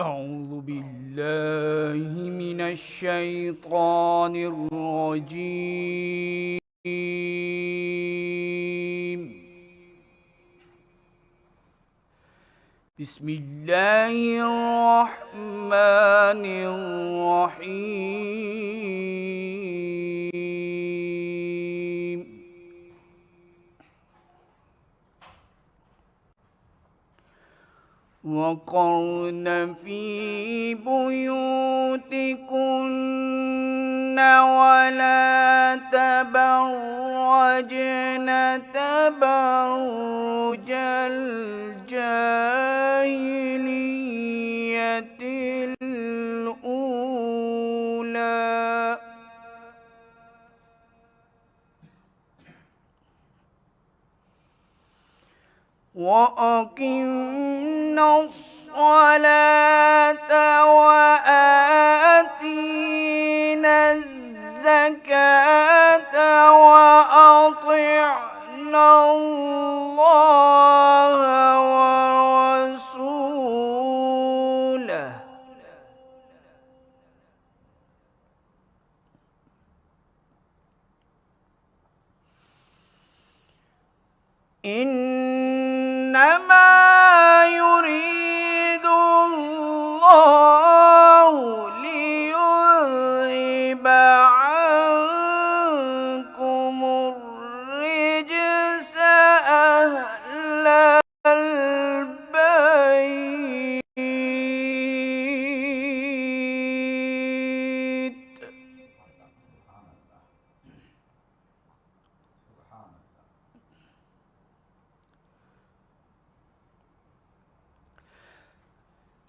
أعوذ بالله من الشيطان الرجيم. بسم الله الرحمن الرحيم. وقرن في بيوتكن ولا تبرجن تبرج الجاهلية الأولى وأقمنا الصلاة وآتينا الزكاة وأطعنا الله ورسوله إنما يريد الله ليذهب عنكم الرجس أهل البيت.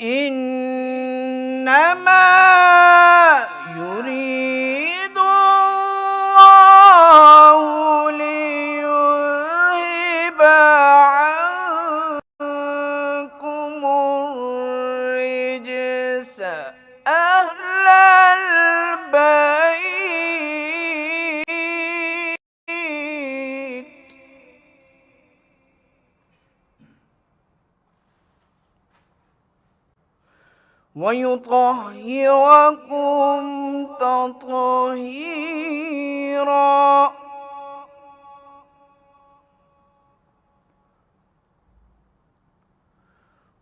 إنما يريد الله ليذهب عنكم الرجس أهل البيت ويطهركم تطهيرا.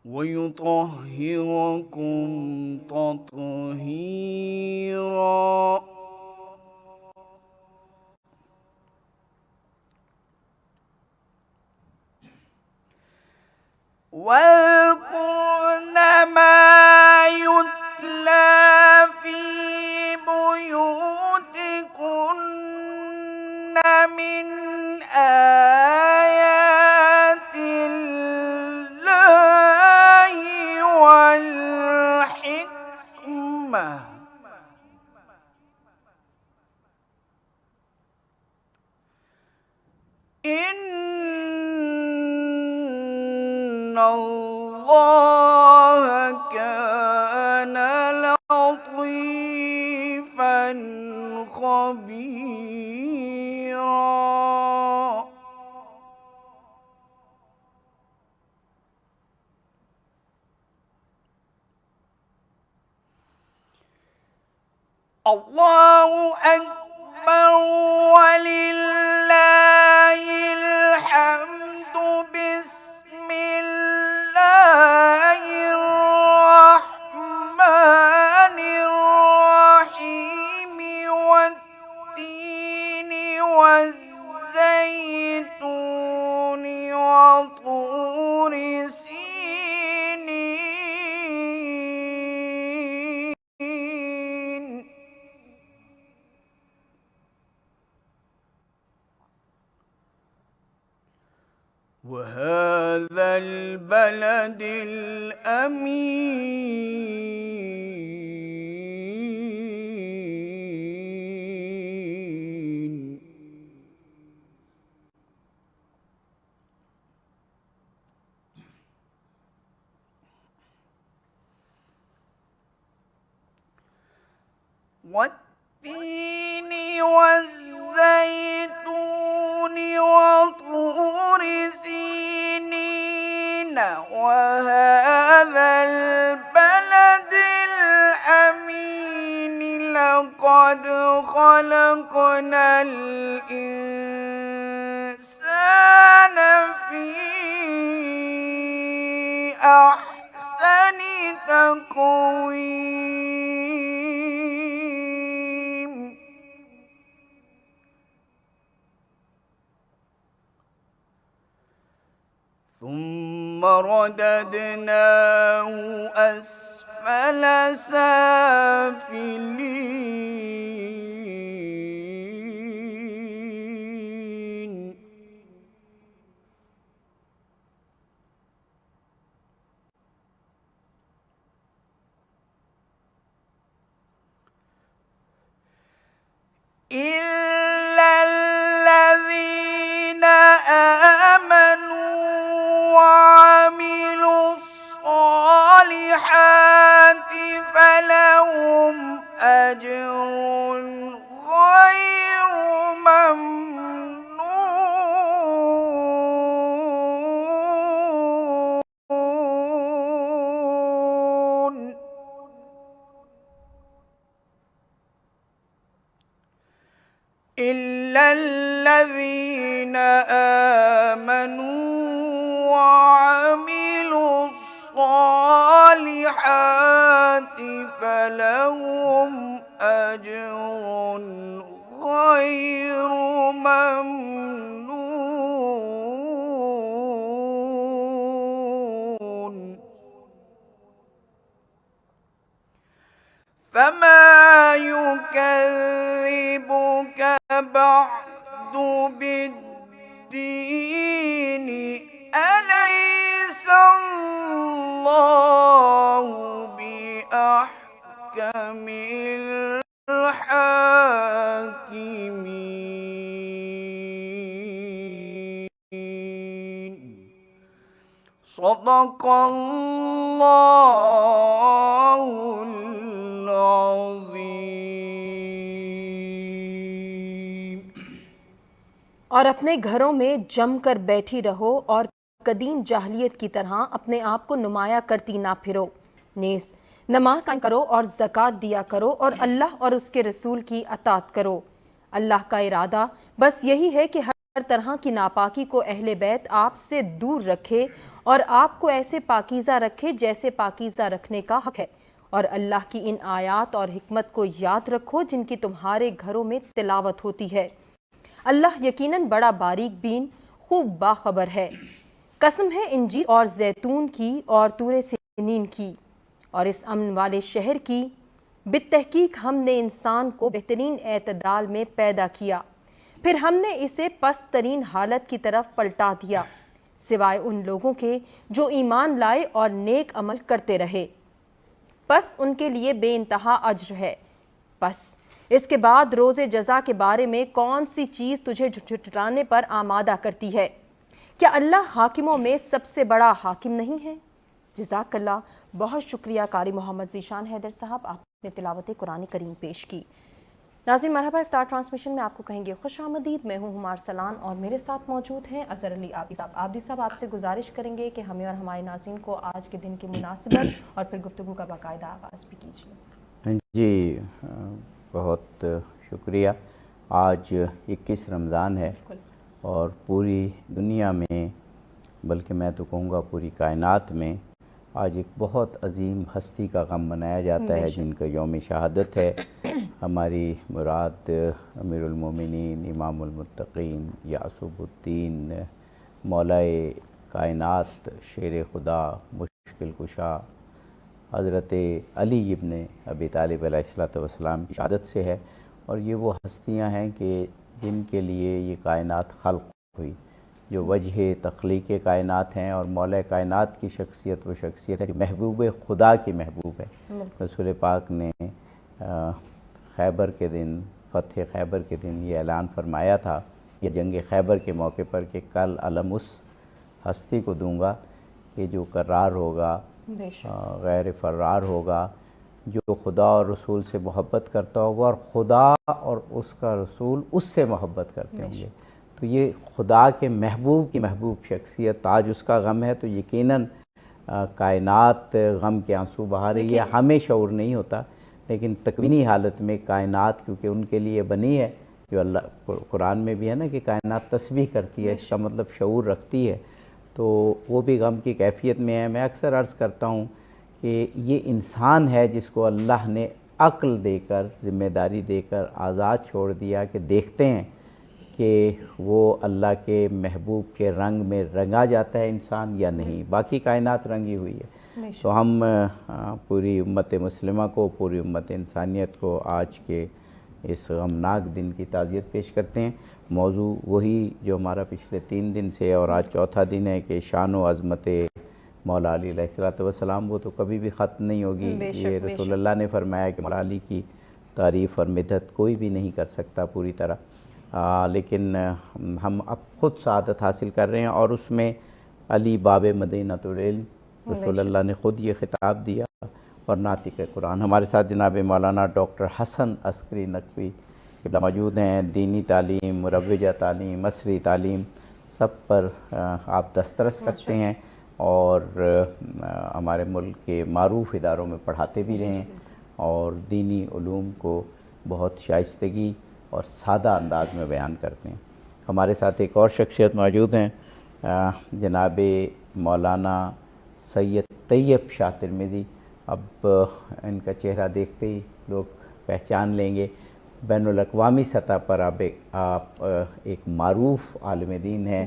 ويطهركم تطهيرا. واذكرن ما يتلى في بيوتكن من آيات الله والحكمة إن الله كان لطيفا خبيرا. الله أكبر ولله الحمد. بسم الله الرحمن الرحيم والتين والزيتون وطور سينين وهذا البلد الأمين. والتين والزيتون وطور سينين وهذا البلد ولقد خلقنا الإنسان في أحسن تقويم ثم رددناه أسفل سافلين إلا الذين آمنوا وعملوا الصالحات فلهم أجر غير ممنون إلا الذين آمنوا وعملوا الصالحات فلهم أجر غير ممنون فما يكذبك بعد بالدين أليس الله بأحكم الحاكمين صدق الله العظيم اور اپنے گھروں میں جم کر بیٹھی رہو اور قدیم جاہلیت کی طرح اپنے آپ کو نمایاں کرتی نہ پھرو، نیز نماز قائم کرو اور زکوٰۃ دیا کرو اور اللہ اور اس کے رسول کی اطاعت کرو۔ اللہ کا ارادہ بس یہی ہے کہ ہر طرح کی ناپاکی کو اہل بیت آپ سے دور رکھے اور آپ کو ایسے پاکیزہ رکھے جیسے پاکیزہ رکھنے کا حق ہے، اور اللہ کی ان آیات اور حکمت کو یاد رکھو جن کی تمہارے گھروں میں تلاوت ہوتی ہے۔ اللہ یقیناً بڑا باریک بین خوب باخبر ہے۔ قسم ہے انجیل اور زیتون کی اور طور سنین کی اور اس امن والے شہر کی، بالتحقیق ہم نے انسان کو بہترین اعتدال میں پیدا کیا، پھر ہم نے اسے پست ترین حالت کی طرف پلٹا دیا، سوائے ان لوگوں کے جو ایمان لائے اور نیک عمل کرتے رہے، پس ان کے لیے بے انتہا اجر ہے۔ پس اس کے بعد روز جزا کے بارے میں کون سی چیز تجھے جھٹلانے پر آمادہ کرتی ہے؟ کیا اللہ حاکموں میں سب سے بڑا حاکم نہیں ہے؟ جزاک اللہ۔ بہت شکریہ قاری محمد ذیشان حیدر صاحب، آپ نے تلاوت قرآن کریم پیش کی۔ ناظرین مرحبا، افطار ٹرانسمیشن میں آپ کو کہیں گے خوش آمدید۔ میں ہوں ہمار سلان اور میرے ساتھ موجود ہیں اظہر علی عابدی صاحب۔ عابدی صاحب، آپ سے گزارش کریں گے کہ ہمیں اور ہمارے ناظرین کو آج کے دن کی مناسبت اور پھر گفتگو کا باقاعدہ آغاز بھی کیجیے۔ جی بہت شکریہ۔ آج 21 رمضان ہے اور پوری دنیا میں، بلکہ میں تو کہوں گا پوری کائنات میں، آج ایک بہت عظیم ہستی کا غم منایا جاتا ہے جن کا یوم شہادت ہے۔ ہماری مراد امیر المومنین، امام المتقین، یعصب الدین، مولائے کائنات، شیر خدا، مشکل کشا حضرت علی ابن ابی طالب علیہ السلام کی شہادت سے ہے، اور یہ وہ ہستیاں ہیں کہ جن کے لیے یہ کائنات خلق ہوئی، جو وجہ تخلیق کائنات ہیں، اور مولا کائنات کی شخصیت وہ شخصیت ہے جو محبوب خدا کی محبوب ہے۔ رسول پاک نے خیبر کے دن، فتح خیبر کے دن یہ اعلان فرمایا تھا، یہ جنگ خیبر کے موقع پر، کہ کل علم اس ہستی کو دوں گا کہ جو قرار ہوگا، غیر فرار ہوگا، جو خدا اور رسول سے محبت کرتا ہوگا اور خدا اور اس کا رسول اس سے محبت کرتے ہوں گے۔ تو یہ خدا کے محبوب کی محبوب شخصیت، آج اس کا غم ہے، تو یقیناً کائنات غم کے آنسو بہا رہی ہے۔ ہمیں شعور نہیں ہوتا، لیکن تکوینی حالت میں کائنات کیونکہ ان کے لیے بنی ہے، جو اللہ قرآن میں بھی ہے نا کہ کائنات تسبیح کرتی ہے، اس کا مطلب شعور رکھتی ہے، تو وہ بھی غم کی کیفیت میں ہے۔ میں اکثر عرض کرتا ہوں کہ یہ انسان ہے جس کو اللہ نے عقل دے کر، ذمہ داری دے کر آزاد چھوڑ دیا کہ دیکھتے ہیں کہ وہ اللہ کے محبوب کے رنگ میں رنگا جاتا ہے انسان یا نہیں، باقی کائنات رنگی ہوئی ہے۔ تو ہم پوری امت مسلمہ کو، پوری امت انسانیت کو آج کے اس غمناک دن کی تعزیت پیش کرتے ہیں۔ موضوع وہی جو ہمارا پچھلے 3 دن سے اور آج چوتھا دن ہے کہ شان و عظمت مولا علی علیہ السلام، وہ تو کبھی بھی ختم نہیں ہوگی۔ یہ رسول اللہ نے فرمایا کہ مولا علی کی تعریف اور مدحت کوئی بھی نہیں کر سکتا پوری طرح، لیکن ہم اب خود سعادت حاصل کر رہے ہیں، اور اس میں علی باب مدینۃ العلم، رسول اللہ نے خود یہ خطاب دیا، اور ناطق قرآن۔ ہمارے ساتھ جناب مولانا ڈاکٹر حسن عسکری نقوی موجود ہیں۔ دینی تعلیم، مروجہ تعلیم، عصری تعلیم، سب پر آپ دسترس کرتے ہیں، اور ہمارے ملک کے معروف اداروں میں پڑھاتے بھی رہے ہیں، اور دینی علوم کو بہت شائستگی اور سادہ انداز میں بیان کرتے ہیں۔ ہمارے ساتھ ایک اور شخصیت موجود ہیں، جناب مولانا سید طیب شاہ ترمذی۔ اب ان کا چہرہ دیکھتے ہی لوگ پہچان لیں گے۔ بین الاقوامی سطح پر آپ ایک معروف عالم دین ہیں،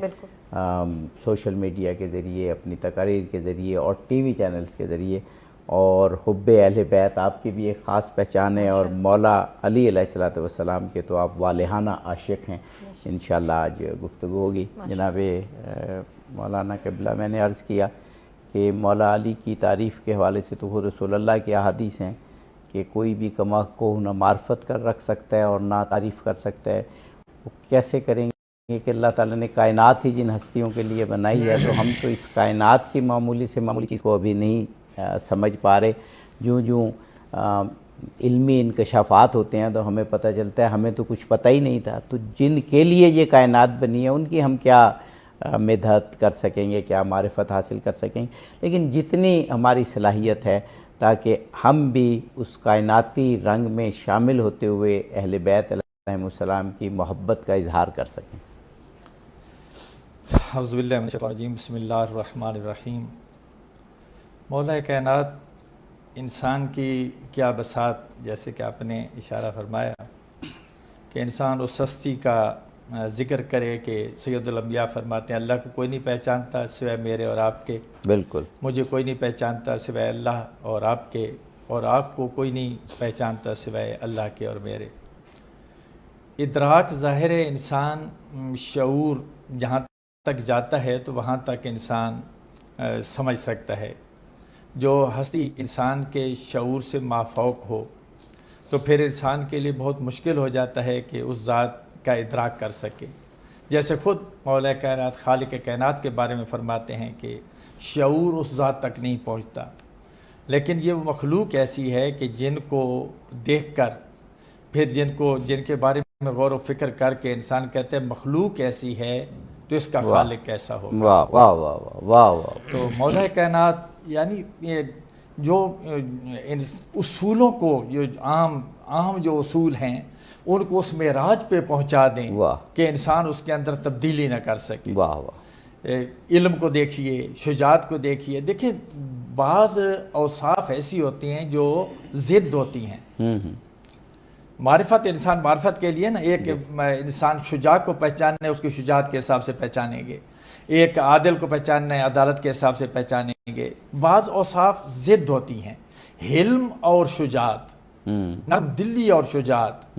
سوشل میڈیا کے ذریعے، اپنی تقاریر کے ذریعے اور ٹی وی چینلز کے ذریعے، اور حب اہل بیت آپ کی بھی ایک خاص پہچان ہے، اور مولا علی علیہ السلام کے تو آپ والہانہ عاشق ہیں۔ انشاءاللہ آج گفتگو ہوگی۔ جناب مولانا قبلہ، میں نے عرض کیا کہ مولا علی کی تعریف کے حوالے سے تو خود رسول اللہ کی احادیث ہیں کہ کوئی بھی کما کو نہ معرفت کر رکھ سکتا ہے اور نہ تعریف کر سکتا ہے۔ وہ کیسے کریں گے کہ اللہ تعالیٰ نے کائنات ہی جن ہستیوں کے لیے بنائی ہے، تو ہم تو اس کائنات کی معمولی سے معمولی چیز کو ابھی نہیں سمجھ پا رہے۔ جوں علمی انکشافات ہوتے ہیں تو ہمیں پتہ چلتا ہے ہمیں تو کچھ پتہ ہی نہیں تھا۔ تو جن کے لیے یہ کائنات بنی ہے ان کی ہم کیا مدحت کر سکیں گے، کیا معرفت حاصل کر سکیں گے، لیکن جتنی ہماری صلاحیت ہے تاکہ ہم بھی اس کائناتی رنگ میں شامل ہوتے ہوئے اہل بیت علیہ السلام کی محبت کا اظہار کر سکیں۔ اعوذ باللہ من الشیطان الرجیم، بسم اللہ الرحمن الرحیم۔ مولا کائنات انسان کی کیا بساط، جیسے کہ آپ نے اشارہ فرمایا کہ انسان اس ہستی کا ذکر کرے کہ سید الانبیاء فرماتے ہیں اللہ کو کوئی نہیں پہچانتا سوائے میرے اور آپ کے، بالکل، مجھے کوئی نہیں پہچانتا سوائے اللہ اور آپ کے، اور آپ کو کوئی نہیں پہچانتا سوائے اللہ کے اور میرے۔ ادراک ظاہر انسان شعور جہاں تک جاتا ہے تو وہاں تک انسان سمجھ سکتا ہے۔ جو ہستی انسان کے شعور سے مافوق ہو تو پھر انسان کے لیے بہت مشکل ہو جاتا ہے کہ اس ذات کا ادراک کر سکے۔ جیسے خود مولا کائنات خالق کائنات کے بارے میں فرماتے ہیں کہ شعور اس ذات تک نہیں پہنچتا، لیکن یہ مخلوق ایسی ہے کہ جن کو دیکھ کر پھر جن کے بارے میں غور و فکر کر کے انسان کہتے ہیں مخلوق ایسی ہے تو اس کا خالق کیسا ہوگا۔ واہ واہ واہ واہ واہ۔ تو مولا کائنات یعنی جو اصولوں کو، جو عام جو اصول ہیں ان کو اس معراج پہ پہنچا دیں کہ انسان اس کے اندر تبدیلی نہ کر سکے۔ واہ واہ۔ علم کو دیکھیے، شجاعت کو دیکھیے۔ دیکھیں بعض اوصاف ایسی ہوتی ہیں جو ضد ہوتی ہیں۔ معرفت، انسان معرفت کے لیے نا ایک انسان شجاع کو پہچاننا ہے اس کی شجاعت کے حساب سے پہچانیں گے، ایک عادل کو پہچاننا ہے عدالت کے حساب سے پہچانیں گے۔ بعض اوصاف ضد ہوتی ہیں، حلم اور شجاعت، نرم دلی اور شجاعت۔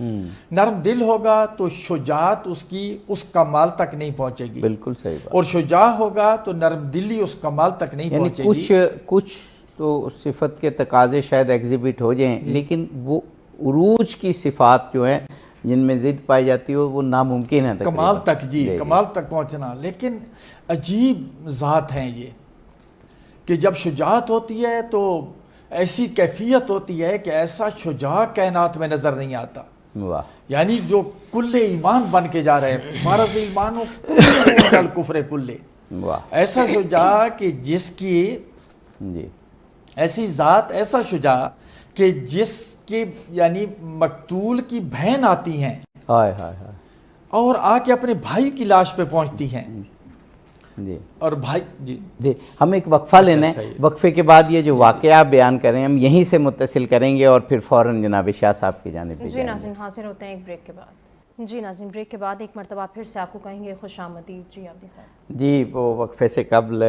نرم دل ہوگا تو شجاعت اس کمال تک نہیں پہنچے گی، بالکل صحیح بات۔ اور شجاع ہوگا تو نرم دلی اس کمال تک نہیں پہنچے گی۔ کچھ تو صفت کے تقاضے شاید ایگزیبٹ ہو جائیں، لیکن وہ عروج کی صفات جو ہیں جن میں ضد پائی جاتی ہو وہ ناممکن ہے کمال تک، کمال تک پہنچنا۔ لیکن عجیب ذات ہیں یہ کہ جب شجاعت ہوتی ہے تو ایسی کیفیت ہوتی ہے کہ ایسا شجاع کائنات میں نظر نہیں آتا۔ یعنی جو کل ایمان بن کے جا رہے ہیں، مرض ایمان و کفر کلے، ایسا شجاع کہ جس کی ایسی ذات، ایسا شجاع کہ جس کے یعنی مقتول کی بہن آتی ہیں ہائے ہائے ہائے اور آ کے اپنے بھائی کی لاش پہ پہنچتی ہیں، جی اور بھائی جی ہم ایک وقفہ لینا ہے، صحیح۔ وقفے کے بعد یہ جو واقعہ بیان کریں ہم یہیں سے متصل کریں گے اور پھر فوراً جناب شاہ صاحب کی جانب جی ناظرین حاضر ہوتے ہیں ایک بریک کے بعد۔ جی ناظرین بریک کے بعد ایک مرتبہ پھر سے آپ کو کہیں گے خوش آمدید۔ جی عابدی صاحب جی وہ وقفے سے قبل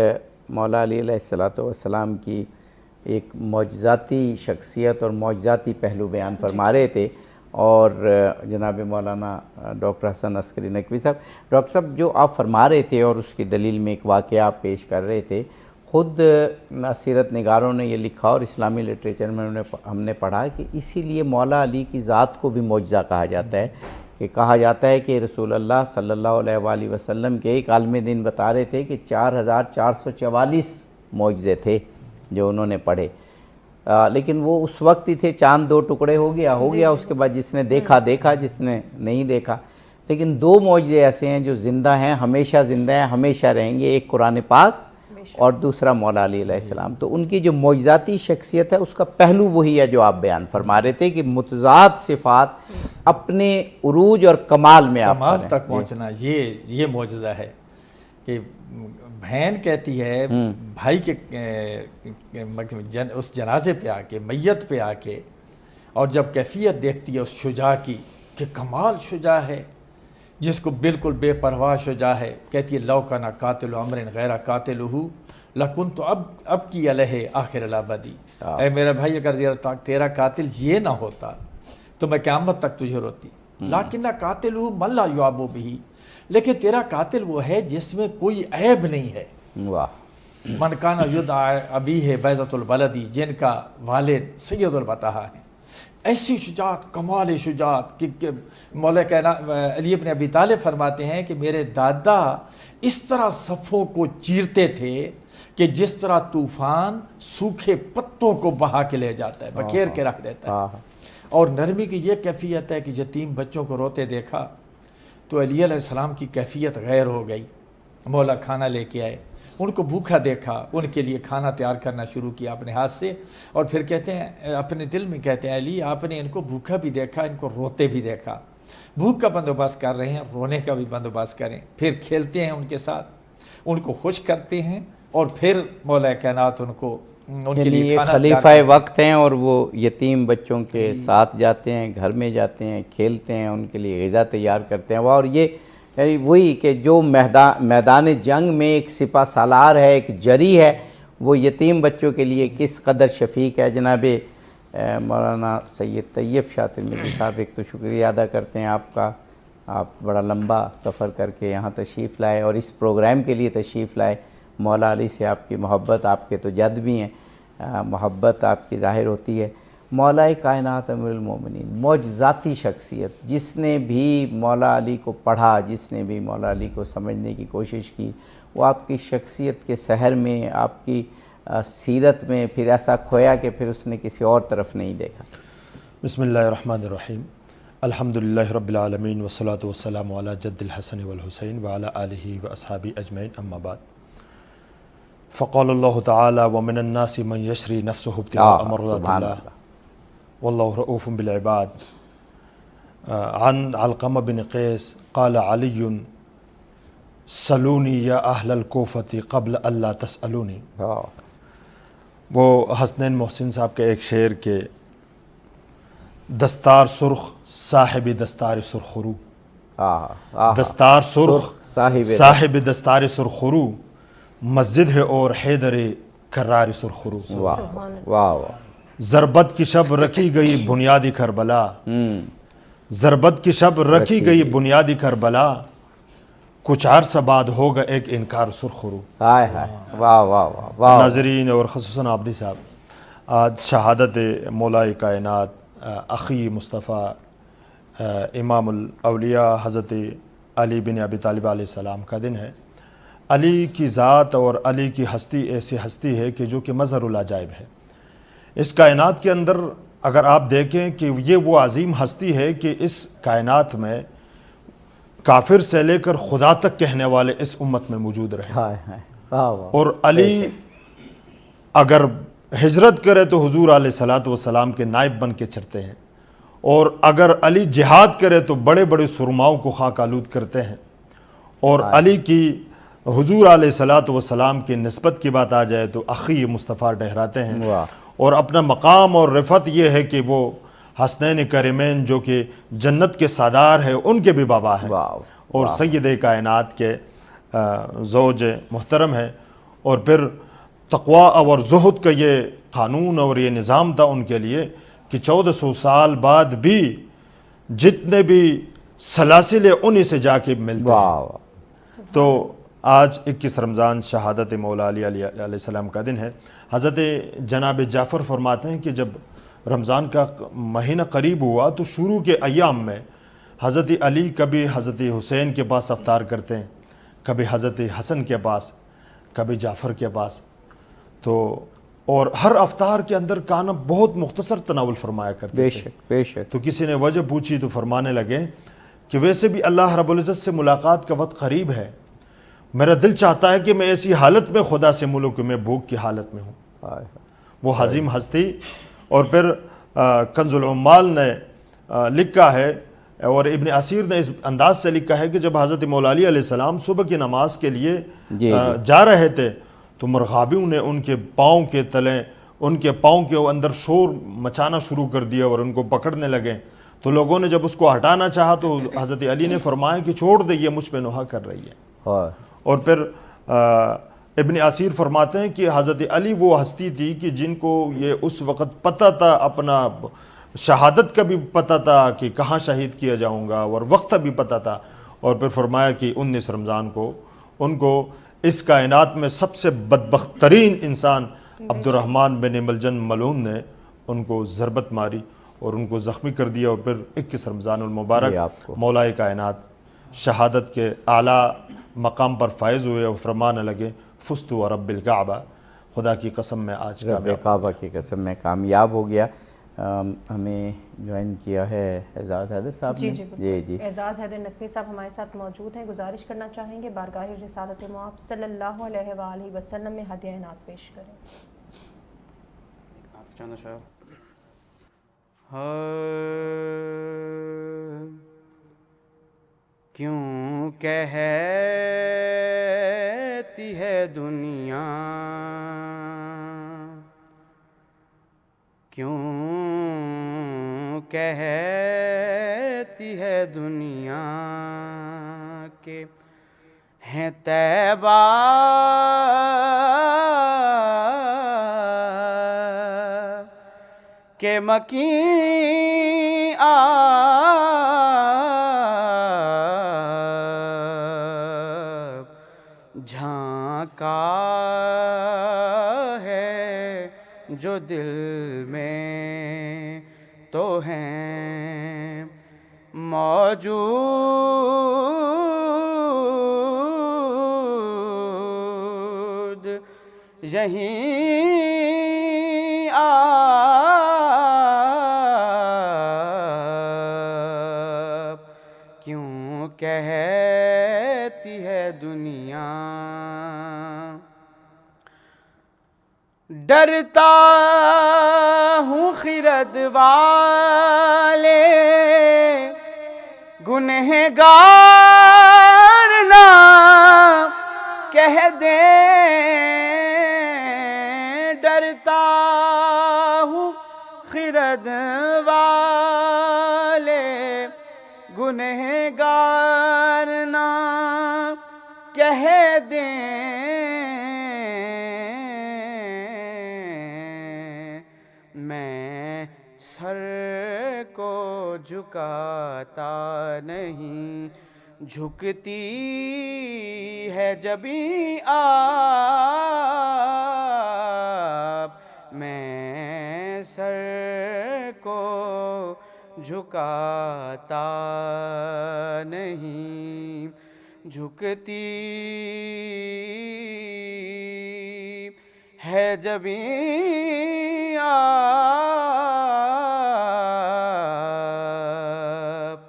مولا علی علیہ السلام کی ایک معجزاتی شخصیت اور معجزاتی پہلو بیان فرما رہے تھے، اور جناب مولانا ڈاکٹر حسن عسکری نقوی صاحب، ڈاکٹر صاحب جو آپ فرما رہے تھے اور اس کی دلیل میں ایک واقعہ آپ پیش کر رہے تھے، خود سیرت نگاروں نے یہ لکھا اور اسلامی لٹریچر میں ہم نے پڑھا کہ اسی لیے مولا علی کی ذات کو بھی معجزہ کہا جاتا ہے، کہ کہا جاتا ہے کہ رسول اللہ صلی اللہ علیہ وآلہ وسلم کے ایک عالم دین بتا رہے تھے کہ 4444 معجزے تھے جو انہوں نے پڑھے، لیکن وہ اس وقت ہی تھے، چاند 2 ٹکڑے ہو گیا، اس کے بعد جس نے دیکھا جس نے نہیں دیکھا، لیکن 2 معجزے ایسے ہیں جو زندہ ہیں، ہمیشہ زندہ ہیں، ہمیشہ رہیں گے، ایک قرآن پاک اور دوسرا مولا علی علیہ السلام۔ تو ان کی جو معجزاتی شخصیت ہے اس کا پہلو وہی ہے جو آپ بیان فرما رہے تھے کہ متضاد صفات اپنے عروج اور کمال میں کمال تک پہنچنا، یہ معجزہ ہے کہ بہن کہتی ہے بھائی کے اس جنازے پہ آ کے، میت پہ آ کے، اور جب کیفیت دیکھتی ہے اس شجاع کی کہ کمال شجاع ہے، جس کو بالکل بے پرواہ شجاع ہے، کہتی ہے لو کنا قاتل امر غیر قاتلہ لکنت اب کی علیہ آخر الابدی، اے میرا بھائی اگر تیرا قاتل یہ نہ ہوتا تو میں قیامت تک تجھے روتی، لیکن قاتلہ من لا یعاب بہ، لیکن تیرا قاتل وہ ہے جس میں کوئی عیب نہیں ہے۔ واہ، من کان یدعی ابیہ بیضۃ الولدی، جن کا والد سید البطحہ ہیں، ایسی شجاعت، کمال شجاعت کہ مولا کائنات علی بن ابی طالب فرماتے ہیں کہ میرے دادا اس طرح صفوں کو چیرتے تھے کہ جس طرح طوفان سوکھے پتوں کو بہا کے لے جاتا ہے، بکھیر کے رکھ دیتا ہے، اور نرمی کی یہ کیفیت ہے کہ یتیم بچوں کو روتے دیکھا تو علی علیہ السلام کی کیفیت غیر ہو گئی، مولا کھانا لے کے آئے، ان کو بھوکا دیکھا، ان کے لیے کھانا تیار کرنا شروع کیا اپنے ہاتھ سے، اور پھر کہتے ہیں اپنے دل میں کہتے ہیں علی آپ نے ان کو بھوکا بھی دیکھا، ان کو روتے بھی دیکھا، بھوک کا بندوبست کر رہے ہیں، رونے کا بھی بندوبست کریں، پھر کھیلتے ہیں ان کے ساتھ، ان کو خوش کرتے ہیں، اور پھر مولا کائنات ان کے لیے کھانا خلیفہ وقت ہیں، اور وہ یتیم بچوں کے ساتھ جاتے ہیں، گھر میں جاتے ہیں، کھیلتے ہیں، ان کے لیے غذا تیار کرتے ہیں، اور یہ وہی کہ جو میدان جنگ میں ایک سپہ سالار ہے، ایک جری ہے، وہ یتیم بچوں کے لیے کس قدر شفیق ہے۔ جناب مولانا سید طیب شاہ ترمذی صاحب ایک تو شکریہ ادا کرتے ہیں آپ کا، آپ بڑا لمبا سفر کر کے یہاں تشریف لائے اور اس پروگرام کے لیے تشریف لائے، مولا علی سے آپ کی محبت، آپ کے تو جد بھی ہیں، محبت آپ کی ظاہر ہوتی ہے۔ مولا کائنات امیر المومنین، معجزاتی شخصیت، جس نے بھی مولا علی کو پڑھا، جس نے بھی مولا علی کو سمجھنے کی کوشش کی، وہ آپ کی شخصیت کے سحر میں، آپ کی سیرت میں پھر ایسا کھویا کہ پھر اس نے کسی اور طرف نہیں دیکھا۔ بسم اللہ الرحمن الرحیم، الحمدللہ رب العالمین والصلاة والسلام علی جد الحسن والحسین وعلی آلہ واصحابہ اجمعین، اما بعد، فقال اللہ تعالی ومن الناس من یشری نفسہ ابتغاء مرضات اللہ واللہ رؤوف بالعباد۔ عن علقمہ بن قیس قال علی سلونی یا اہل الکوفۃ قبل اللہ تسألونی۔ وہ حسنین محسن صاحب کے ایک شعر کے دستار سرخ صاحب دستار سرخرو، دستار سرخ صاحب دستار سرخرو، مسجد ہے اور حیدر کرار سرخرو۔ ضربت کی شب رکھی گئی بنیادی کربلا، ضربت کی شب رکھی گئی بنیادی کربلا، کچھ عرصہ بعد ہوگا ایک انکار سرخرو۔ ناظرین اور خصوصاً عابدی صاحب، آج شہادت مولا کائنات اخی مصطفیٰ امام الاولیاء حضرت علی بن ابی طالب علیہ السلام کا دن ہے۔ علی کی ذات اور علی کی ہستی ایسی ہستی ہے کہ جو کہ مظہر العجائب ہے۔ اس کائنات کے اندر اگر آپ دیکھیں کہ یہ وہ عظیم ہستی ہے کہ اس کائنات میں کافر سے لے کر خدا تک کہنے والے اس امت میں موجود رہے، اور علی اگر ہجرت کرے تو حضور علیہ الصلوۃ والسلام کے نائب بن کے چلتے ہیں، اور اگر علی جہاد کرے تو بڑے بڑے سرماؤں کو خاک آلود کرتے ہیں، اور علی کی حضور علیہ الصلوۃ والسلام کی نسبت کی بات آ جائے تو اخی مصطفیٰ ٹھہراتے ہیں، اور اپنا مقام اور رفعت یہ ہے کہ وہ حسنین کریمین جو کہ جنت کے سردار ہیں ان کے بھی بابا ہیں، اور سید کائنات کے زوج محترم ہیں، اور پھر تقوی اور زہد کا یہ قانون اور یہ نظام تھا ان کے لیے کہ 1400 سال بعد بھی جتنے بھی سلاسل انہی سے جا کے ملتے ہیں۔ تو آج 21 رمضان شہادت مولا علی علیہ السلام کا دن ہے۔ حضرت جناب جعفر فرماتے ہیں کہ جب رمضان کا مہینہ قریب ہوا تو شروع کے ایام میں حضرت علی کبھی حضرت حسین کے پاس افطار کرتے ہیں، کبھی حضرت حسن کے پاس، کبھی جعفر کے پاس، تو اور ہر افطار کے اندر کھانا بہت مختصر تناول فرمایا کرتے تھے۔ بے شک۔ تو کسی نے وجہ پوچھی تو فرمانے لگے کہ ویسے بھی اللہ رب العزت سے ملاقات کا وقت قریب ہے، میرا دل چاہتا ہے کہ میں ایسی حالت میں خدا سے ملوں کہ میں بھوک کی حالت میں ہوں۔ وہ عظیم ہستی، اور پھر کنز العمال نے لکھا ہے اور ابن اسیر نے اس انداز سے لکھا ہے کہ جب حضرت مولا علی علیہ السلام صبح کی نماز کے لیے جا رہے تھے تو مرغابیوں نے ان کے پاؤں کے تلے، ان کے پاؤں کے اندر شور مچانا شروع کر دیا اور ان کو پکڑنے لگے، تو لوگوں نے جب اس کو ہٹانا چاہا تو حضرت علی نے فرمایا کہ چھوڑ دے، یہ مجھ پہ نوحہ کر رہی ہے۔ اور پھر ابن اسیر فرماتے ہیں کہ حضرت علی وہ ہستی تھی کہ جن کو یہ اس وقت پتہ تھا، اپنا شہادت کا بھی پتہ تھا کہ کہاں شہید کیا جاؤں گا، اور وقت بھی پتہ تھا، اور پھر فرمایا کہ 19 رمضان کو ان کو اس کائنات میں سب سے بدبخت ترین انسان عبد الرحمن بن ملجم ملعون نے ان کو ضربت ماری اور ان کو زخمی کر دیا، اور پھر 21 رمضان المبارک مولا کائنات شہادت کے اعلیٰ مقام پر فائز ہوئے اور فرمانے لگے فزت ورب الکعبہ، خدا کی قسم میں آج کعبہ کی قسم میں کامیاب ہو گیا۔ ہمیں جوائن کیا ہے اعزاز حیدر صاحب نے۔ جی اعزاز حیدر نقوی صاحب ہمارے ساتھ موجود ہیں، گزارش کرنا چاہیں گے بارگاہ رسالت مآب صلی اللہ علیہ وآلہ وسلم میں ہدیہ عنایت پیش کریں۔ کیوں کہتی ہے دنیا، کیوں کہتی ہے دنیا کہ ہیں طیبہ کہ مکیں جھانکا ہے جو دل میں تو ہیں موجود یہیں آپ کیوں کہتی ہے دنیا۔ ڈرتا ہوں خرد والے گنہگار نہ کہہ دیں، ڈرتا ہوں خرد والے گنہگار نہ کہہ دیں، میں سر کو جھکاتا نہیں، جھکتی ہے جبیں آپ، میں سر کو جھکاتا نہیں، جھکتی ہے جبیں آپ،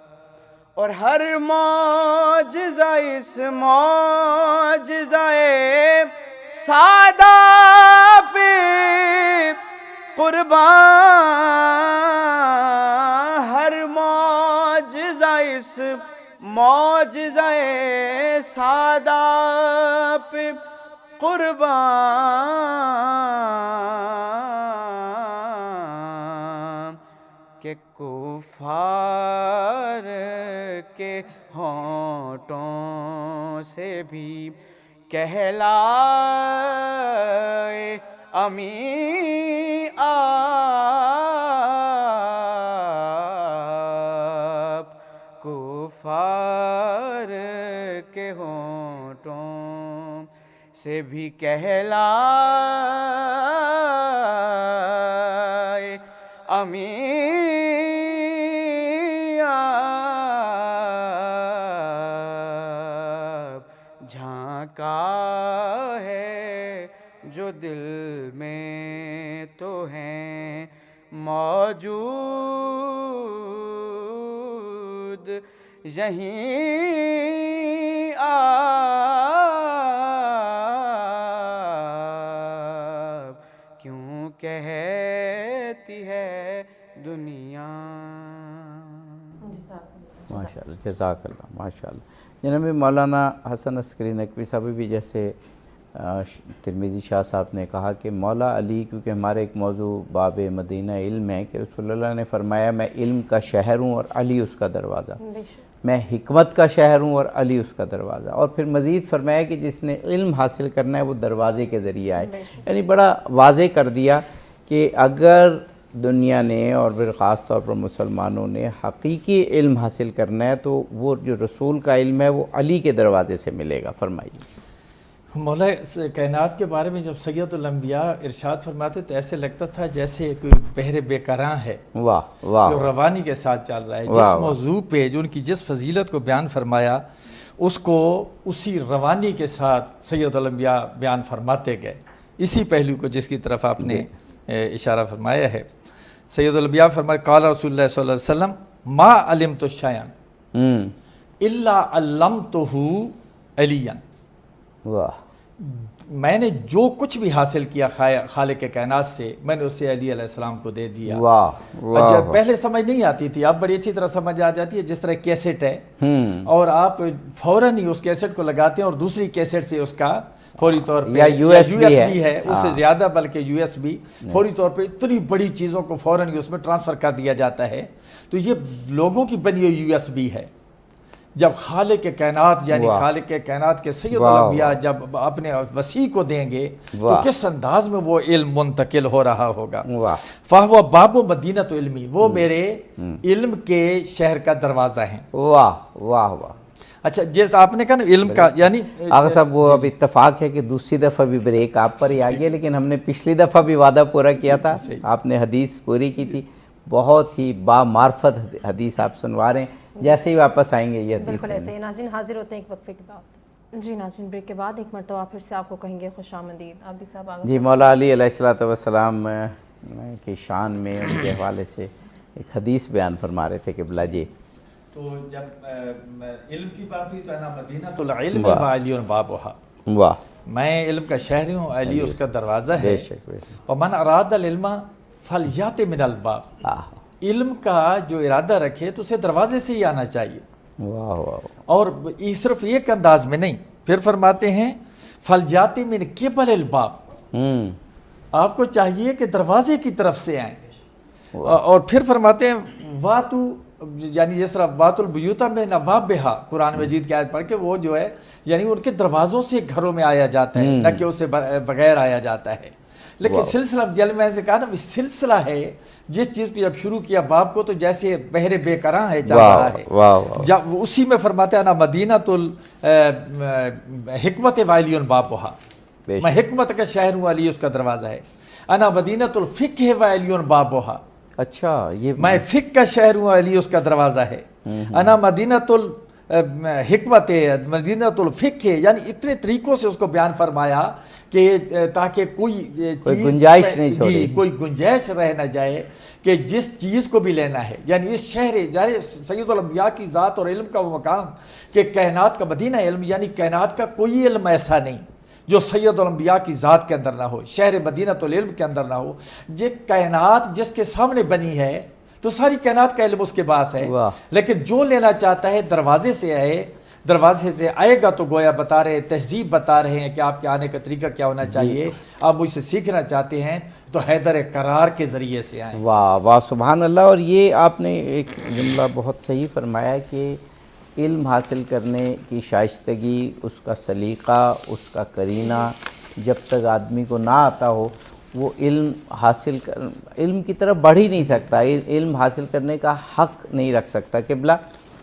اور ہر معجزہ اس معجزہ سادہ پہ قربان ہر معجزہ اس معجزہ سادہ پہ قربان کہ کفار کے ہونٹوں سے بھی کہلائے امی آپ کفار کے ہونٹوں سے بھی کہلائے امی آپ جھانکا ہے جو دل میں تو ہیں موجود یہیں آپ کیوں کہتی ہے دنیا. ماشاء اللہ، جزاک اللہ، ماشاء اللہ. جناب مولانا حسن عسکری نقوی صاحب بھی جیسے ترمذی شاہ صاحب نے کہا کہ مولا علی، کیونکہ ہمارے ایک موضوع باب مدینہ علم ہے کہ رسول اللہ نے فرمایا میں علم کا شہر ہوں اور علی اس کا دروازہ، میں حکمت کا شہر ہوں اور علی اس کا دروازہ. اور پھر مزید فرمایا کہ جس نے علم حاصل کرنا ہے وہ دروازے کے ذریعے آئے. یعنی بڑا واضح کر دیا کہ اگر دنیا نے اور پھر خاص طور پر مسلمانوں نے حقیقی علم حاصل کرنا ہے تو وہ جو رسول کا علم ہے وہ علی کے دروازے سے ملے گا. فرمائیے. مولا کائنات کے بارے میں جب سید الانبیاء ارشاد فرماتے تو ایسے لگتا تھا جیسے کوئی بحر بے کراں ہے، واہ واہ، جو روانی کے ساتھ چل رہا ہے. جس موضوع پہ جو ان کی جس فضیلت کو بیان فرمایا اس کو اسی روانی کے ساتھ سید الانبیاء بیان فرماتے گئے. اسی پہلو کو جس کی طرف آپ نے اشارہ فرمایا ہے. سید الانبیاء فرمایا قال رسول اللہ صلی اللہ علیہ وسلم ما علمت شیئا الا علمتہ علیاً. واہ، میں نے جو کچھ بھی حاصل کیا خالق کائنات سے میں نے اسے علی علیہ السلام کو دے دیا. واہ واہ، جب پہلے سمجھ نہیں آتی تھی، اب بڑی اچھی طرح سمجھ آ جاتی ہے. جس طرح کیسٹ ہے اور آپ فوراً ہی اس کیسٹ کو لگاتے ہیں اور دوسری کیسٹ سے اس کا فوری طور پہ یا یو ایس بی ہے اس سے زیادہ بلکہ یو ایس بی فوری طور پہ اتنی بڑی چیزوں کو فوراً ہی اس میں ٹرانسفر کر دیا جاتا ہے. تو یہ لوگوں کی بنی ہوئی یو ایس بی ہے. جب خالق کائنات یعنی خالق کائنات کے سید الانبیاء جب اپنے وسیع کو دیں گے تو کس انداز میں وہ علم منتقل ہو رہا ہوگا. فَهُوَ بَابُ مَدِينَةُ عِلْمِي، وہ میرے علم کے شہر کا دروازہ ہیں. واہ واہ واہ. اچھا جیسا آپ نے کہا نا علم کا یعنی آغا صاحب وہ اب اتفاق ہے کہ دوسری دفعہ بھی بریک آپ پر ہی آ گیا، لیکن ہم نے پچھلی دفعہ بھی وعدہ پورا کیا تھا. آپ نے حدیث پوری کی تھی، بہت ہی بامعرفت حدیث آپ سنوا رہے ہیں. جیسے ہی واپس آئیں گے یہ حدیث. بالکل ایسے ہی. ناظرین حاضر ہوتے ہیں ایک وقفے کے بعد. جی ناظرین بریک کے بعد ایک مرتبہ پھر سے آپ کو کہیں گے خوش آمدید. آپ بھی صاحب آگے. جی مولا علی علیہ السلام کی شان میں ان کے حوالے سے ایک حدیث بیان فرما رہے تھے قبلہ جی. تو جب علم کی بات ہوئی تو انا مدینۃ العلم وعلی بابھا، واہ، میں علم کا شہر ہوں، علی اس کا دروازہ ہے. بے شک بے شک. ومن اراد العلم فلیات من الباب، علم کا جو ارادہ رکھے تو اسے دروازے سے ہی آنا چاہیے. واہ واہ. اور صرف ایک انداز میں نہیں، پھر فرماتے ہیں فلیات من قبل الباب، آپ کو چاہیے کہ دروازے کی طرف سے آئیں. اور پھر فرماتے ہیں واتو، یعنی جس طرح بات البیوتا میں نوابہا، قرآن مجید کی آیت پڑھ کے وہ جو ہے یعنی ان کے دروازوں سے گھروں میں آیا جاتا ہے، نہ کہ اس سے بغیر آیا جاتا ہے. لیکن سلسلہ جل میں نے کہا نا سلسلہ ہے، جس چیز کو جب شروع کیا باب کو تو جیسے بحر بے کراں ہے چل رہا ہے. جب اسی میں فرماتے ہیں نا مدینۃ الحکمت وعلی بابھا، میں حکمت کا شہر ہوں، علی اس کا دروازہ ہے. انا مدینۃ الفقہ وعلی بابھا، اچھا یہ میں فقہ کا شہر ہوں، علی اس کا دروازہ ہے. انا مدینۃ الحکمت مدینۃ الفقہ، یعنی اتنے طریقوں سے اس کو بیان فرمایا کہ تاکہ کوئی گنجائش نہیں چھوڑی، کوئی گنجائش رہ نہ جائے کہ جس چیز کو بھی لینا ہے. یعنی اس شہر یعنی سید الانبیاء کی ذات اور علم کا وہ مقام کہ کائنات کا مدینہ علم، یعنی کائنات کا کوئی علم ایسا نہیں جو سید الانبیاء کی ذات کے اندر نہ ہو، شہر مدینۃ العلم کے اندر نہ ہو، یہ کائنات جس کے سامنے بنی ہے تو ساری کائنات کا علم اس کے پاس ہے، لیکن جو لینا چاہتا ہے دروازے سے آئے، دروازے سے آئے گا تو گویا بتا رہے، تہذیب بتا رہے ہیں کہ آپ کے آنے کا طریقہ کیا ہونا چاہیے، آپ مجھ سے سیکھنا چاہتے ہیں تو حیدر قرار کے ذریعے سے آئیں۔ واہ واہ سبحان اللہ۔ اور یہ آپ نے ایک جملہ بہت صحیح فرمایا کہ علم حاصل کرنے کی شائستگی، اس کا سلیقہ، اس کا قرینہ جب تک آدمی کو نہ آتا ہو وہ علم کی طرف بڑھ ہی نہیں سکتا، علم حاصل کرنے کا حق نہیں رکھ سکتا۔ قبلہ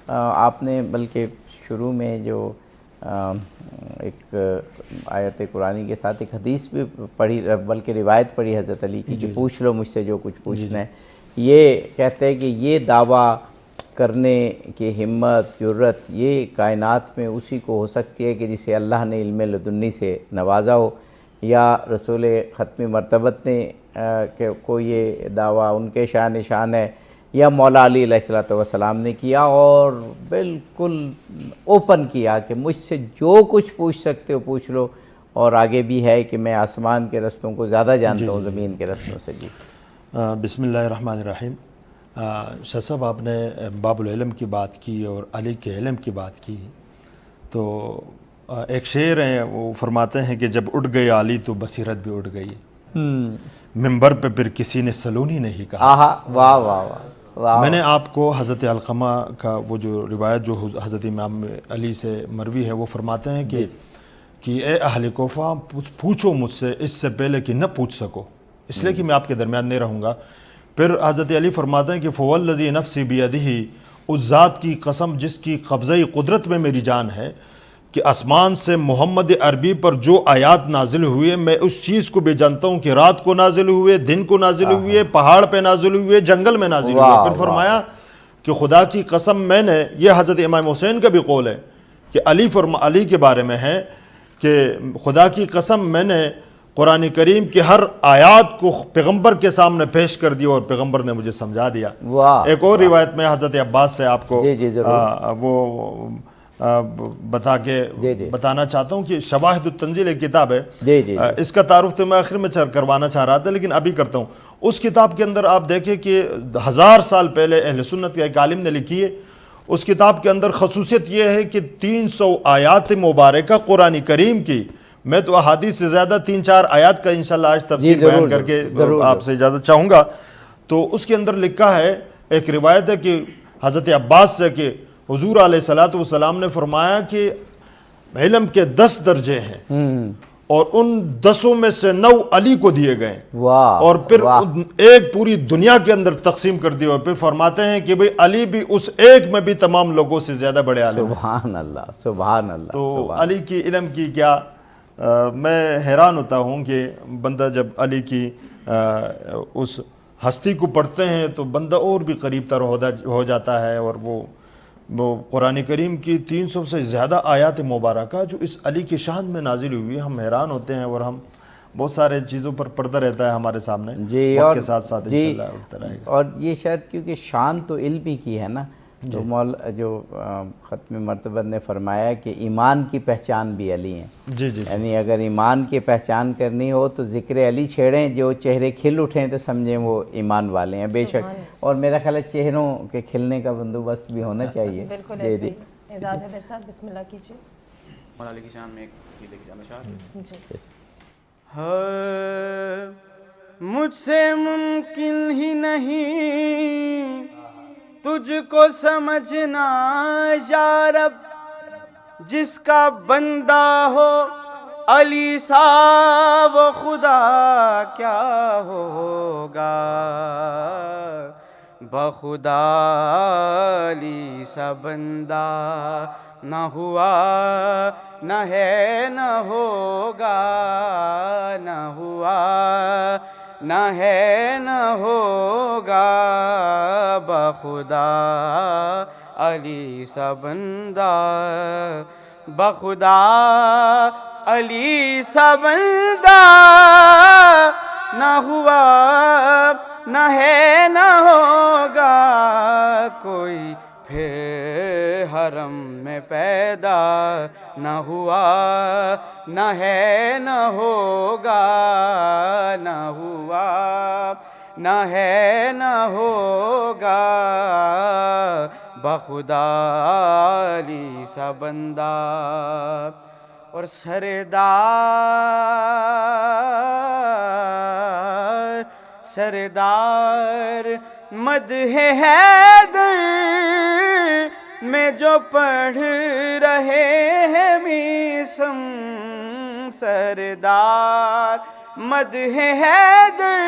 آپ نے بلکہ شروع میں جو ایک آیت قرآنی کے ساتھ ایک حدیث بھی پڑھی، بلکہ روایت پڑھی حضرت علی کی کہ پوچھ لو مجھ سے جو کچھ پوچھنا ہے، یہ کہتے ہیں کہ یہ دعویٰ کرنے کی ہمت، جرت یہ کائنات میں اسی کو ہو سکتی ہے کہ جسے اللہ نے علم لدنی سے نوازا ہو، یا رسول ختمی مرتبت نے کو یہ دعویٰ ان کے شان ہے، یا مولا علی علیہ السلام نے کیا اور بالکل اوپن کیا کہ مجھ سے جو کچھ پوچھ سکتے ہو پوچھ لو، اور آگے بھی ہے کہ میں آسمان کے رستوں کو زیادہ جانتا ہوں زمین کے رستوں سے۔ جی بسم اللہ الرحمن الرحیم۔ شاہ صاحب آپ نے باب العلم کی بات کی اور علی کے علم کی بات کی، تو ایک شعر ہے وہ فرماتے ہیں کہ جب اٹھ گئے علی تو بصیرت بھی اٹھ گئی، ممبر پہ پھر کسی نے سلونی نہیں کہا۔ واہ واہ واہ۔ میں نے آپ کو حضرت علقمہ کا وہ جو روایت جو حضرت امام علی سے مروی ہے وہ فرماتے ہیں کہ اے اہل کوفہ پوچھو مجھ سے اس سے پہلے کہ نہ پوچھ سکو، اس لیے کہ میں آپ کے درمیان نہیں رہوں گا۔ پھر حضرت علی فرماتے ہیں کہ فوالذی نفسی بیدہ، اس ذات کی قسم جس کی قبضہ قدرت میں میری جان ہے، کہ آسمان سے محمد عربی پر جو آیات نازل ہوئے میں اس چیز کو بھی جانتا ہوں کہ رات کو نازل ہوئے، دن کو نازل ہوئے، پہاڑ پہ نازل ہوئے، جنگل میں نازل ہوئے۔ پھر فرمایا کہ خدا کی قسم میں نے، یہ حضرت امام حسین کا بھی قول ہے کہ علی کے بارے میں ہے کہ خدا کی قسم میں نے قرآن کریم کی ہر آیات کو پیغمبر کے سامنے پیش کر دیا اور پیغمبر نے مجھے سمجھا دیا۔ ایک اور روایت میں حضرت عباس سے آپ کو وہ بتانا چاہتا ہوں کہ شواہد التنزیل ایک کتاب ہے، اس کا تعارف تو میں آخر میں کروانا چاہ رہا تھا لیکن ابھی کرتا ہوں۔ اس کتاب کے اندر آپ دیکھیں کہ 1000 سال پہلے اہل سنت کے ایک عالم نے لکھی ہے، اس کتاب کے اندر خصوصیت یہ ہے کہ 300 آیات مبارکہ قرآن کریم کی، میں تو احادیث سے زیادہ 3-4 آیات کا انشاءاللہ آج تفسیر بیان کر کے آپ سے اجازت چاہوں گا۔ تو اس کے اندر لکھا ہے، ایک روایت ہے کہ حضرت عباس سے کہ حضور علیہ السلام نے فرمایا کہ علم کے 10 درجے ہیں اور ان 10 میں سے 9 علی کو دیے گئے، اور پھر ایک پوری دنیا کے اندر تقسیم کر دیا، اور پھر فرماتے ہیں کہ بھئی علی بھی اس ایک میں بھی تمام لوگوں سے زیادہ بڑے عالم ہیں۔ سبحان اللہ سبحان اللہ۔ تو علی کی علم کی کیا، میں حیران ہوتا ہوں کہ بندہ جب علی کی اس ہستی کو پڑھتے ہیں تو بندہ اور بھی قریب تر ہو جاتا ہے، اور وہ قرآن کریم کی 300 سے زیادہ آیات مبارکہ جو اس علی کی شان میں نازل ہوئی، ہم حیران ہوتے ہیں، اور ہم بہت سارے چیزوں پر پردہ رہتا ہے ہمارے سامنے، وقت کے ساتھ ساتھ انشاءاللہ اٹھتا رہے گا۔ اور یہ شاید کیونکہ شان تو علم ہی کی ہے نا، تو جو ختم مرتبہ نے فرمایا کہ ایمان کی پہچان بھی علی ہیں، یعنی اگر ایمان کی پہچان کرنی ہو تو ذکر علی چھیڑیں، جو چہرے کھل اٹھیں تو سمجھیں وہ ایمان والے ہیں بے شک۔ اور میرا خیال ہے چہروں کے کھلنے کا بندوبست بھی ہونا چاہیے۔ بالکل ایسے ہی۔ اعزاز حیدر صاحب بسم اللہ کیجیے۔ مولا علی کی شان میں ایک قصیدے کی اشعار۔ مجھ سے ممکن ہی نہیں تجھ کو سمجھنا یا رب، جس کا بندہ ہو علی سا وہ خدا کیا ہوگا، بخدا علی سا بندہ نہ ہوا نہ ہے نہ ہوگا، نہ ہوا نہ ہے نہ ہوگا، بخدا علی سا بندہ، بخدا علی سا بندہ نہ ہوا نہ ہے نہ ہوگا، کوئی پھر حرم میں پیدا نہ ہوا نہ ہے نہ ہوگا، نہ ہوا نہ ہے نہ ہوگا، بخدا علی سا بندہ۔ اور سردار مدح حیدر میں جو پڑھ رہے ہیں میسم، سردار مدح حیدر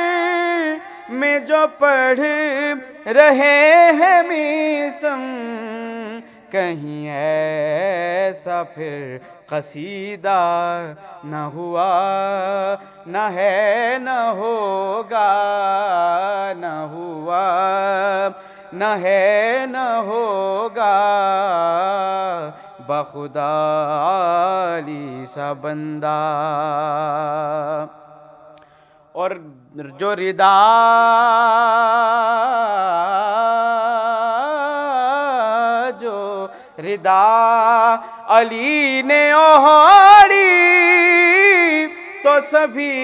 میں جو پڑھ رہے ہیں میسم، کہیں ایسا پھر قصیدہ نہ ہوا نہ ہے نہ ہوگا، نہ ہوا نہ ہے نہ ہوگا، بخدا علی سا بندہ۔ اور جو ردا علی نے اوڑی تو سبھی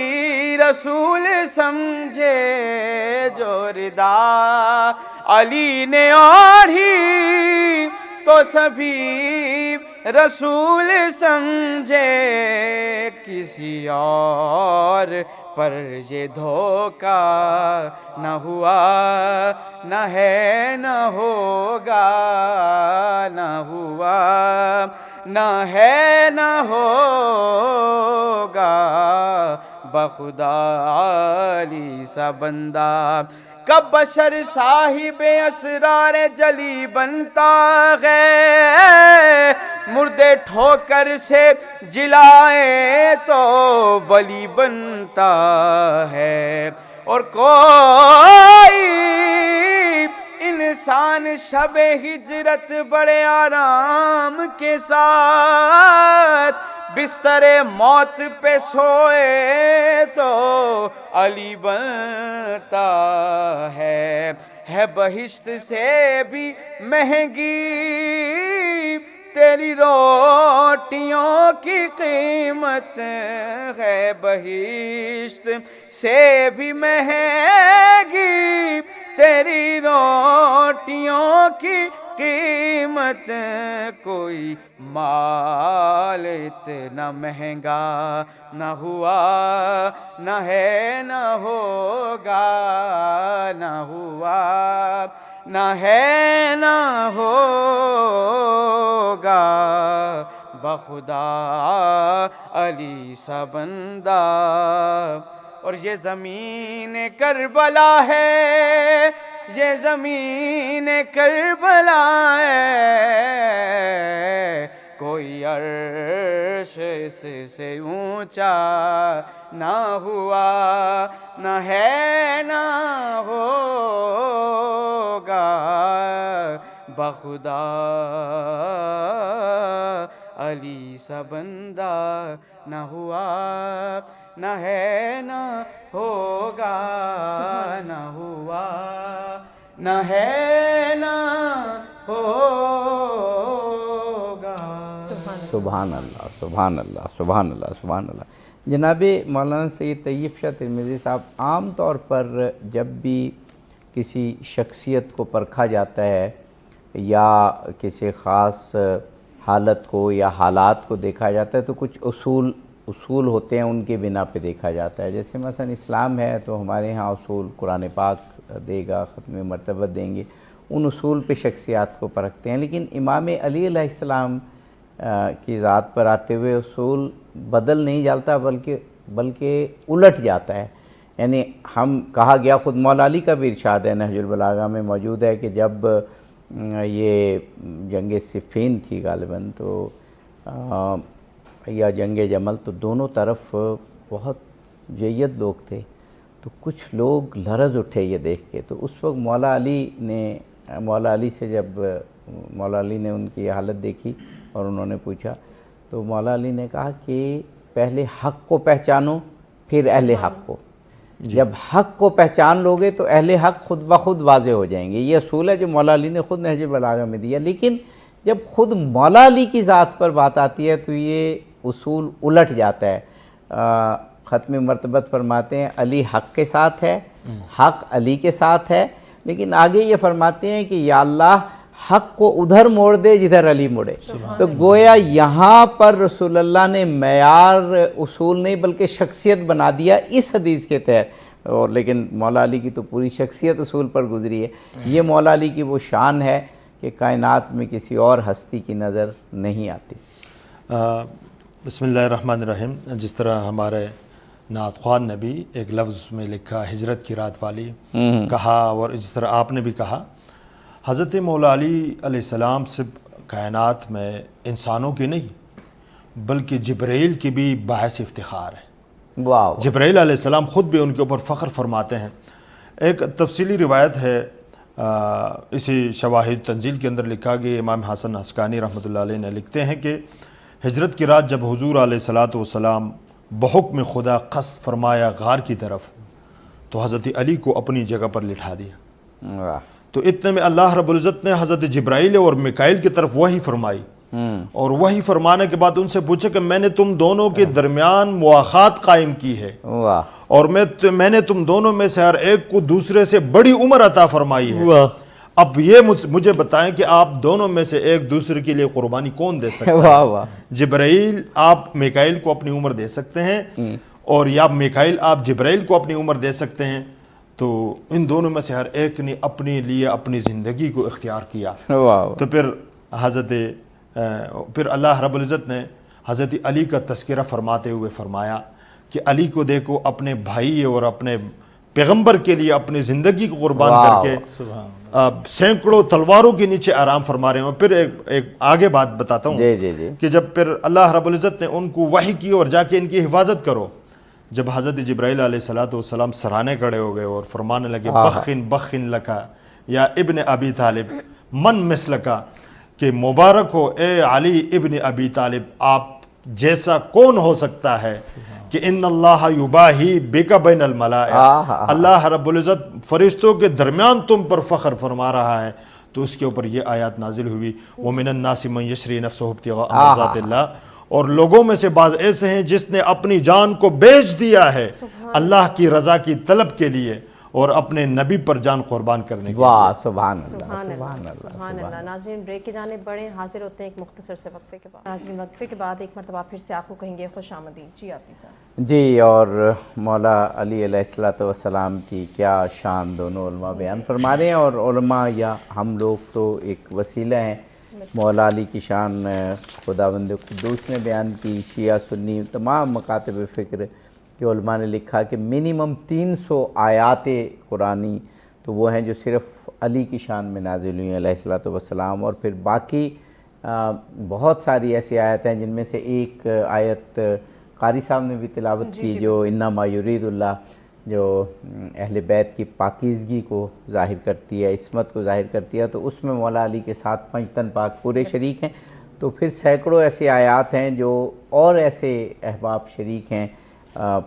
رسول سمجھے، جو ردا علی نے اوڑی تو سبھی رسول سمجھے، کسی اور پر یہ دھوکہ نہ ہوا نہ ہے نہ ہوگا، نہ ہوا نہ ہے نہ ہوگا، بخدا علی سا بندہ۔ کب بشر صاحب اسرار جلی بنتا ہے، مردے ٹھوکر سے جلائے تو ولی بنتا ہے، اور کوئی انسان شب ہجرت بڑے آرام کے ساتھ بستر موت پہ سوئے تو علی بنتا ہے بہشت سے بھی مہنگی تیری روٹیوں کی قیمت ہے، بہشت سے بھی مہنگی تیری روٹیوں کی قیمت، کوئی مال اتنا مہنگا نہ ہوا نہ ہے نہ ہوگا، نہ ہوا نہ ہے نہ ہوگا، بخدا علی سا بندہ۔ اور یہ زمین کربلا ہے، یہ زمین کربلا ہے، کوئی عرش اس سے اونچا نہ ہوا نہ ہے نہ ہوگا، بخدا علی سا بندہ، نہ ہوا نہ ہے نہ ہوگا، نہ ہوا نہ ہے نہ ہوگا۔ سبحان اللہ سبحان اللہ سبحان اللہ سبحان اللہ۔ جناب مولانا سید طیب شاہ ترمذی صاحب، عام طور پر جب بھی کسی شخصیت کو پرکھا جاتا ہے یا کسی خاص حالت کو یا حالات کو دیکھا جاتا ہے تو کچھ اصول ہوتے ہیں، ان کے بنا پہ دیکھا جاتا ہے۔ جیسے مثلا اسلام ہے تو ہمارے ہاں اصول قرآن پاک دے گا، ختم مرتبہ دیں گے، ان اصول پہ شخصیات کو پرکھتے ہیں، لیکن امام علی علیہ السلام کی ذات پر آتے ہوئے اصول بدل نہیں جاتا بلکہ الٹ جاتا ہے۔ یعنی ہم کہا گیا، خود مولا علی کا بھی ارشاد ہے، نہج البلاغہ میں موجود ہے کہ جب یہ جنگ صفین تھی غالباً تو یا جنگ جمل، تو دونوں طرف بہت جید لوگ تھے، تو کچھ لوگ لرز اٹھے یہ دیکھ کے، تو اس وقت مولا علی سے جب مولا علی نے ان کی حالت دیکھی اور انہوں نے پوچھا، تو مولا علی نے کہا کہ پہلے حق کو پہچانو پھر اہل حق کو، جب حق کو پہچان لوگے تو اہل حق خود بخود واضح ہو جائیں گے۔ یہ اصول ہے جو مولا علی نے خود نہج البلاغہ میں دیا، لیکن جب خود مولا علی کی ذات پر بات آتی ہے تو یہ اصول الٹ جاتا ہے. ختم مرتبت فرماتے ہیں علی حق کے ساتھ ہے, حق علی کے ساتھ ہے, لیکن آگے یہ فرماتے ہیں کہ یا اللہ حق کو ادھر موڑ دے جدھر علی مڑے. تو گویا یہاں پر رسول اللہ نے معیار اصول نہیں بلکہ شخصیت بنا دیا اس حدیث کے تحت. اور لیکن مولا علی کی تو پوری شخصیت اصول پر گزری ہے. یہ مولا علی کی وہ شان ہے کہ کائنات میں کسی اور ہستی کی نظر نہیں آتی. بسم اللہ الرحمن الرحیم. جس طرح ہمارے نعت خوان نے بھی ایک لفظ میں لکھا ہجرت کی رات والی کہا, اور جس طرح آپ نے بھی کہا, حضرت مولا علی علیہ السلام صرف کائنات میں انسانوں کی نہیں بلکہ جبرائیل کی بھی باعث افتخار ہے. واو. جبرائیل علیہ السلام خود بھی ان کے اوپر فخر فرماتے ہیں. ایک تفصیلی روایت ہے اسی شواہد تنزیل کے اندر لکھا کہ امام حسن حسکانی رحمۃ اللہ علیہ نے لکھتے ہیں کہ ہجرت کی رات جب حضور علیہ السلام بحکم خدا قصد فرمایا غار کی طرف تو حضرت علی کو اپنی جگہ پر لٹھا دیا. واہ. تو اتنے میں اللہ رب العزت نے حضرت جبرائیل اور میکائیل کی طرف وحی فرمائی, اور وحی فرمانے کے بعد ان سے پوچھا کہ میں نے تم دونوں کے درمیان مواخات قائم کی ہے, واہ. اور میں نے تم دونوں میں سے ہر ایک کو دوسرے سے بڑی عمر عطا فرمائی ہے. اب یہ مجھے بتائیں کہ آپ دونوں میں سے ایک دوسرے کے لیے قربانی کون دے سکتا ہے؟ واہ واہ. جبرائیل آپ میکائیل کو اپنی عمر دے سکتے ہیں, اور یا میکائیل آپ جبرائیل کو اپنی عمر دے سکتے ہیں. تو ان دونوں میں سے ہر ایک نے اپنے لیے اپنی زندگی کو اختیار کیا. تو پھر اللہ رب العزت نے حضرت علی کا تذکرہ فرماتے ہوئے فرمایا کہ علی کو دیکھو اپنے بھائی اور اپنے پیغمبر کے لیے اپنی زندگی کو قربان کر کے سینکڑوں تلواروں کے نیچے آرام فرما رہے ہیں. پھر ایک آگے بات بتاتا ہوں کہ جب پھر اللہ رب العزت نے ان کو وحی کی اور جا کے ان کی حفاظت کرو, جب حضرت جبرائیل علیہ السلام سرانے کھڑے ہو گئے اور فرمانے لگے بخن لکا یا ابن ابی طالب من مثلکا, کہ مبارک ہو اے علی ابن ابی طالب, آپ جیسا کون ہو سکتا ہے کہ ان اللہ یباہی بک بین الملائکہ, اللہ رب العزت فرشتوں کے درمیان تم پر فخر فرما رہا ہے. تو اس کے اوپر یہ آیات نازل ہوئی وَمِنَ النَّاسِ مَن يَشْرِي نَفْسَهُ ابْتِغَاءَ مَرْضَاتِ اللَّهِ, اور لوگوں میں سے بعض ایسے ہیں جس نے اپنی جان کو بیچ دیا ہے اللہ کی رضا کی طلب کے لیے اور اپنے نبی پر جان قربان کرنے کے واہ. لیے. سبحان اللہ. سبحان اللہ. ناظرین بریک کی جانب بڑھیں, حاضر ہوتے ہیں ایک مختصر سے وقفے کے بعد. ناظرین وقفے کے بعد ایک مرتبہ پھر سے آپ کو کہیں گے خوش آمدید. جی آپ کی صاحب. جی, اور مولا علی علیہ السلام کی کیا شان دونوں علماء بیان فرما رہے ہیں, اور علماء یا ہم لوگ تو ایک وسیلہ ہیں. مولا علی کی شان خداوند قدوس نے بیان کی, شیعہ سنی تمام مکاتب فکر کہ علماء نے لکھا کہ منیمم 300 آیات قرآنی تو وہ ہیں جو صرف علی کی شان میں نازل ہوئی ہیں علیہ السلام, اور پھر باقی بہت ساری ایسی آیت ہیں جن میں سے ایک آیت قاری صاحب نے بھی تلاوت کی جو انما یرید اللہ, جو اہل بیت کی پاکیزگی کو ظاہر کرتی ہے, عصمت کو ظاہر کرتی ہے. تو اس میں مولا علی کے ساتھ پنجتن پاک پورے شریک ہیں. تو پھر سینکڑوں ایسے آیات ہیں جو اور ایسے احباب شریک ہیں,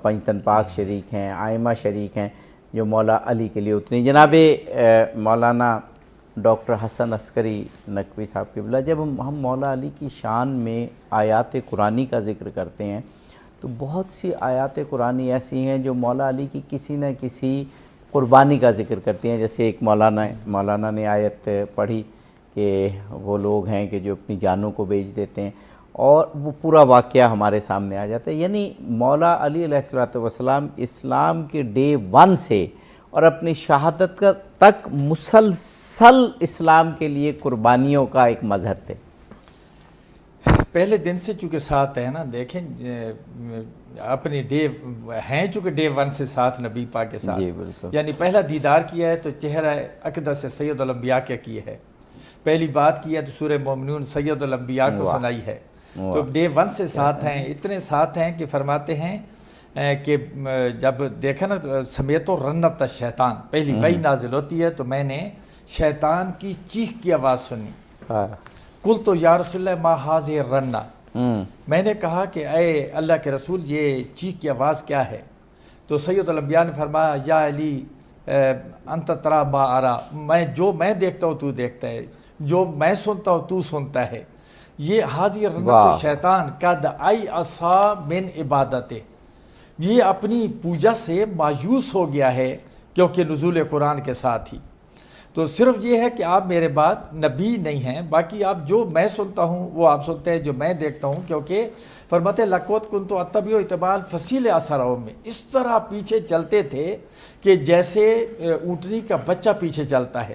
پنجتن پاک شریک ہیں, آئمہ شریک ہیں جو مولا علی کے لیے اتنی. جناب مولانا ڈاکٹر حسن عسکری نقوی صاحب قبلہ, جب ہم مولا علی کی شان میں آیات قرآنی کا ذکر کرتے ہیں تو بہت سی آیات قرآنی ایسی ہیں جو مولا علی کی کسی نہ کسی قربانی کا ذکر کرتی ہیں. جیسے ایک مولانا نے آیت پڑھی کہ وہ لوگ ہیں کہ جو اپنی جانوں کو بیچ دیتے ہیں, اور وہ پورا واقعہ ہمارے سامنے آ جاتا ہے. یعنی مولا علی علیہ السلام اسلام کے ڈے 1 سے اور اپنی شہادت تک مسلسل اسلام کے لیے قربانیوں کا ایک مظہر تھے. پہلے دن سے چونکہ ساتھ ہیں نا, دیکھیں اپنی چونکہ ڈے 1 سے ساتھ نبی پاک کے ساتھ, یعنی پہلا دیدار کیا ہے تو چہرہ اقدس سے سید الانبیاء کیا کی ہے, پہلی بات کی ہے تو سورہ مومنون سید الانبیاء کو سنائی ہے. تو ڈے 1 سے ساتھ ہیں, اتنے ساتھ ہیں کہ فرماتے ہیں کہ جب دیکھا نا سمیت و رنت شیطان, پہلی وحی نازل ہوتی ہے تو میں نے شیطان کی چیخ کی آواز سنی. قل تو یا رسول اللہ ما حاضر رنہ, میں نے کہا کہ اے اللہ کے رسول یہ چیخ کی آواز کیا ہے؟ تو سید الانبیاء نے فرمایا یا علی انت ترا ما ارا، جو میں دیکھتا ہوں تو دیکھتا ہے، جو میں سنتا ہوں تو سنتا ہے. یہ حاضر رنت شیطان قد ایأسا من عبادتہ، یہ اپنی پوجا سے مایوس ہو گیا ہے کیونکہ نزول قرآن کے ساتھ ہی. تو صرف یہ ہے کہ آپ میرے بعد نبی نہیں ہیں، باقی آپ جو میں سنتا ہوں وہ آپ سنتے ہیں، جو میں دیکھتا ہوں. کیونکہ فرماتے لقد کنت اتبع اتباع الفصیل اثرهم میں اس طرح پیچھے چلتے تھے کہ جیسے اونٹنی کا بچہ پیچھے چلتا ہے.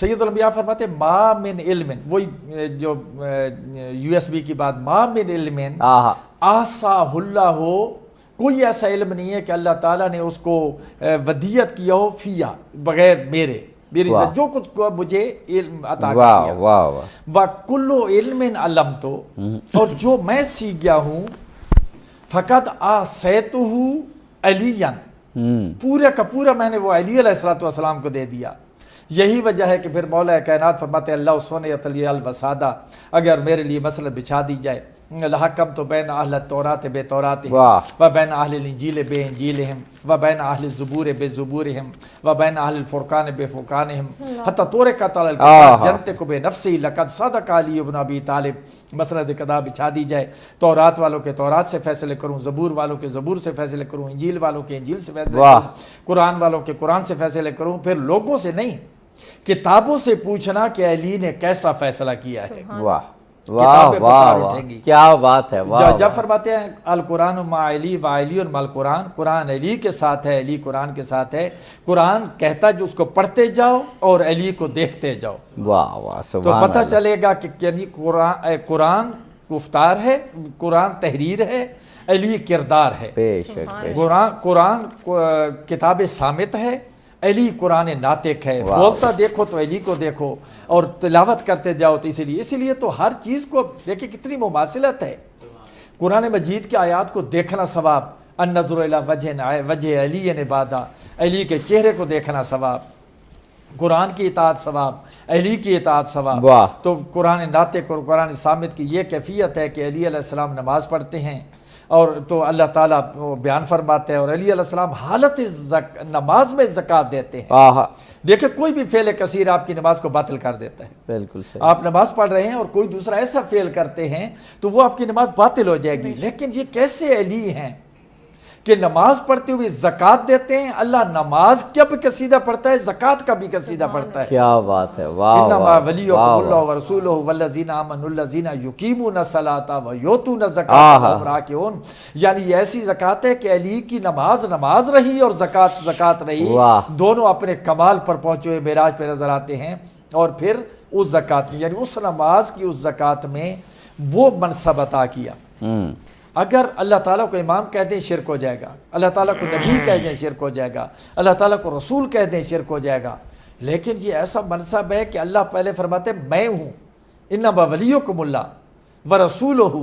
سید الانبیاء فرماتے ما من علم، وہی جو یو ایس بی کی بات، ما من علم احصاہ اللہ ہو، کوئی ایسا علم نہیں ہے کہ اللہ تعالیٰ نے اس کو ودیت کیا ہو فیا بغیر میری جو کچھ مجھے علم عطا کیا. وَكُلُّ عِلْمٍ عَلَّمْتُ، اور جو میں سیکھ گیا ہوں فقط آسیتُهُ علیًا، پورا کا پورا میں نے وہ علی علیہ السلام کو دے دیا. یہی وجہ ہے کہ پھر مولا کائنات فرماتے اللہ سونیت علی الوسادہ، اگر میرے لیے مسئلہ بچھا دی جائے لحکم تو بین اہل التورات بے توراتہم و بین اہل الانجیل بے انجیلہم و بین اہل الزبور بے زبورہم و بین اہل الفرقان بے فرقانہم حتی تورکت علی الکتاب جنتک بے نفسی لقد صدق علی ابن ابی طالب. مسئلہ قضا بچھا دی جائے، تورات والوں کے تورات سے فیصلے کروں، زبور والوں کے زبور سے فیصلے کروں، انجیل والوں کے انجیل سے فیصلے کروں، قرآن والوں کے قرآن سے فیصلے کروں. پھر لوگوں سے نہیں، کتابوں سے پوچھنا کہ علی نے کیسا فیصلہ کیا ہے. واہ واہ واہ کیا بات ہے. جب فرماتے ہیں القرآن مع علی و علی مع القرآن، قرآن علی کے ساتھ ہے، علی قرآن کے ساتھ ہے. قرآن کہتا جو اس کو پڑھتے جاؤ اور علی کو دیکھتے جاؤ. واہ واہ تو پتہ چلے گا کہ یعنی قرآن گفتار ہے، قرآن تحریر ہے، علی کردار ہے. بے شک قرآن کتاب صامت ہے، علی قرآن ناطق ہے. بولتا دیکھو تو علی کو دیکھو اور تلاوت کرتے جاؤ تو اسی لیے تو ہر چیز کو دیکھیں کتنی مماثلت ہے. قرآن مجید کی آیات کو دیکھنا ثواب، النظر الی وجہ علی عبادہ، علی کے چہرے کو دیکھنا ثواب، قرآن کی اطاعت ثواب، علی کی اطاعت ثواب. تو قرآن ناطق اور قرآن صامت کی یہ کیفیت ہے کہ علی علیہ السلام نماز پڑھتے ہیں اور تو اللہ تعالیٰ بیان فرماتے ہیں، اور علی علیہ السلام حالت نماز میں زکوٰۃ دیتے ہیں. دیکھیں کوئی بھی فعل کثیر آپ کی نماز کو باطل کر دیتا ہے. بالکل صحیح. آپ نماز پڑھ رہے ہیں اور کوئی دوسرا ایسا فعل کرتے ہیں تو وہ آپ کی نماز باطل ہو جائے گی. لیکن یہ کیسے علی ہیں کہ نماز پڑھتے ہوئے زکوٰۃ دیتے ہیں. اللہ نماز کا بھی قصیدہ پڑھتا ہے، زکوٰۃ کا بھی قصیدہ پڑھتا ہے. کیا بات ہے. واہ انما ولیکم اللہ ورسولہ والذین آمنوا الذین یقیمون الصلاۃ ویؤتون الزکاۃ وهم راکعون. یعنی یہ ایسی زکوٰۃ ہے کہ علی کی نماز رہی اور زکوٰۃ رہی، دونوں اپنے کمال پر پہنچے ہوئے معراج پہ نظر آتے ہیں. اور پھر اس زکوٰۃ میں یعنی اس نماز کی اس زکوٰۃ میں وہ منصب عطا کیا. اگر اللہ تعالیٰ کو امام کہہ دیں شرک ہو جائے گا، اللہ تعالیٰ کو نبی کہہ دیں شرک ہو جائے گا، اللہ تعالیٰ کو رسول کہہ دیں شرک ہو جائے گا. لیکن یہ ایسا منصب ہے کہ اللہ پہلے فرماتے ہیں میں ہوں، انما ولیکم اللہ ورسولہ،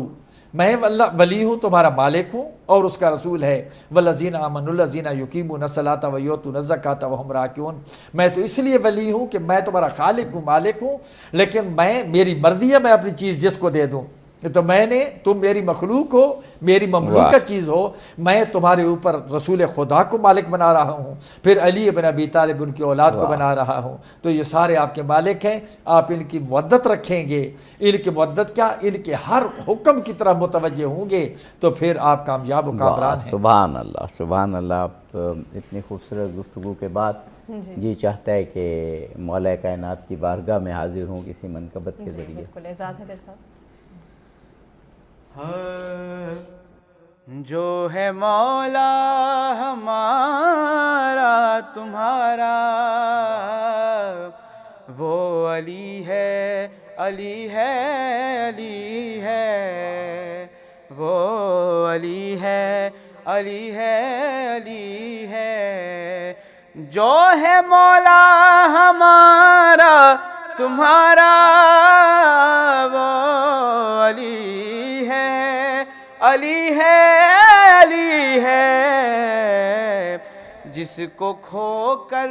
میں اللہ ولی ہوں، تمہارا مالک ہوں اور اس کا رسول ہے. والذین آمنوا الذین یقیمون الصلاۃ ویؤتون الزکاۃ وهم راکعون. میں تو اس لیے ولی ہوں کہ میں تمہارا خالق ہوں، مالک ہوں، لیکن میری مرضی ہے میں اپنی چیز جس کو دے دوں. تو تم میری مخلوق ہو، میری مملوکہ چیز ہو، میں تمہارے اوپر رسول خدا کو مالک بنا رہا ہوں، پھر علی بن ابی طالب ان کی اولاد کو بنا رہا ہوں. تو یہ سارے آپ کے مالک ہیں. آپ ان کی مودت رکھیں گے، ان کی مودت کیا، ان کے ہر حکم کی طرف متوجہ ہوں گے تو پھر آپ کامیاب و کامران ہیں. سبحان اللہ سبحان اللہ. آپ اتنی خوبصورت گفتگو کے بعد جی چاہتا ہے کہ مولا کائنات کی بارگاہ میں حاضر ہوں کسی منقبت کے ذریعے. بالکل اعزاز حیدر صاحب. جو ہے مولا ہمارا تمہارا، وہ علی ہے علی ہے علی ہے، وہ علی ہے علی ہے علی ہے. جو ہے مولا ہمارا تمہارا، وہ علی ہے علی ہے علی ہے. جس کو کھو کر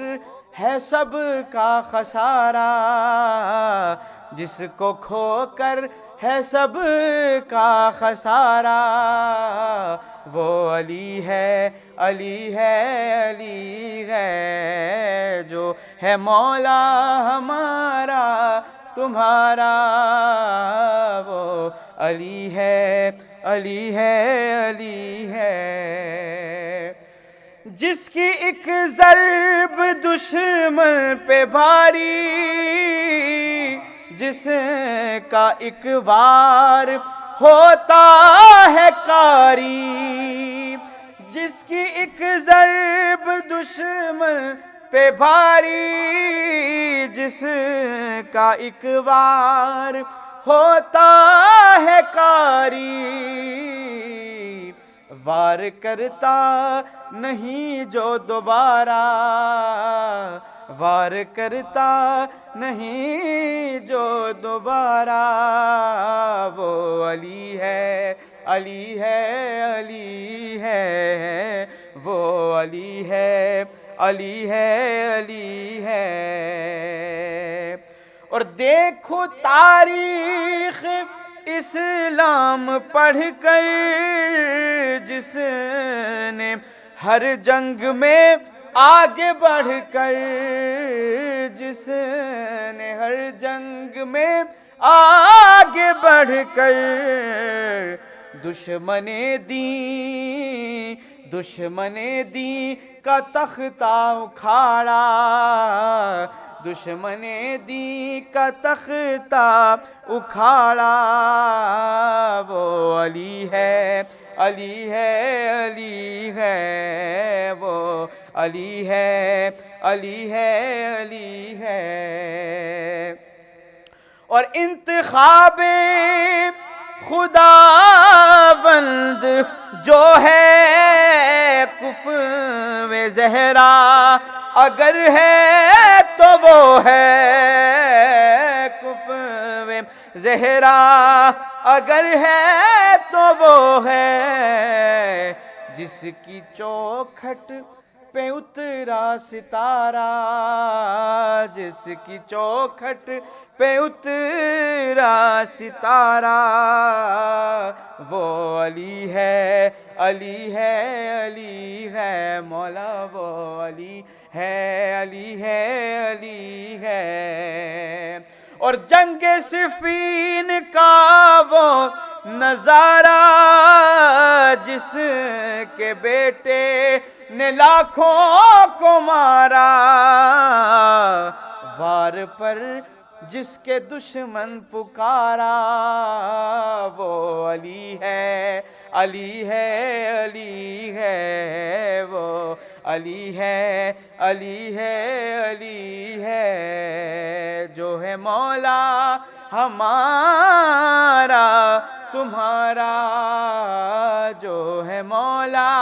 ہے سب کا خسارہ، جس کو کھو کر ہے سب کا خسارہ، وہ علی ہے، علی ہے، علی ہے، جو ہے مولا ہمارا تمہارا، وہ علی ہے، علی ہے، علی ہے، جس کی ایک ضرب دشمن پہ بھاری، جس کا ایک وار ہوتا ہے کاری، جس کی ایک ضرب دشمن پہ بھاری، جس کا ایک وار ہوتا ہے کاری، وار کرتا نہیں جو دوبارہ، وار کرتا نہیں جو دوبارہ، وہ علی ہے، علی ہے، علی ہے، وہ علی ہے، علی ہے، علی ہے۔ اور دیکھو تاریخ اسلام پڑھ کر، جس نے ہر جنگ میں آگے بڑھ کر، جس نے ہر جنگ میں آگے بڑھ کر، دشمن دین، دشمن دین کا تختہ اکھاڑا، دشمن دین کا تختہ اکھاڑا، وہ علی ہے، علی ہے، علی ہے، وہ علی ہے، علی ہے، علی ہے۔ اور انتخاب خداوند جو ہے کفو زہرا، اگر ہے تو وہ ہے کفو زہرا، اگر ہے تو وہ ہے، جس کی چوکھٹ پہ اترا ستارہ، جس کی چوکھٹ پہ اترا ستارہ، وہ علی ہے، علی ہے، علی ہے، مولا وہ علی ہے، علی ہے، علی ہے۔ اور جنگ صفین کا وہ نظارہ، جس کے بیٹے نے لاکھوں کو مارا، وار پر جس کے دشمن پکارا، وہ علی ہے، علی ہے، علی ہے، وہ علی ہے، علی ہے، علی ہے، جو ہے مولا ہمارا تمہارا، جو ہے مولا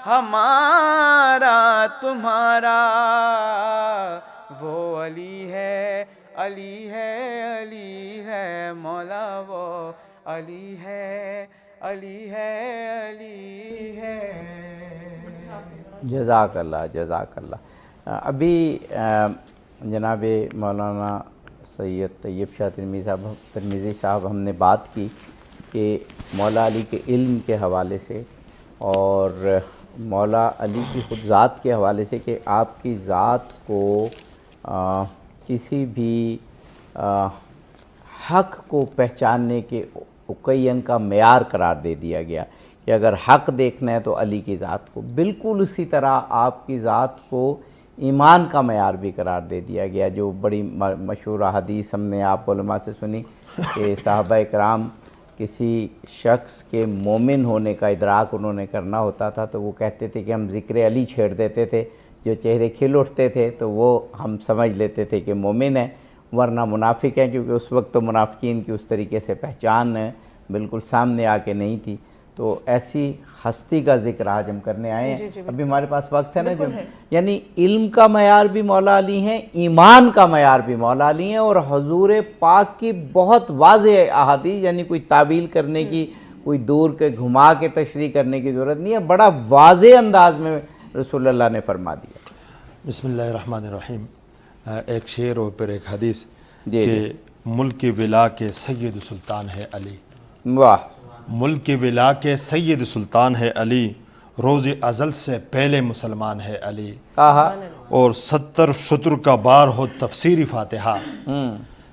ہمارا تمہارا، وہ علی ہے، علی ہے، علی ہے، مولا وہ علی ہے، علی ہے، علی ہے۔ جزاک اللہ، جزاک اللہ۔ ابھی جناب مولانا سید طیب شاہ ترمذی صاحب ہم نے بات کی کہ مولا علی کے علم کے حوالے سے اور مولا علی کی خود ذات کے حوالے سے کہ آپ کی ذات کو کسی بھی حق کو پہچاننے کے اقین کا معیار قرار دے دیا گیا کہ اگر حق دیکھنا ہے تو علی کی ذات کو، بالکل اسی طرح آپ کی ذات کو ایمان کا معیار بھی قرار دے دیا گیا، جو بڑی مشہور حدیث ہم نے آپ علماء سے سنی کہ صحابہ اکرام کسی شخص کے مومن ہونے کا ادراک انہوں نے کرنا ہوتا تھا تو وہ کہتے تھے کہ ہم ذکر علی چھیڑ دیتے تھے، جو چہرے کھل اٹھتے تھے تو وہ ہم سمجھ لیتے تھے کہ مومن ہے، ورنہ منافق ہیں، کیونکہ اس وقت تو منافقین کی اس طریقے سے پہچان بالکل سامنے آ کے نہیں تھی۔ تو ایسی ہستی کا ذکر آج ہم کرنے آئے ہیں۔ ابھی ہمارے پاس وقت ہے نا، جو یعنی علم کا معیار بھی مولا علی ہیں، ایمان کا معیار بھی مولا علی ہیں، اور حضور پاک کی بہت واضح احادیث، یعنی کوئی تعویل کرنے کی، کوئی دور کے گھما کے تشریح کرنے کی ضرورت نہیں ہے، بڑا واضح انداز میں رسول اللہ نے فرما دیا۔ بسم اللہ الرحمن الرحیم۔ ایک شعر اور پھر ایک حدیث جی کہ ملک ولا کے سید سلطان ہے علی۔ واہ ملک ولا کے سید سلطان ہے علی، روز ازل سے پہلے مسلمان ہے علی، اور 70 شطر کا بار ہو تفسیری فاتحہ،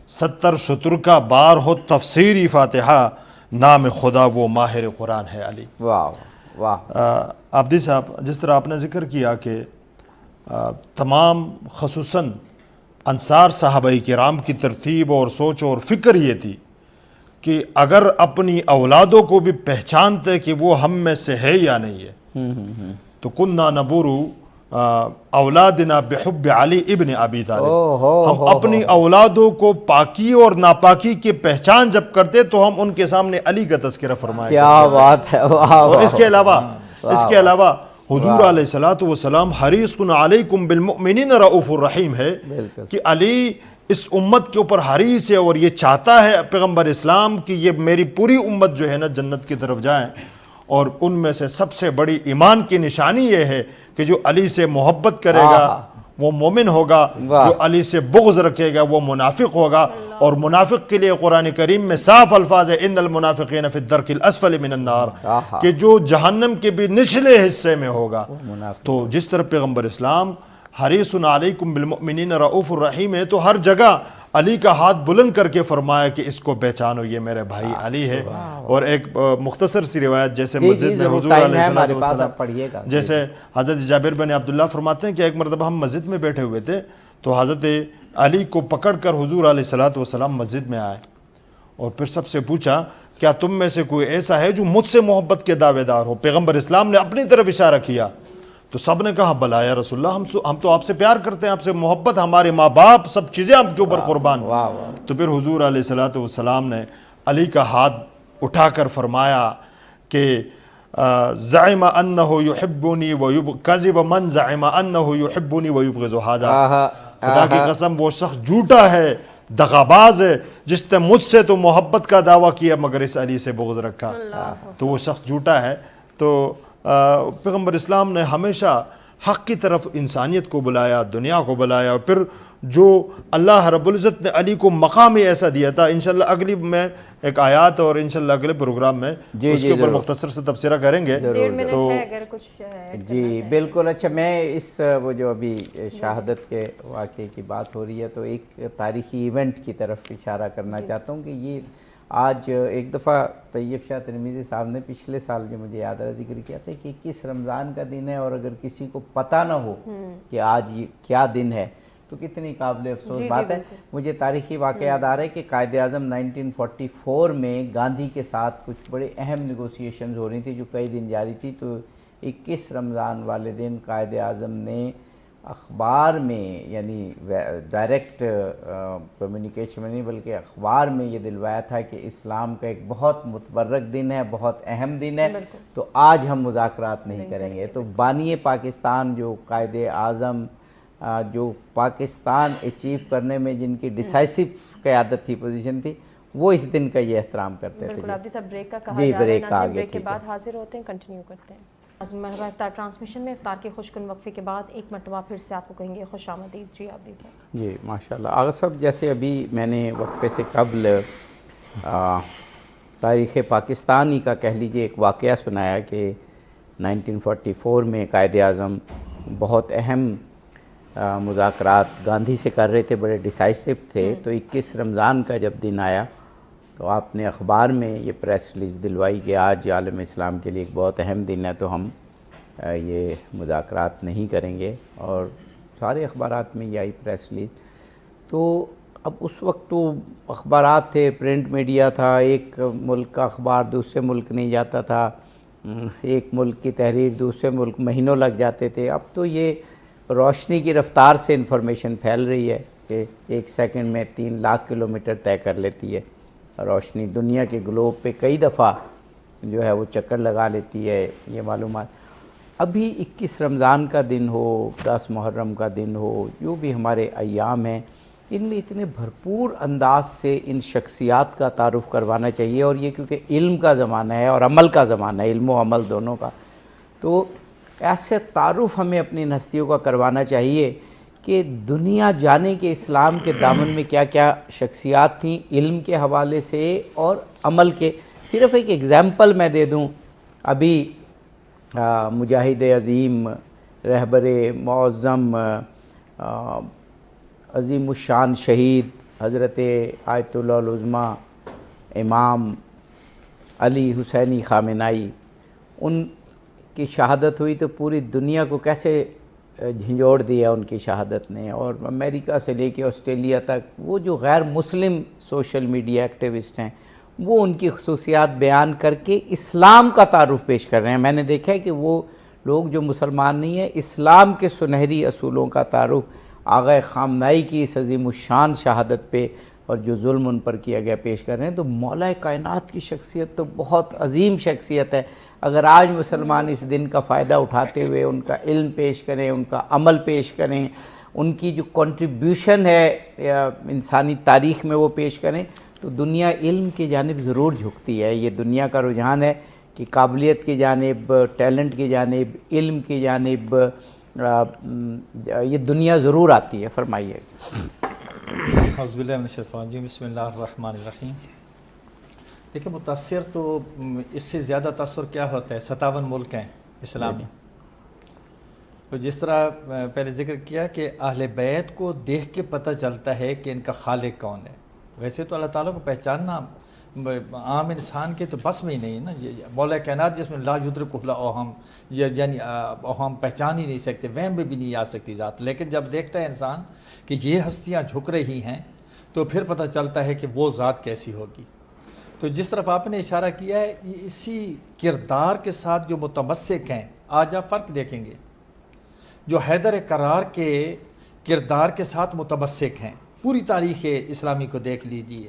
70 شطر کا بار ہو تفسیری فاتحہ، نام خدا وہ ماہر قرآن ہے علی۔ واہ واہ۔ عابدی صاحب، جس طرح آپ نے ذکر کیا کہ تمام خصوصاً انصار صحابہ کرام کی ترتیب اور سوچ اور فکر یہ تھی کہ اگر اپنی اولادوں کو بھی پہچانتے کہ وہ ہم میں سے ہے یا نہیں ہے تو کننا نبورو اولادنا بحب علی ابن ابی طالب، ہم اپنی اولادوں کو پاکی اور ناپاکی کی پہچان جب کرتے تو ہم ان کے سامنے علی کا تذکرہ فرمایا۔ کیا بات ہے۔ اور اس کے علاوہ حضور علیہ الصلوۃ والسلام حریص علیکم بالمؤمنین رؤوف الرحیم ہے کہ علی اس امت کے اوپر حریص ہے اور یہ چاہتا ہے پیغمبر اسلام کہ یہ میری پوری امت جو ہے نا جنت کی طرف جائیں، اور ان میں سے سب سے بڑی ایمان کی نشانی یہ ہے کہ جو علی سے محبت کرے گا وہ مومن ہوگا، جو علی سے بغض رکھے گا وہ منافق ہوگا، اور منافق کے لیے قرآن کریم میں صاف الفاظ ہے ان المنافقین فی الدرک الاسفل من النار، کہ جو جہنم کے بھی نچلے حصے میں ہوگا۔ تو جس طرح پیغمبر اسلام حریص علیکم بالمؤمنین رؤوف الرحیم ہے تو ہر جگہ علی کا ہاتھ بلند کر کے فرمایا کہ اس کو پہچانو یہ میرے بھائی علی ہے۔ اور ایک مختصر سی روایت جیسے مسجد میں حضور علیہ السلام، جیسے حضرت جابر بن عبداللہ فرماتے ہیں کہ ایک مرتبہ ہم مسجد میں بیٹھے ہوئے تھے تو حضرت علی کو پکڑ کر حضور علیہ السلام مسجد میں آئے اور پھر سب سے پوچھا کیا تم میں سے کوئی ایسا ہے جو مجھ سے محبت کے دعوے دار ہو؟ پیغمبر اسلام نے اپنی طرف اشارہ کیا تو سب نے کہا بلا یا رسول اللہ، ہم تو آپ سے پیار کرتے ہیں، آپ سے محبت، ہمارے ماں باپ سب چیزیں آپ کے اوپر قربان۔ تو پھر حضور علیہ السلام نے علی کا ہاتھ اٹھا کر فرمایا کہ زعم انہ یحبنی کذب من زعم انہ یحبنی ویبغض ھذا، خدا کی قسم وہ شخص جھوٹا ہے، دغاباز ہے جس نے مجھ سے تو محبت کا دعویٰ کیا مگر اس علی سے بغض رکھا، تو وہ شخص جھوٹا ہے۔ تو پیغمبر اسلام نے ہمیشہ حق کی طرف انسانیت کو بلایا، دنیا کو بلایا، اور پھر جو اللہ رب العزت نے علی کو مقام ہی ایسا دیا تھا۔ انشاءاللہ اگلی میں ایک آیات اور انشاءاللہ اگلے پروگرام میں اس کے اوپر مختصر سے تبصرہ کریں گے۔ تو جی بالکل۔ اچھا، میں اس وہ جو ابھی شہادت کے واقعے کی بات ہو رہی ہے تو ایک تاریخی ایونٹ کی طرف اشارہ کرنا چاہتا ہوں کہ یہ آج ایک دفعہ طیب شاہ ترمیزی صاحب نے پچھلے سال جو مجھے یاد ہے ذکر کیا تھا کہ 21 رمضان کا دن ہے، اور اگر کسی کو پتہ نہ ہو کہ آج یہ کیا دن ہے تو کتنی قابل افسوس بات ہے۔ مجھے تاریخی واقعہ یاد آ رہا ہے کہ قائد اعظم 1944 میں گاندھی کے ساتھ کچھ بڑے اہم نیگوسیشنز ہو رہی تھی جو کئی دن جاری تھی، تو 21 رمضان والے دن قائد اعظم نے اخبار میں، یعنی ڈائریکٹ کمیونیکیشن میں نہیں بلکہ اخبار میں یہ دلوایا تھا کہ اسلام کا ایک بہت متبرک دن ہے، بہت اہم دن ہے، تو آج ہم مذاکرات نہیں کریں گے۔ تو بانی پاکستان جو قائد اعظم جو پاکستان اچیو کرنے میں جن کی ڈیسائسو قیادت تھی، پوزیشن تھی، وہ اس دن کا یہ احترام کرتے تھے۔ بالکل، آپ جیسا بریک کا کہا جی جا رہا ہے، بریک ناظرین آگے بریک کے بعد حاضر ہوتے ہیں، کنٹینیو کرتے ہیں۔ مرحبا افطار ٹرانسمیشن میں افطار کے خوشکن وقفے کے بعد ایک مرتبہ پھر سے آپ کو کہیں گے خوش آمدید۔ جی عابدی صاحب۔ جی ماشاءاللہ۔ آغا صاحب، جیسے ابھی میں نے وقفے سے قبل تاریخ پاکستانی کا کہہ لیجئے ایک واقعہ سنایا کہ 1944 میں قائد اعظم بہت اہم مذاکرات گاندھی سے کر رہے تھے، بڑے ڈیسائسو تھے، تو 21 رمضان کا جب دن آیا تو آپ نے اخبار میں یہ پریس ریلیز دلوائی کہ آج عالم اسلام کے لیے ایک بہت اہم دن ہے تو ہم یہ مذاکرات نہیں کریں گے، اور سارے اخبارات میں یہ آئی پریس ریلیز۔ تو اب اس وقت تو اخبارات تھے، پرنٹ میڈیا تھا، ایک ملک کا اخبار دوسرے ملک نہیں جاتا تھا، ایک ملک کی تحریر دوسرے ملک مہینوں لگ جاتے تھے۔ اب تو یہ روشنی کی رفتار سے انفارمیشن پھیل رہی ہے کہ 1 سیکنڈ میں 3 لاکھ کلومیٹر طے کر لیتی ہے روشنی، دنیا کے گلوب پہ کئی دفعہ جو ہے وہ چکر لگا لیتی ہے یہ معلومات۔ ابھی 21 رمضان کا دن ہو، 10 محرم کا دن ہو، جو بھی ہمارے ایام ہیں، ان میں اتنے بھرپور انداز سے ان شخصیات کا تعارف کروانا چاہیے، اور یہ کیونکہ علم کا زمانہ ہے اور عمل کا زمانہ ہے، علم و عمل دونوں کا، تو ایسے تعارف ہمیں اپنی ہستیوں کا کروانا چاہیے کہ دنیا جانے کے اسلام کے دامن میں کیا کیا شخصیات تھیں، علم کے حوالے سے اور عمل کے صرف ایک ایگزامپل میں دے دوں، ابھی مجاہد عظیم، رہبر معظم، عظیم الشان شہید حضرت آیت اللہ العظمیٰ امام علی حسینی خامنائی، ان کی شہادت ہوئی تو پوری دنیا کو کیسے جھنجھوڑ دیا ان کی شہادت نے، اور امریکہ سے لے کے آسٹریلیا تک وہ جو غیر مسلم سوشل میڈیا ایکٹیوسٹ ہیں وہ ان کی خصوصیات بیان کر کے اسلام کا تعارف پیش کر رہے ہیں۔ میں نے دیکھا ہے کہ وہ لوگ جو مسلمان نہیں ہیں اسلام کے سنہری اصولوں کا تعارف آغا خامنائی کی اس عظیم الشان شہادت پہ اور جو ظلم ان پر کیا گیا پیش کر رہے ہیں۔ تو مولا کائنات کی شخصیت تو بہت عظیم شخصیت ہے۔ اگر آج مسلمان اس دن کا فائدہ اٹھاتے ہوئے ان کا علم پیش کریں، ان کا عمل پیش کریں، ان کی جو کنٹریبیوشن ہے انسانی تاریخ میں وہ پیش کریں، تو دنیا علم کی جانب ضرور جھکتی ہے۔ یہ دنیا کا رجحان ہے کہ قابلیت کی جانب، ٹیلنٹ کی جانب، علم کی جانب یہ دنیا ضرور آتی ہے۔ فرمائیے۔ اعوذ باللہ من الشیطان الرجیم، بسم اللہ الرحمن الرحیم۔ دیکھیں متاثر تو اس سے زیادہ تاثر کیا ہوتا ہے، 57 ملک ہیں اسلامی، تو جس طرح پہلے ذکر کیا کہ اہل بیت کو دیکھ کے پتہ چلتا ہے کہ ان کا خالق کون ہے۔ ویسے تو اللہ تعالیٰ کو پہچاننا عام انسان کے تو بس میں ہی نہیں ہے نا۔ مولا کائنات جس میں لا یدرکہ الاوہام، یعنی اوہام پہچان ہی نہیں سکتے، وہم میں بھی نہیں آ سکتی ذات، لیکن جب دیکھتا ہے انسان کہ یہ ہستیاں جھک رہی ہیں تو پھر پتہ چلتا ہے کہ وہ ذات کیسی ہوگی۔ تو جس طرف آپ نے اشارہ کیا ہے، یہ اسی کردار کے ساتھ جو متمسک ہیں، آج آپ فرق دیکھیں گے، جو حیدر کرار کے کردار کے ساتھ متمسک ہیں، پوری تاریخ اسلامی کو دیکھ لیجئے،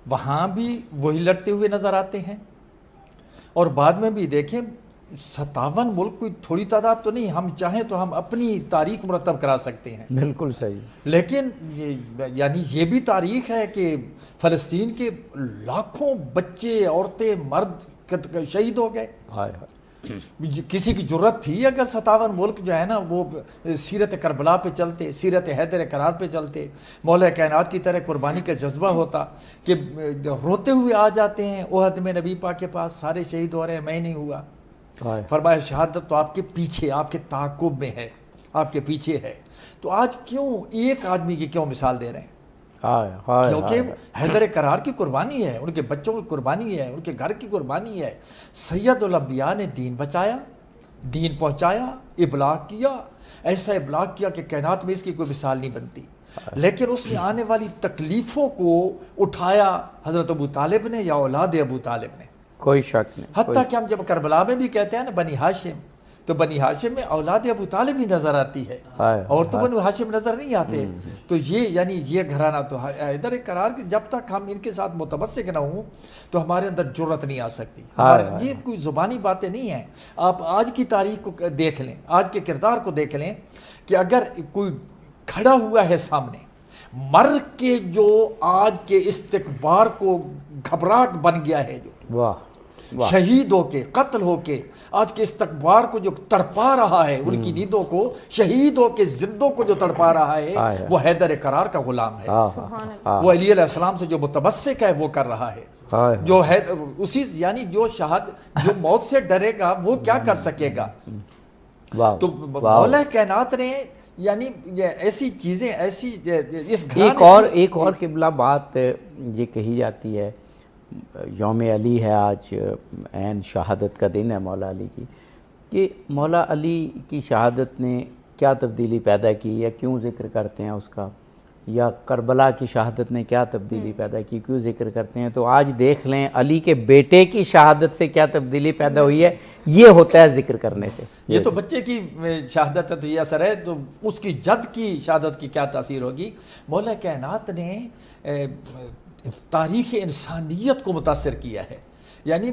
وہاں بھی وہی لڑتے ہوئے نظر آتے ہیں، اور بعد میں بھی دیکھیں 57 ملک کوئی تھوڑی تعداد تو نہیں، ہم چاہیں تو ہم اپنی تاریخ مرتب کرا سکتے ہیں، بالکل صحیح۔ لیکن یعنی یہ بھی تاریخ ہے کہ فلسطین کے لاکھوں بچے، عورتیں، مرد شہید ہو گئے۔ کسی کی جرت تھی اگر 57 ملک جو ہے نا وہ سیرت کربلا پہ چلتے، سیرت حیدر کرار پہ چلتے، مولا کائنات کی طرح قربانی کا جذبہ ہوتا کہ روتے ہوئے آ جاتے ہیں احد میں نبی پاک کے پاس، سارے شہید ہو رہے ہیں، میں نہیں ہوا۔ فرمایا شہادت تو آپ کے پیچھے، آپ کے تعاقب میں ہے، آپ کے پیچھے ہے۔ تو آج کیوں ایک آدمی کی کیوں مثال دے رہے ہیں؟ کیونکہ حیدر کرار کی قربانی ہے، ان کے بچوں کی قربانی ہے، ان کے گھر کی قربانی ہے۔ سید الانبیاء نے دین بچایا، دین پہنچایا، ابلاغ کیا، ایسا ابلاغ کیا کہ کائنات میں اس کی کوئی مثال نہیں بنتی، لیکن اس میں آنے والی تکلیفوں کو اٹھایا حضرت ابو طالب نے یا اولاد ابو طالب نے، کوئی شک نہیں۔ حتیٰ کہ ہم جب کربلا میں بھی کہتے ہیں نا بنی ہاشم، تو بنی ہاشم میں اولاد ابو طالب ہی نظر آتی ہے، اور تو بنی ہاشم نظر نہیں آتے۔ تو یہ یعنی یہ گھرانہ تو حیدر کرار کہ جب تک ہم ان کے ساتھ متمسک نہ ہوں تو ہمارے اندر جرت نہیں آ سکتی۔ یہ کوئی زبانی باتیں نہیں ہیں، آپ آج کی تاریخ کو دیکھ لیں، آج کے کردار کو دیکھ لیں کہ اگر کوئی کھڑا ہوا ہے سامنے، مر کے جو آج کے استکبار کو گھبراہٹ بن گیا ہے، جو شہید ہو کے، قتل ہو کے آج کے استکبار کو جو تڑپا رہا ہے، ان کی نیندوں کو، شہید ہو کے زندوں کو جو تڑپا رہا ہے، وہ حیدر کرار کا غلام ہے۔ وہ علی علیہ السلام سے جو متمسک ہے وہ کر رہا ہے، جو ہے اسی یعنی جو جو موت سے ڈرے گا وہ کیا کر سکے گا۔ تو مولا کائنات نے یعنی ایسی چیزیں، ایسی اس ایک اور قبلہ بات یہ کہی جاتی ہے، یوم علی ہے آج، عین شہادت کا دن ہے مولا علی کی، کہ مولا علی کی شہادت نے کیا تبدیلی پیدا کی یا کیوں ذکر کرتے ہیں اس کا، یا کربلا کی شہادت نے کیا تبدیلی پیدا کی کیوں ذکر کرتے ہیں۔ تو آج دیکھ لیں علی کے بیٹے کی شہادت سے کیا تبدیلی پیدا ہوئی ہے، یہ ہوتا ہے ذکر کرنے سے۔ یہ تو بچے کی شہادت ہے تو یہ اثر ہے، تو اس کی جد کی شہادت کی کیا تاثیر ہوگی۔ مولا کائنات نے تاریخ انسانیت کو متاثر کیا ہے، یعنی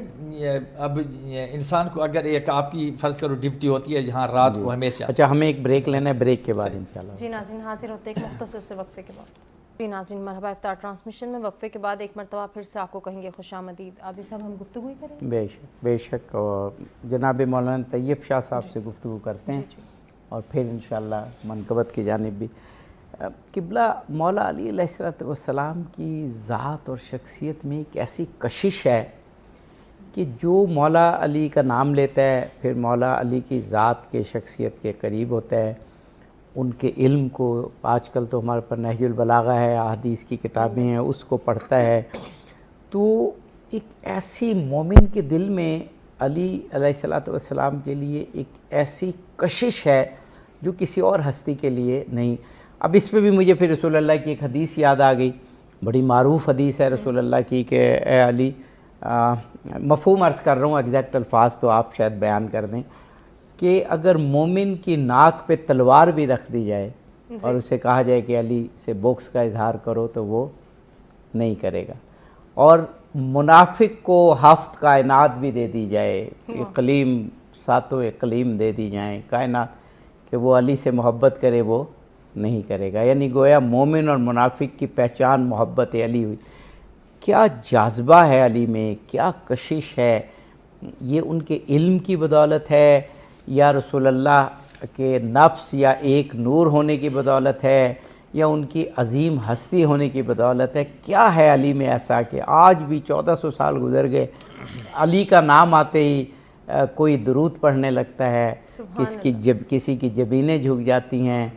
اب انسان کو اگر ایک آپ کی فرض کرو ڈیوٹی ہوتی ہے جہاں رات کو ہمیشہ، اچھا ہمیں ایک بریک لینا ہے، بریک کے بعد انشاءاللہ۔ جی ناظرین، حاضر ہوتے ہیں ایک مختصر سے وقفے کے بعد۔ جی ناظرین، مرحبا افطار ٹرانسمیشن میں وقفے کے بعد ایک مرتبہ پھر سے آپ کو کہیں گے خوش آمدید۔ عابد صاحب ہم گفتگو ہی کریں گے؟ بے شک، اور جناب مولانا طیب شاہ صاحب سے گفتگو کرتے ہیں اور پھر انشاءاللہ منقبت کی جانب بھی۔ قبلہ مولا علی علیہ السلام کی ذات اور شخصیت میں ایک ایسی کشش ہے کہ جو مولا علی کا نام لیتا ہے پھر مولا علی کی ذات کے شخصیت کے قریب ہوتا ہے، ان کے علم کو، آج کل تو ہمارے پر نہج البلاغہ ہے، احادیث کی کتابیں ہیں، اس کو پڑھتا ہے، تو ایک ایسی مومن کے دل میں علی علیہ السلام کے لیے ایک ایسی کشش ہے جو کسی اور ہستی کے لیے نہیں۔ اب اس پہ بھی مجھے پھر رسول اللہ کی ایک حدیث یاد آ گئی، بڑی معروف حدیث ہے رسول اللہ کی کہ اے علی، مفہوم عرض کر رہا ہوں، ایگزیکٹ الفاظ تو آپ شاید بیان کر دیں، کہ اگر مومن کی ناک پہ تلوار بھی رکھ دی جائے اور اسے کہا جائے کہ علی سے بغض کا اظہار کرو تو وہ نہیں کرے گا، اور منافق کو 7 کائنات بھی دے دی جائے، اقلیم، 7 اقلیم دے دی جائیں کائنات، کہ وہ علی سے محبت کرے وہ نہیں کرے گا۔ یعنی گویا مومن اور منافق کی پہچان محبت علی ہوئی۔ کیا جاذبہ ہے علی میں، کیا کشش ہے، یہ ان کے علم کی بدولت ہے یا رسول اللہ کے نفس یا ایک نور ہونے کی بدولت ہے یا ان کی عظیم ہستی ہونے کی بدولت ہے؟ کیا ہے علی میں ایسا کہ آج بھی 1400 سال گزر گئے، علی کا نام آتے ہی کوئی درود پڑھنے لگتا ہے، کسی کی جبینیں جھک جاتی ہیں،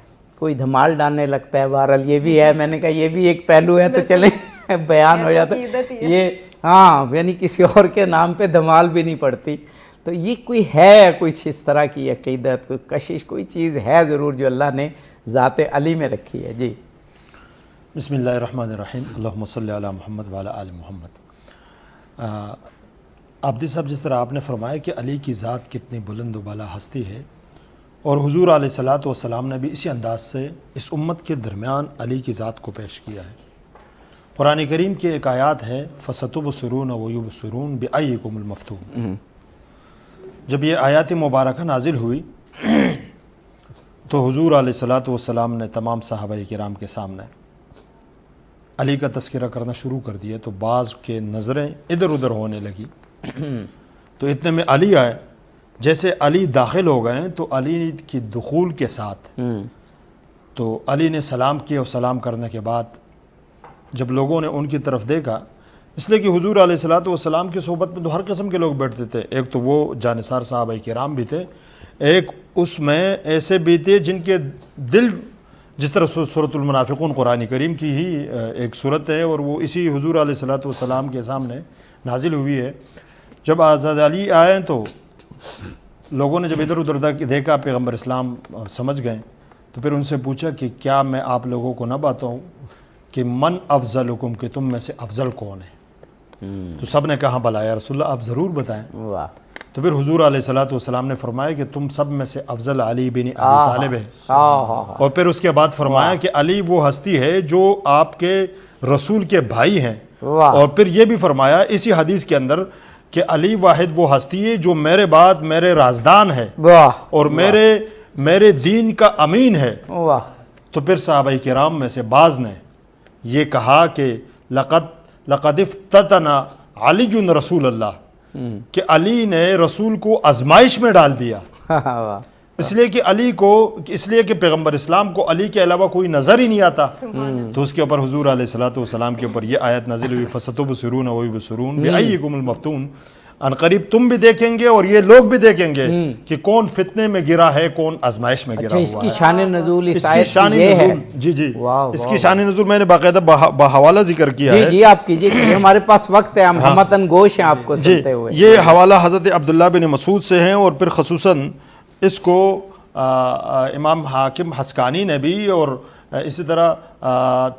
کوئی دھمال ڈالنے لگتا ہے۔ بہرحال یہ بھی ہے، میں نے کہا یہ بھی ایک پہلو ہے، تو چلیں بیان ہو جاتا ہے یہ، ہاں، یعنی کسی اور کے نام پہ دھمال بھی نہیں پڑتی۔ تو یہ کوئی ہے، کوئی اس طرح کی عقیدت، کوئی کشش، کوئی چیز ہے ضرور جو اللہ نے ذات علی میں رکھی ہے۔ جی بسم اللہ الرحمن الرحیم، اللہم صلی علی محمد وعلی آل محمد۔ عابدی صاحب، جس طرح آپ نے فرمایا کہ علی کی ذات کتنی بلند و بالا ہستی ہے، اور حضور علیہ الصلوۃ والسلام نے بھی اسی انداز سے اس امت کے درمیان علی کی ذات کو پیش کیا ہے۔ قرآن کریم کی ایک آیات ہے، فَسَتُبْصِرُونَ وَيُبْصِرُونَ بِأَيِّكُمُ الْمَفْتُونُ۔ جب یہ آیات مبارکہ نازل ہوئی تو حضور علیہ الصلوۃ والسلام نے تمام صحابہ کرام کے سامنے علی کا تذکرہ کرنا شروع کر دیا، تو بعض کے نظریں ادھر ادھر ہونے لگی، تو اتنے میں علی آئے۔ جیسے علی داخل ہو گئے تو علی کی دخول کے ساتھ تو علی نے سلام کیا، اور سلام کرنے کے بعد جب لوگوں نے ان کی طرف دیکھا، اس لیے کہ حضور علیہ الصلوۃ والسلام کی صحبت میں تو ہر قسم کے لوگ بیٹھتے تھے، ایک تو وہ جانثار صحابہ کرام بھی تھے، ایک اس میں ایسے بھی تھے جن کے دل، جس طرح سورۃ المنافقون قرآن کریم کی ہی ایک صورت ہے، اور وہ اسی حضور علیہ الصلوۃ والسلام کے سامنے نازل ہوئی ہے۔ جب حضرت علی آئے تو لوگوں نے جب ادھر ادھر دیکھا، پیغمبر اسلام سمجھ گئے، تو پھر ان سے پوچھا کہ کیا میں آپ لوگوں کو نہ بتاؤں کہ من افضلکم، کہ تم میں سے افضل کون ہے؟ تو سب نے کہا بلا یا رسول اللہ، آپ ضرور بتائیں۔ واہ، تو پھر حضور علیہ الصلوۃ والسلام نے فرمایا کہ تم سب میں سے افضل علی بن ابی طالب ہے، اور پھر اس کے بعد فرمایا کہ علی وہ ہستی ہے جو آپ کے رسول کے بھائی ہیں، اور پھر یہ بھی فرمایا اسی حدیث کے اندر کہ علی واحد وہ ہستی ہے جو میرے بعد میرے رازدان ہے اور میرے دین کا امین ہے۔ تو پھر صحابہ کرام میں سے بعض نے یہ کہا کہ لقد افتتن علی رسول اللہ، کہ علی نے رسول کو آزمائش میں ڈال دیا، اس لیے کہ علی کو، اس لیے کہ پیغمبر اسلام کو علی کے علاوہ کوئی نظر ہی نہیں آتا۔ تو اس کے اوپر حضور علیہ الصلوۃ والسلام کے اوپر یہ آیت نازل ہوئی، فَسَتُبْصِرُونَ وَيُبْصِرُونَ بِأَيِّكُمُ الْمَفْتُونُ۔ ان قریب تم بھی دیکھیں گے اور یہ لوگ بھی دیکھیں گے کہ کون فتنے میں گرا ہے، کون آزمائش میں گرا ہوا ہے۔ اس کی شان نزول، اس کی شان نزول، جی اس کی شان نزول میں نے باقاعدہ بحوالہ ذکر کیا ہے۔ جی آپ کیجئے، ہمارے پاس وقت ہے، ہم ہمتن گوش ہیں آپ کو سنتے ہوئے۔ یہ حوالہ حضرت عبداللہ بن مسعود سے ہیں، اور پھر خصوصاً اس کو امام حاکم حسکانی نے بھی، اور اسی طرح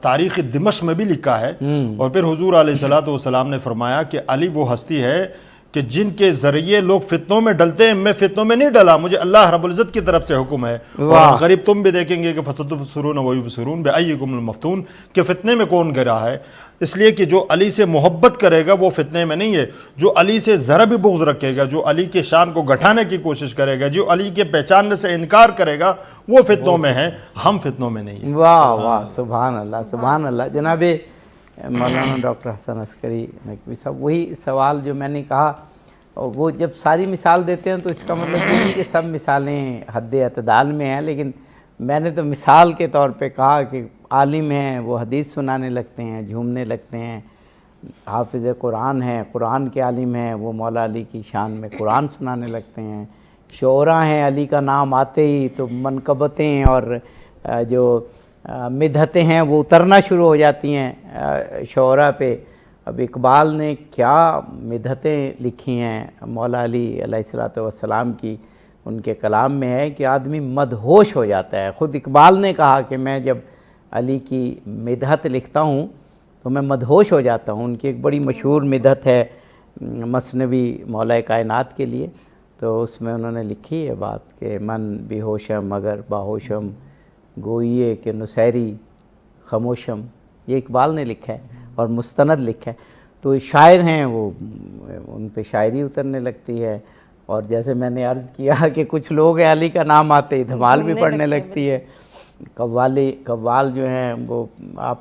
تاریخ دمشق میں بھی لکھا ہے۔ اور پھر حضور علیہ الصلوۃ والسلام نے فرمایا کہ علی وہ ہستی ہے کہ جن کے ذریعے لوگ فتنوں میں ڈلتے ہیں، میں فتنوں میں نہیں ڈلا، مجھے اللہ رب العزت کی طرف سے حکم ہے۔ اور غریب تم بھی دیکھیں گے کہ فَسَتُبْصِرُونَ وَيُبْصِرُونَ بِأَيِّكُمُ الْمَفْتُونُ، کہ فتنے میں کون گرا ہے۔ اس لیے کہ جو علی سے محبت کرے گا وہ فتنے میں نہیں ہے، جو علی سے ذرا بھی بغض رکھے گا، جو علی کے شان کو گھٹانے کی کوشش کرے گا، جو علی کے پہچاننے سے انکار کرے گا، وہ فتنوں میں ہے، ہم فتنوں میں نہیں ہیں۔ واہ واہ، سبحان اللہ، سبحان اللہ۔ جناب مولانا ڈاکٹر حسن عسکری نقوی صاحب، وہی سوال جو میں نے کہا، وہ جب ساری مثال دیتے ہیں تو اس کا مطلب یہ نہیں کہ سب مثالیں حد اعتدال میں ہیں، لیکن میں نے تو مثال کے طور پہ کہا کہ عالم ہیں، وہ حدیث سنانے لگتے ہیں، جھومنے لگتے ہیں، حافظ قرآن ہیں، قرآن کے عالم ہیں، وہ مولا علی کی شان میں قرآن سنانے لگتے ہیں۔ شعراء ہیں، علی کا نام آتے ہی تو منقبتیں اور جو مدحتیں ہیں وہ اترنا شروع ہو جاتی ہیں شعراء پہ۔ اب اقبال نے کیا مدحتیں لکھی ہیں مولا علی علیہ الصلوۃ والسلام کی، ان کے کلام میں ہے کہ آدمی مدہوش ہو جاتا ہے۔ خود اقبال نے کہا کہ میں جب علی کی مدحت لکھتا ہوں تو میں مدہوش ہو جاتا ہوں۔ ان کی ایک بڑی مشہور مدحت ہے مثنوی مولا کائنات کے لیے، تو اس میں انہوں نے لکھی ہے بات کہ من بے ہوشم اگر باہوشم گوئیے کہ نسیری خاموشم، یہ اقبال نے لکھا ہے اور مستند لکھا ہے۔ تو شاعر ہیں وہ، ان پہ شاعری اترنے لگتی ہے، اور جیسے میں نے عرض کیا کہ کچھ لوگ علی کا نام آتے ہی دھمال بھی پڑھنے لگتی ہے۔ قوال جو ہیں وہ آپ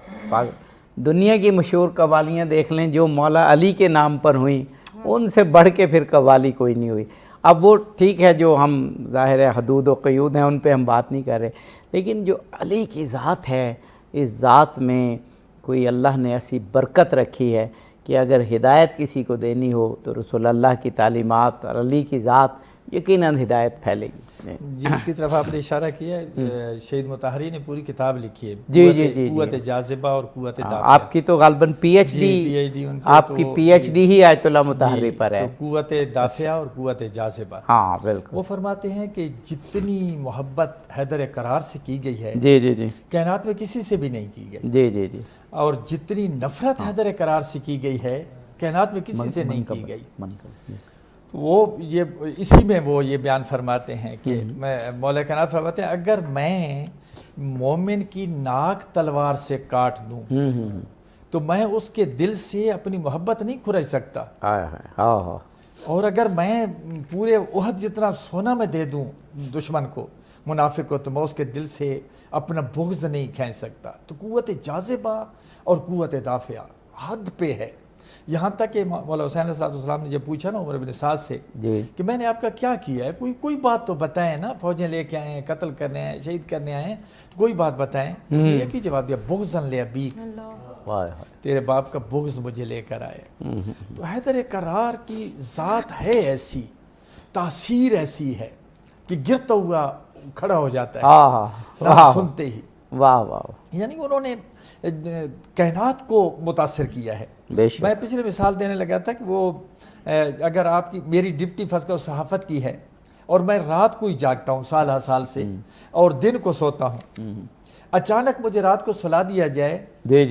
دنیا کی مشہور قوالیاں دیکھ لیں جو مولا علی کے نام پر ہوئیں، ان سے بڑھ کے پھر قوالی کوئی نہیں ہوئی۔ اب وہ ٹھیک ہے جو ہم ظاہر ہے حدود و قیود ہیں ان پہ ہم بات نہیں کر رہے، لیکن جو علی کی ذات ہے، اس ذات میں کوئی اللہ نے ایسی برکت رکھی ہے کہ اگر ہدایت کسی کو دینی ہو تو رسول اللہ کی تعلیمات اور علی کی ذات یقیناً ہدایت پھیلے گی۔ جس کی طرف آپ نے اشارہ کیا ہے، شہید مطہری نے پوری کتاب لکھی ہے، جی قوت جاذبہ اور قوت دافعہ۔ آپ کی تو غالباً پی ایچ ڈی، آپ کی پی ایچ ڈی ہی آیت اللہ مطہری پر ہے۔ تو قوت دافعہ اور قوت جاذبہ، ہاں بالکل۔ وہ فرماتے ہیں کہ جتنی محبت حیدر قرار سے کی گئی ہے جی جی جی کائنات میں کسی سے بھی نہیں کی گئی، جی جی جی اور جتنی نفرت حیدر قرار سے کی گئی ہے کائنات میں کسی سے نہیں کی گئی۔ وہ یہ اسی میں وہ یہ بیان فرماتے ہیں کہ مولا کائنات فرماتے ہیں اگر میں مومن کی ناک تلوار سے کاٹ دوں تو میں اس کے دل سے اپنی محبت نہیں کھرچ سکتا، اور اگر میں پورے احد جتنا سونا میں دے دوں دشمن کو، منافق کو، تو میں اس کے دل سے اپنا بغض نہیں کھینچ سکتا۔ تو قوت جاذبہ اور قوت دافعہ حد پہ ہے، یہاں تک کہ مولا حسین علیہ السلام نے جب پوچھا نا عمر بن سعد سے کہ میں نے آپ کا کیا کیا ہے، کوئی بات تو بتائیں نا، فوجیں لے کے آئے ہیں، قتل کرنے آئے ہیں، شہید کرنے آئے ہیں، کوئی بات بتائیں۔ اس نے ایک ہی جواب دیا، بغضاً لأبیک، تیرے باپ کا بغض مجھے لے کر آئے۔ تو حیدر قرار کی ذات ہے ایسی، تاثیر ایسی ہے کہ گرتا ہوا کھڑا ہو جاتا ہے نام سنتے ہی۔ واہ واہ، یعنی انہوں نے کائنات کو متاثر کیا ہے۔ میں پچھلے مثال دینے لگا تھا کہ وہ اگر آپ کی میری ڈپٹی فرض کرو صحافت کی ہے اور میں رات کو ہی جاگتا ہوں سال سے اور دن کو سوتا ہوں، اچانک مجھے رات کو سلا دیا جائے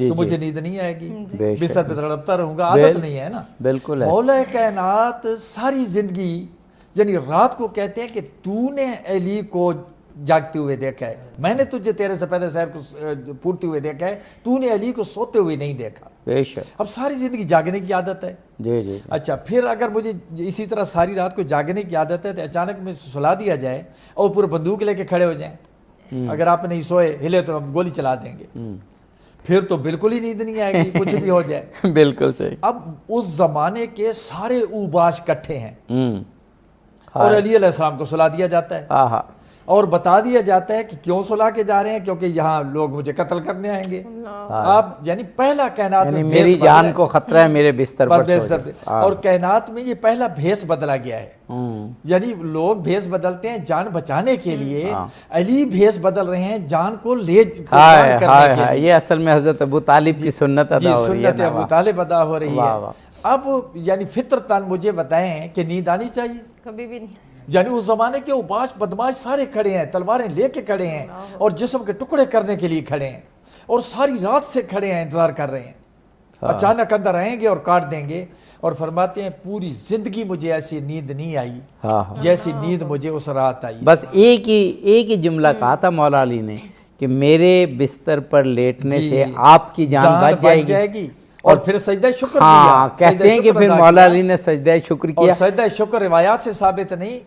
تو مجھے نیند نہیں آئے گی، بستر پہ تڑپتا رہوں گا، عادت نہیں ہے نا۔ بالکل مولا کائنات ساری زندگی یعنی رات کو کہتے ہیں کہ تو نے علی کو جاگتے ہوئے دیکھا ہے، میں نے تجھے تیرے سے پہلے شہر کو پھوٹتے ہوئے دیکھا ہے، تو نے علی کو سوتے ہوئے نہیں دیکھا۔ بے شک، اب ساری زندگی جاگنے کی عادت ہے۔ جی جی، اچھا پھر اگر مجھے اسی طرح ساری رات کو جاگنے کی عادت ہے تو اچانک میں سلا دیا جائے اور پورے بندوق لے کے کھڑے ہو جائیں، اگر آپ نہیں سوئے ہلے تو ہم گولی چلا دیں گے، پھر تو بالکل ہی نیند نہیں آئے گی، کچھ بھی ہو جائے۔ بالکل صحیح۔ اب اس زمانے کے سارے اوباش کٹھے ہیں اور علی علیہ السلام کو سلا دیا جاتا ہے اور بتا دیا جاتا ہے کہ کیوں سلا کے جا رہے ہیں، کیونکہ یہاں لوگ مجھے قتل کرنے آئیں گے۔ آپ یعنی پہلا کائنات میں میری جان کو خطرہ ہے، میرے بستر پر سو جائے۔ اور کائنات میں یہ پہلا بھیس بدلا گیا ہے، یعنی لوگ بھیس بدلتے ہیں جان بچانے کے لیے، علی بھیس بدل رہے ہیں جان کو لے قربان کرنے کے لیے۔ یہ اصل میں حضرت ابو طالب کی سنت ادا ہو رہی ہے، سنت ابو طالب ادا ہو رہی ہے۔ اب یعنی فطرتاً مجھے بتائیں کہ نیند آنی چاہیے؟ کبھی بھی نہیں۔ یعنی اس زمانے کے اوباش بدماش سارے کھڑے ہیں، تلواریں لے کے کھڑے ہیں اور جسم کے ٹکڑے کرنے کے لیے کھڑے ہیں اور ساری رات سے کھڑے ہیں، انتظار کر رہے ہیں، اچانک اندر آئیں گے اور کاٹ دیں گے۔ اور فرماتے ہیں پوری زندگی مجھے ایسی نیند نہیں آئی جیسی نیند مجھے اس رات آئی۔ بس ایک ہی جملہ کہا تھا مولا علی نے کہ میرے بستر پر لیٹنے سے آپ کی جان بچ جائے گی، اور پھر سجدہ شکر کیا۔ کہتے ہیں کہ پھر مولا علی نے سجدہ شکر کیا، اور سجدہ شکر روایات سے ثابت نہیں،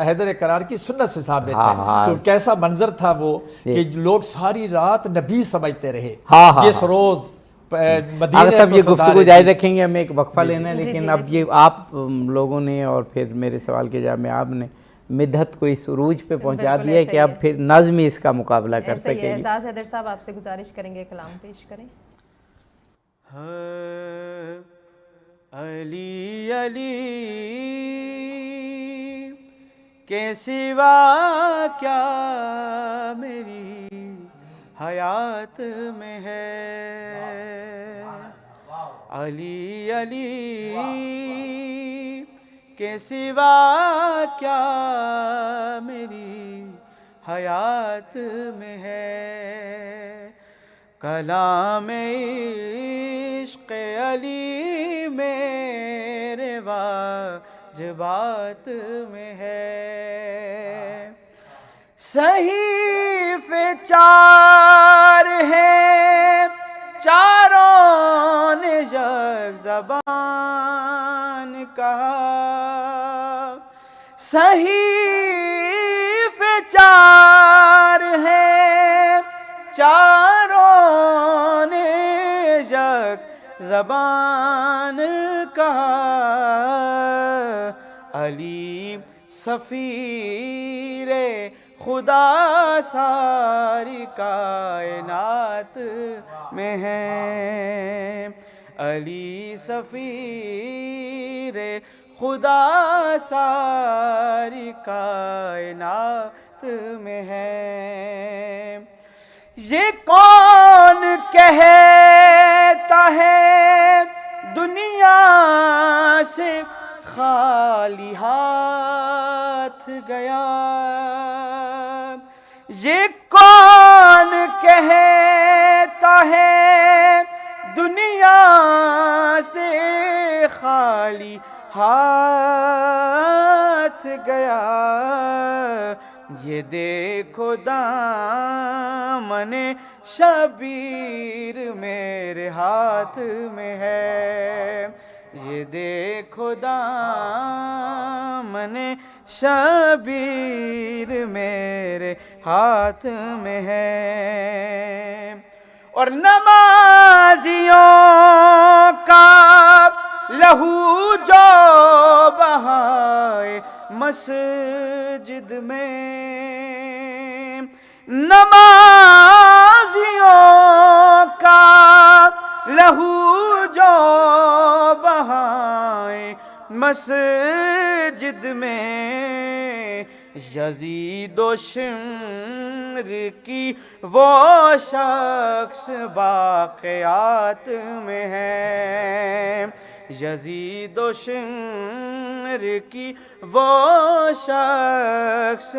حیدر قرار کی سنت سے ثابت ہے۔ تو کیسا منظر تھا وہ کہ لوگ ساری رات نبی سمجھتے رہے، جس روز اگر سب یہ گفتگو جاری رکھیں گے، ہمیں ایک وقفہ لینا ہے، لیکن اب یہ آپ لوگوں نے اور پھر میرے سوال کے جواب میں آپ نے مدحت کو اس عروج پہ پہنچا دیا ہے کہ اب پھر نظم ہی اس کا مقابلہ کر سکے گی۔ اعزاز حیدر صاحب آپ سے گزارش کریں گے کلام پیش کریں۔ علی علی کے سوا کیا میری حیات میں ہے، علی علی کے سوا کیا میری حیات میں ہے، کلام عشق علی میرے واجبات میں ہے، صحیفے چار ہیں چاروں نے یک زبان کہا، صحیفے چار ہیں چاروں نے یک زبان کہا، علی سفیر خدا ساری کائنات میں ہے، علی سفیر خدا ساری کائنات میں ہے، یہ کون کہتا ہے دنیا سے خالی ہاتھ گیا، یہ کون کہتا ہے دنیا سے خالی ہاتھ گیا، یہ دیکھو دامن شبیر میرے ہاتھ میں ہے، یہ دیکھو دامن شبیر میرے ہاتھ میں ہے، اور نمازیوں کا لہو جو بہائے مسجد میں، نمازیوں کا لہو جو بہائے مسجد میں، یزید و شمر کی وہ شخص باقیات میں ہے، یزید و شمر کی وہ شخص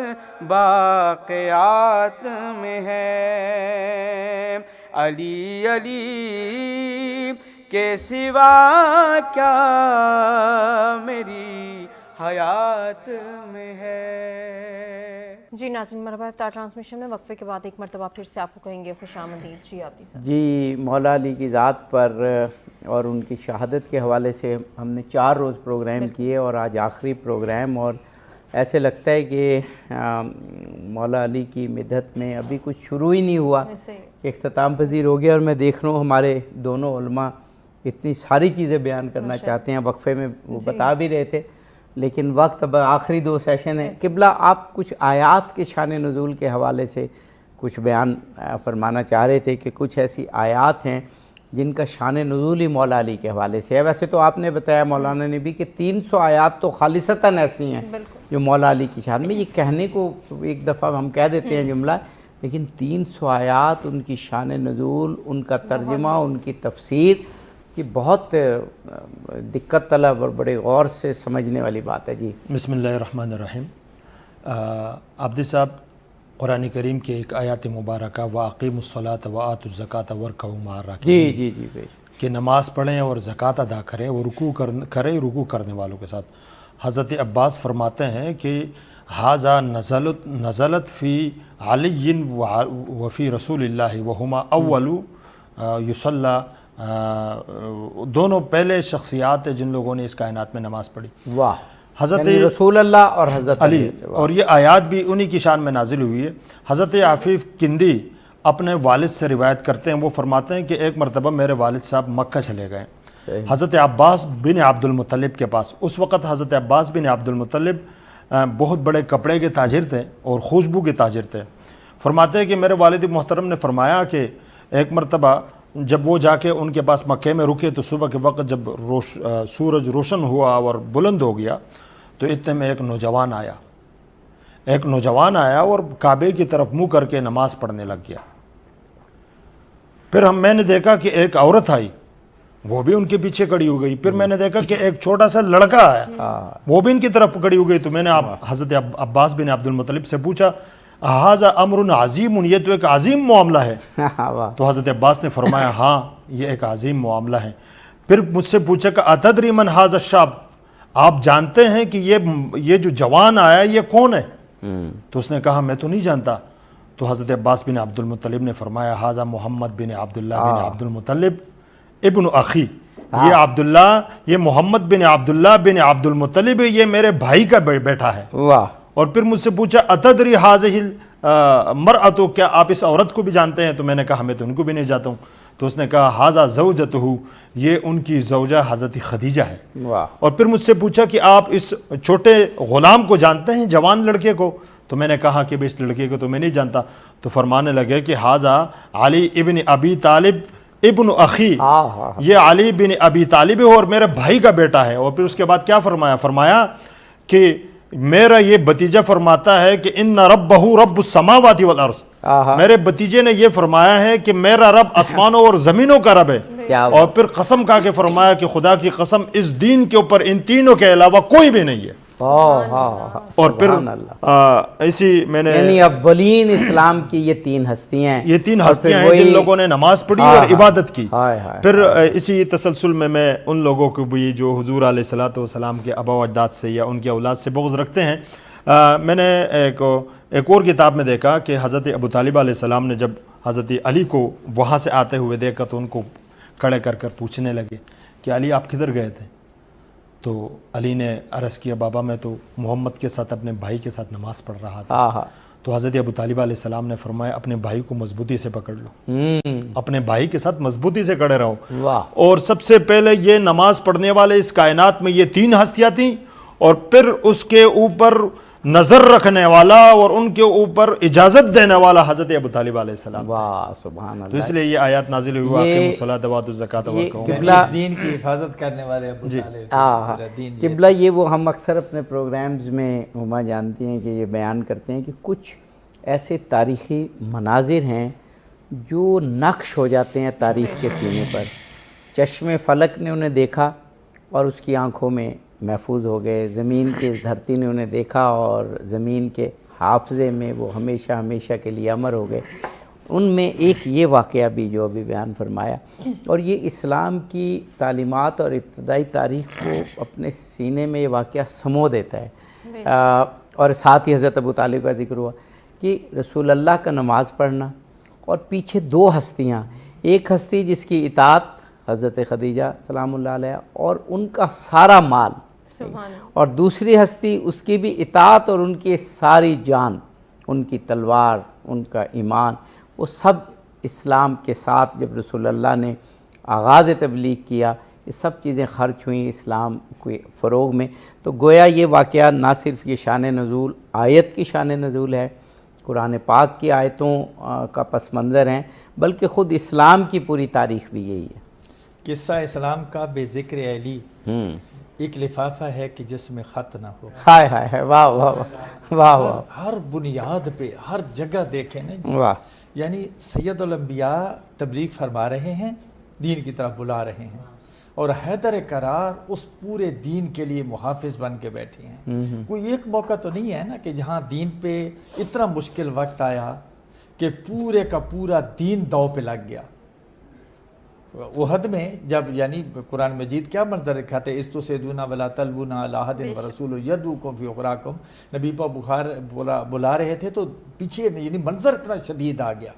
باقیات میں ہے، علی علی کے سوا کیا میری حیات میں ہے۔ جی ناظرین، مرحبا افطار ٹرانسمیشن میں وقفے کے بعد ایک مرتبہ پھر سے آپ کو کہیں گے خوش آمدید۔ جی عابدی صاحب۔ جی مولا علی کی ذات پر اور ان کی شہادت کے حوالے سے ہم نے 4 روز پروگرام کیے اور آج آخری پروگرام، اور ایسے لگتا ہے کہ مولا علی کی مدحت میں ابھی کچھ شروع ہی نہیں ہوا، اختتام پذیر ہو گیا، اور میں دیکھ رہا ہوں ہمارے دونوں علماء اتنی ساری چیزیں بیان کرنا چاہتے ہیں، وقفے میں وہ بتا بھی رہے تھے، لیکن وقت اب آخری 2 سیشن ہے۔ قبلہ آپ کچھ آیات کے شان نزول کے حوالے سے کچھ بیان فرمانا چاہ رہے تھے کہ کچھ ایسی آیات ہیں جن کا شان نزول ہی مولا علی کے حوالے سے ہے۔ ویسے تو آپ نے بتایا مولانا نے بھی کہ 300 آیات تو خالصتاً ایسی ہیں جو مولا علی کی شان میں، یہ کہنے کو ایک دفعہ ہم کہہ دیتے ہیں جملہ، لیکن 300 آیات ان کی شان نزول، ان کا ترجمہ، ان کی تفسیر، یہ بہت دقت طلب اور بڑے غور سے سمجھنے والی بات ہے۔ جی بسم اللہ الرحمن الرحیم۔ عابدی صاحب، قرآن کریم کے ایک آیات مبارکہ وَأَقِيمُوا الصَّلَاةَ وَآتُوا الزَّكَاةَ وَارْكَعُوا مَعَ الرَّاكِعِينَ، جی جی جی کہ نماز پڑھیں اور زکوٰۃ ادا کریں اور رکوع کرنے والوں کے ساتھ۔ حضرت عباس فرماتے ہیں کہ ھذا نزلت فی علی وفی رسول اللہ وہما اول یصلی، دونوں پہلے شخصیات ہیں جن لوگوں نے اس کائنات میں نماز پڑھی۔ واہ، حضرت یعنی رسول اللہ اور حضرت علی، اور یہ آیات بھی انہی کی شان میں نازل ہوئی ہے۔ حضرت عفیف کندی اپنے والد سے روایت کرتے ہیں، وہ فرماتے ہیں کہ ایک مرتبہ میرے والد صاحب مکہ چلے گئے حضرت عباس بن عبد المطلب کے پاس۔ اس وقت حضرت عباس بن عبد المطلب بہت بڑے کپڑے کے تاجر تھے اور خوشبو کے تاجر تھے۔ فرماتے ہیں کہ میرے والد محترم نے فرمایا کہ ایک مرتبہ جب وہ جا کے ان کے پاس مکے میں رکے تو صبح کے وقت جب سورج روشن ہوا اور بلند ہو گیا تو اتنے میں ایک نوجوان آیا اور کعبے کی طرف منہ کر کے نماز پڑھنے لگ گیا. پھر میں نے دیکھا کہ ایک عورت آئی, وہ بھی ان کے پیچھے کھڑی ہو گئی. پھر میں نے دیکھا کہ ایک چھوٹا سا لڑکا آیا, وہ بھی ان کی طرف کھڑی ہو گئی. تو میں نے حضرت عباس بن عبد المطلب سے پوچھا ھذا امر عظیم, یہ تو ایک عظیم معاملہ ہے. تو حضرت عباس نے فرمایا ہاں یہ ایک عظیم معاملہ ہے. پھر مجھ سے پوچھا کہ اتدری من ھذا الشاب, آپ جانتے ہیں کہ یہ جو جوان آیا یہ کون ہے؟ تو اس نے کہا میں تو نہیں جانتا. تو حضرت عباس بن عبد المطلب نے فرمایا ھذا محمد بن عبداللہ بن عبد المطلب ابن اخی, یہ عبداللہ, یہ محمد بن عبداللہ بن عبد المطلب, یہ میرے بھائی کا بیٹا ہے. اور پھر مجھ سے پوچھا اتدری ھذہ المرأۃ, کیا آپ اس عورت کو بھی جانتے ہیں؟ تو میں نے کہا میں تو ان کو بھی نہیں جانتا ہوں. تو اس نے کہا ھذا زوجتہ, یہ ان کی زوجہ حضرت خدیجہ ہے. اور پھر مجھ سے پوچھا کہ آپ اس چھوٹے غلام کو جانتے ہیں, جوان لڑکے کو؟ تو میں نے کہا کہ اس لڑکے کو تو میں نہیں جانتا. تو فرمانے لگے کہ ھذا علی ابن ابی طالب ابن اخی, یہ علی بن ابی طالب ہے اور میرے بھائی کا بیٹا ہے. اور پھر اس کے بعد کیا فرمایا کہ میرا یہ بتیجہ فرماتا ہے کہ ان ربہ رب السماوات والارض, میرے بتیجے نے یہ فرمایا ہے کہ میرا رب آسمانوں اور زمینوں کا رب ہے. اور پھر قسم کھا کے فرمایا کہ خدا کی قسم اس دین کے اوپر ان تینوں کے علاوہ کوئی بھی نہیں ہے. اور پھر اسی میں نے یعنی اولین اسلام کی یہ تین ہستیاں ہیں, یہ تین ہستیاں ہیں جن لوگوں نے نماز پڑھی اور عبادت کی. پھر اسی تسلسل میں ان لوگوں کو بھی جو حضور علیہ الصلوۃ والسلام کے آباء و اجداد سے یا ان کی اولاد سے بغض رکھتے ہیں, میں نے ایک اور کتاب میں دیکھا کہ حضرت ابو طالب علیہ السلام نے جب حضرت علی کو وہاں سے آتے ہوئے دیکھا تو ان کو کھڑے کر پوچھنے لگے کہ علی آپ کدھر گئے تھے؟ تو علی نے عرض کیا بابا میں تو محمد کے ساتھ اپنے بھائی کے ساتھ نماز پڑھ رہا تھا. تو حضرت ابو طالب علیہ السلام نے فرمایا اپنے بھائی کو مضبوطی سے پکڑ لو, اپنے بھائی کے ساتھ مضبوطی سے کھڑے رہو. اور سب سے پہلے یہ نماز پڑھنے والے اس کائنات میں یہ تین ہستیاں تھیں, اور پھر اس کے اوپر نظر رکھنے والا اور ان کے اوپر اجازت دینے والا حضرت ابو طالب علیہ السلام. سبحان اللہ. تو اس لیے یہ آیات نازل ہوئی واقعی الصلاۃ وآتوا الزکاۃ اس دین کی حفاظت کرنے والے ابو طالب. قبلہ یہ وہ ہم اکثر اپنے پروگرامز میں ہما جانتے ہیں کہ یہ بیان کرتے ہیں کہ کچھ ایسے تاریخی مناظر ہیں جو نقش ہو جاتے ہیں تاریخ کے سینے پر. چشم فلک نے انہیں دیکھا اور اس کی آنکھوں میں محفوظ ہو گئے, زمین کی دھرتی نے انہیں دیکھا اور زمین کے حافظے میں وہ ہمیشہ ہمیشہ کے لیے امر ہو گئے. ان میں ایک یہ واقعہ بھی جو ابھی بیان فرمایا, اور یہ اسلام کی تعلیمات اور ابتدائی تاریخ کو اپنے سینے میں یہ واقعہ سمو دیتا ہے. اور ساتھ ہی حضرت ابو طالب کا ذکر ہوا کہ رسول اللہ کا نماز پڑھنا, اور پیچھے دو ہستیاں, ایک ہستی جس کی اطاعت حضرت خدیجہ سلام اللہ علیہ اور ان کا سارا مال, اور دوسری ہستی اس کی بھی اطاعت اور ان کی ساری جان, ان کی تلوار, ان کا ایمان, وہ سب اسلام کے ساتھ جب رسول اللہ نے آغاز تبلیغ کیا یہ سب چیزیں خرچ ہوئیں اسلام کے فروغ میں. تو گویا یہ واقعہ نہ صرف یہ شان نزول آیت کی شان نزول ہے, قرآن پاک کی آیتوں کا پس منظر ہیں, بلکہ خود اسلام کی پوری تاریخ بھی یہی ہے. قصہ اسلام کا بے ذکر علی ایک لفافہ ہے کہ جس میں خط نہ ہو. ہائے ہائے, واہ واہ واہ واہ. ہر بنیاد پہ ہر جگہ دیکھیں نا جی, واہ. یعنی سید الانبیاء تبلیغ فرما رہے ہیں, دین کی طرف بلا رہے ہیں, اور حیدر کرار اس پورے دین کے لیے محافظ بن کے بیٹھے ہیں. کوئی ایک موقع تو نہیں ہے نا کہ جہاں دین پہ اتنا مشکل وقت آیا کہ پورے کا پورا دین داؤ پہ لگ گیا. احد میں جب یعنی قرآن مجید کیا منظر دکھاتے, استو سیدونا ولا تلونا علی احد ورسول یدعوکم فی اخراکم, نبی پاک بخار بلا رہے تھے تو پیچھے یعنی منظر اتنا شدید آ گیا,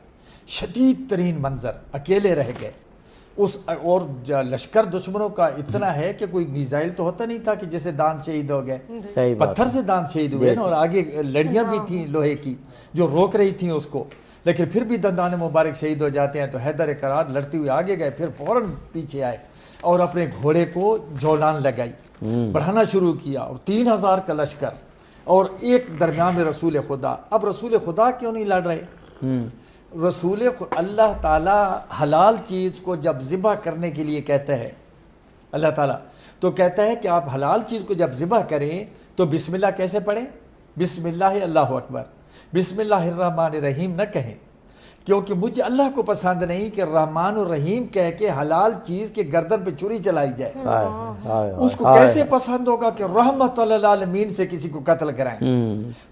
شدید ترین منظر, اکیلے رہ گئے. اس اور لشکر دشمنوں کا اتنا ہے کہ کوئی میزائل تو ہوتا نہیں تھا کہ جیسے دان شہید ہو گئے, پتھر سے دان شہید ہوئے نا, اور آگے لڑیاں بھی تھیں لوہے کی جو روک رہی تھیں اس کو, لیکن پھر بھی دندان مبارک شہید ہو جاتے ہیں. تو حیدر کرار لڑتے ہوئے آگے گئے, پھر فوراً پیچھے آئے اور اپنے گھوڑے کو جولان لگائی, بڑھانا شروع کیا, اور 3000 کا لشکر اور ایک درمیان میں رسول خدا. اب رسول خدا کیوں نہیں لڑ رہے؟ رسول اللہ تعالیٰ حلال چیز کو جب ذبح کرنے کے لیے کہتا ہے اللہ تعالیٰ، تو کہتا ہے کہ آپ حلال چیز کو جب ذبح کریں تو بسم اللہ کیسے پڑھیں؟ بسم اللہ اللہ اکبر، بسم اللہ الرحمن الرحیم نہ کہیں، کیونکہ مجھے اللہ کو پسند نہیں کہ رحمان الرحیم کہہ کے حلال چیز کے گردن پہ چھری چلائی جائے۔ اس کو کیسے پسند ہوگا کہ رحمت للعالمین سے کسی کو قتل کرائیں؟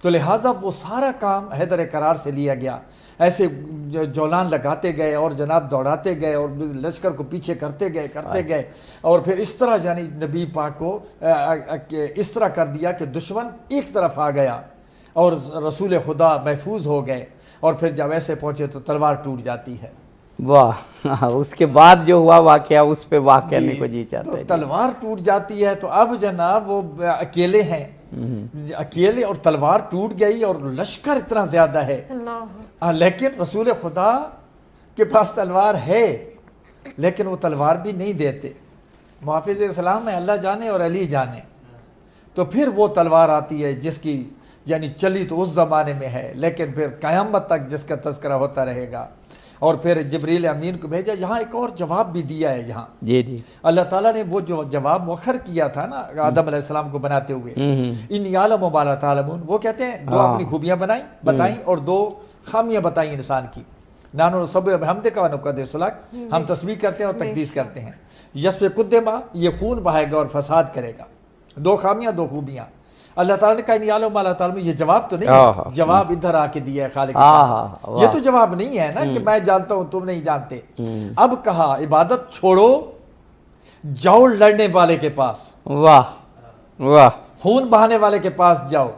تو لہٰذا وہ سارا کام حیدر کرار سے لیا گیا، ایسے جولان لگاتے گئے اور جناب دوڑاتے گئے اور لشکر کو پیچھے کرتے گئے اور پھر اس طرح یعنی نبی پاک کو اس طرح کر دیا کہ دشمن ایک طرف آ گیا اور رسول خدا محفوظ ہو گئے، اور پھر جب ایسے پہنچے تو تلوار ٹوٹ جاتی ہے۔ واہ، اس کے بعد جو ہوا واقعہ اس پہ واقعہ کرنے کو جی چاہتا ہے۔ تو تلوار ٹوٹ جاتی ہے، تو اب جناب وہ اکیلے ہیں، اکیلے، اور تلوار ٹوٹ گئی اور لشکر اتنا زیادہ ہے، لیکن رسول خدا کے پاس تلوار ہے لیکن وہ تلوار بھی نہیں دیتے۔ محافظ اسلام ہے، اللہ جانے اور علی جانے۔ تو پھر وہ تلوار آتی ہے جس کی یعنی چلی تو اس زمانے میں ہے لیکن پھر قیامت تک جس کا تذکرہ ہوتا رہے گا۔ اور پھر جبریل امین کو بھیجا، یہاں ایک اور جواب بھی دیا ہے، یہاں جی اللہ تعالیٰ نے وہ جو جواب مؤخر کیا تھا نا آدم علیہ السلام کو بناتے ہوئے، انی اعلم ما لا تعلمون، وہ کہتے ہیں دو اپنی خوبیاں بتائیں اور دو خامیاں بتائیں انسان کی۔ نانو نسبح بحمدک و نقدس لک، ہم تسبیح کرتے ہیں اور تقدیس کرتے ہیں۔ یسفک الدماء، یہ خون بہائے گا اور فساد کرے گا۔ دو خامیاں دو خوبیاں۔ اللہ تعالیٰ نے کہا نہیں عالم اللہ تعالیٰ، یہ جواب تو نہیں ہے، جواب ادھر آ کے دیا ہے خالق نے۔ یہ تو جواب نہیں ہے نا کہ میں جانتا ہوں تم نہیں جانتے۔ اب کہا عبادت چھوڑو، جاؤ لڑنے والے کے پاس، واہ واہ، خون بہانے والے کے پاس جاؤ،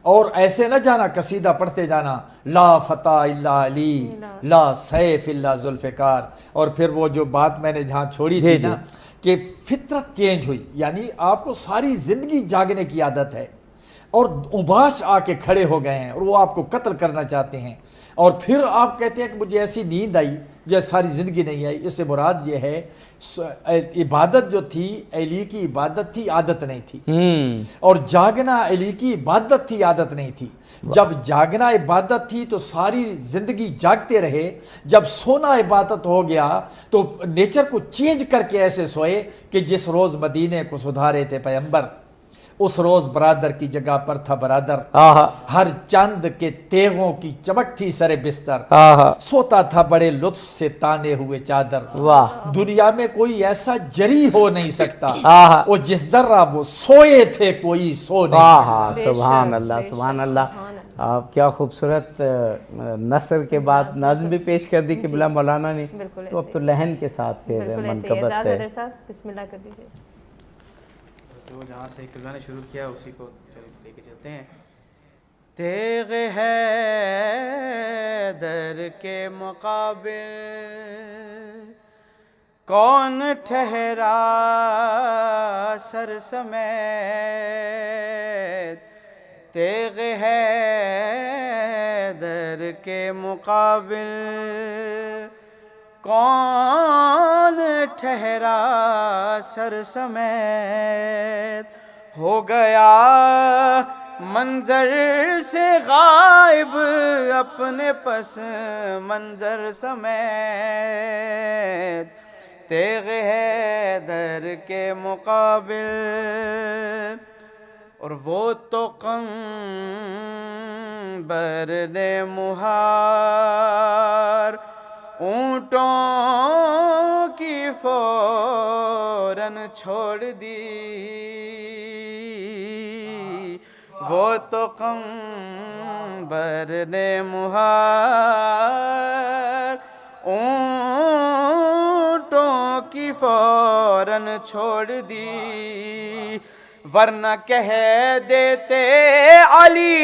اور ایسے نہ جانا قصیدہ پڑھتے جانا، لا فتح الا علی، لا سیف الا ذوالفقار۔ اور پھر وہ جو بات میں نے جہاں چھوڑی تھی نا کہ فطرت چینج ہوئی، یعنی آپ کو ساری زندگی جاگنے کی عادت ہے اور اوباش آ کے کھڑے ہو گئے ہیں اور وہ آپ کو قتل کرنا چاہتے ہیں، اور پھر آپ کہتے ہیں کہ مجھے ایسی نیند آئی جیسے ساری زندگی نہیں آئی۔ اس سے مراد یہ ہے عبادت جو تھی علی کی عبادت تھی، عادت نہیں تھی، اور جاگنا علی کی عبادت تھی، عادت نہیں تھی۔ جب جاگنا عبادت تھی تو ساری زندگی جاگتے رہے، جب سونا عبادت ہو گیا تو نیچر کو چینج کر کے ایسے سوئے کہ جس روز مدینے کو سدھارے تھے پیغمبر، اس روز برادر کی جگہ پر تھا برادر، ہر چاند کے تیغوں کی چمک تھی سر بستر، سوتا تھا بڑے لطف سے تانے ہوئے چادر، دنیا میں کوئی ایسا جری ہو نہیں سکتا وہ جس ذرہ وہ سوئے تھے کوئی سو نہیں سکتا۔ سبحان اللہ، سبحان اللہ۔ آپ کیا خوبصورت نثر کے بعد نظم بھی پیش کر دی قبلہ مولانا نے، تو اب تو لہن کے ساتھ منقبت ہے۔ بسم اللہ کر دیجئے۔ جو جہاں سے قبلہ نے شروع کیا اسی کو لے کے چلتے ہیں۔ تیغ حیدر کے مقابل کون ٹھہرا سر سمیت، تیغ حیدر کے مقابل کون ٹھہرا سر سمیت، ہو گیا منظر سے غائب اپنے پس منظر سمیت، تیغ حیدر کے مقابل۔ اور وہ تو قمبر نے مہار اونٹوں کی فوراً چھوڑ دی، وہ تو قمبر نے مہار اونٹوں کی فوراً چھوڑ دی، ورنہ کہہ دیتے علی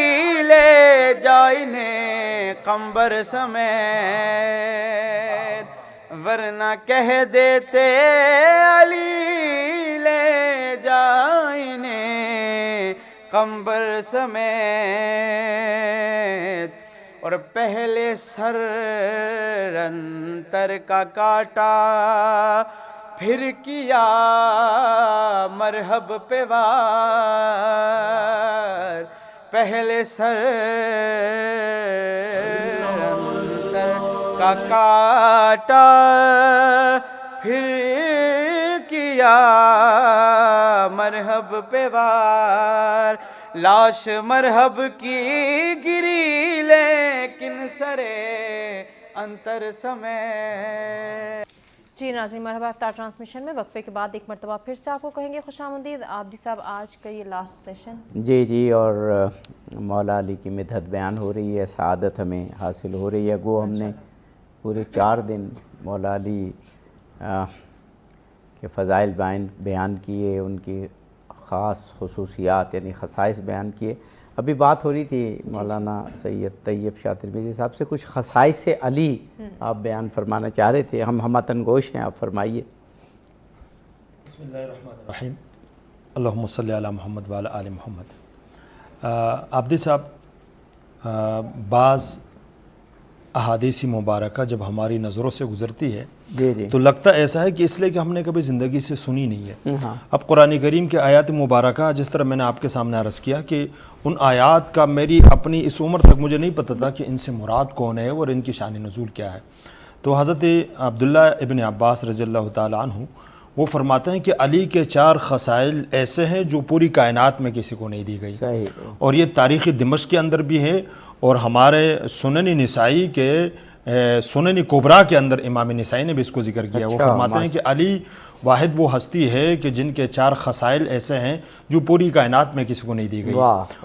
لے جائیں قمبر سمیت، ورنہ کہہ دیتے علی لے جائیں قمبر سمیت۔ اور پہلے سر انتر کا کاٹا پھر کیا مرحب پہ وار، پہلے سر انتر کا کاٹا پھر کیا مرحب پہ وار، لاش مرحب کی گری لیکن سرے انتر سمے۔ جی ناظرین، مرحبا افطار ٹرانسمیشن میں وقفے کے بعد ایک مرتبہ پھر سے آپ کو کہیں گے خوش آمدید۔ عابدی صاحب، آج کا یہ لاسٹ سیشن۔ جی اور مولا علی کی مدحت بیان ہو رہی ہے، سعادت ہمیں حاصل ہو رہی ہے۔ گو ہم نے پورے 4 دن مولا علی کے فضائل بیان کیے، ان کی خاص خصوصیات یعنی خصائص بیان کیے۔ ابھی بات ہو رہی تھی مولانا سید طیب شاہ ترمذی صاحب سے، کچھ خصائص علی آپ بیان فرمانا چاہ رہے تھے، ہم ہمتن گوش ہیں، آپ فرمائیے۔ بسم اللہ الرحمن الرحیم، اللہم صلی علی محمد وعلی آل محمد۔ عابدی صاحب، بعض احادیث مبارکہ جب ہماری نظروں سے گزرتی ہے جی تو لگتا ایسا ہے کہ اس لیے کہ ہم نے کبھی زندگی سے سنی نہیں ہے۔ اب قرآن کریم کے آیات مبارکہ، جس طرح میں نے آپ کے سامنے عرض کیا کہ ان آیات کا میری اپنی اس عمر تک مجھے نہیں پتہ تھا کہ ان سے مراد کون ہے اور ان کی شان نزول کیا ہے۔ تو حضرت عبداللہ ابن عباس رضی اللہ تعالیٰ عنہ وہ فرماتے ہیں کہ علی کے 4 خصائل ایسے ہیں جو پوری کائنات میں کسی کو نہیں دی گئی، اور یہ تاریخ دمشق کے اندر بھی ہے، اور ہمارے سنن نسائی کے سنن کبریٰ کے اندر امام نسائی نے بھی اس کو ذکر کیا۔ وہ فرماتے ہیں کہ علی واحد وہ ہستی ہے کہ جن کے 4 خصائل ایسے ہیں جو پوری کائنات میں کسی کو نہیں دی گئی۔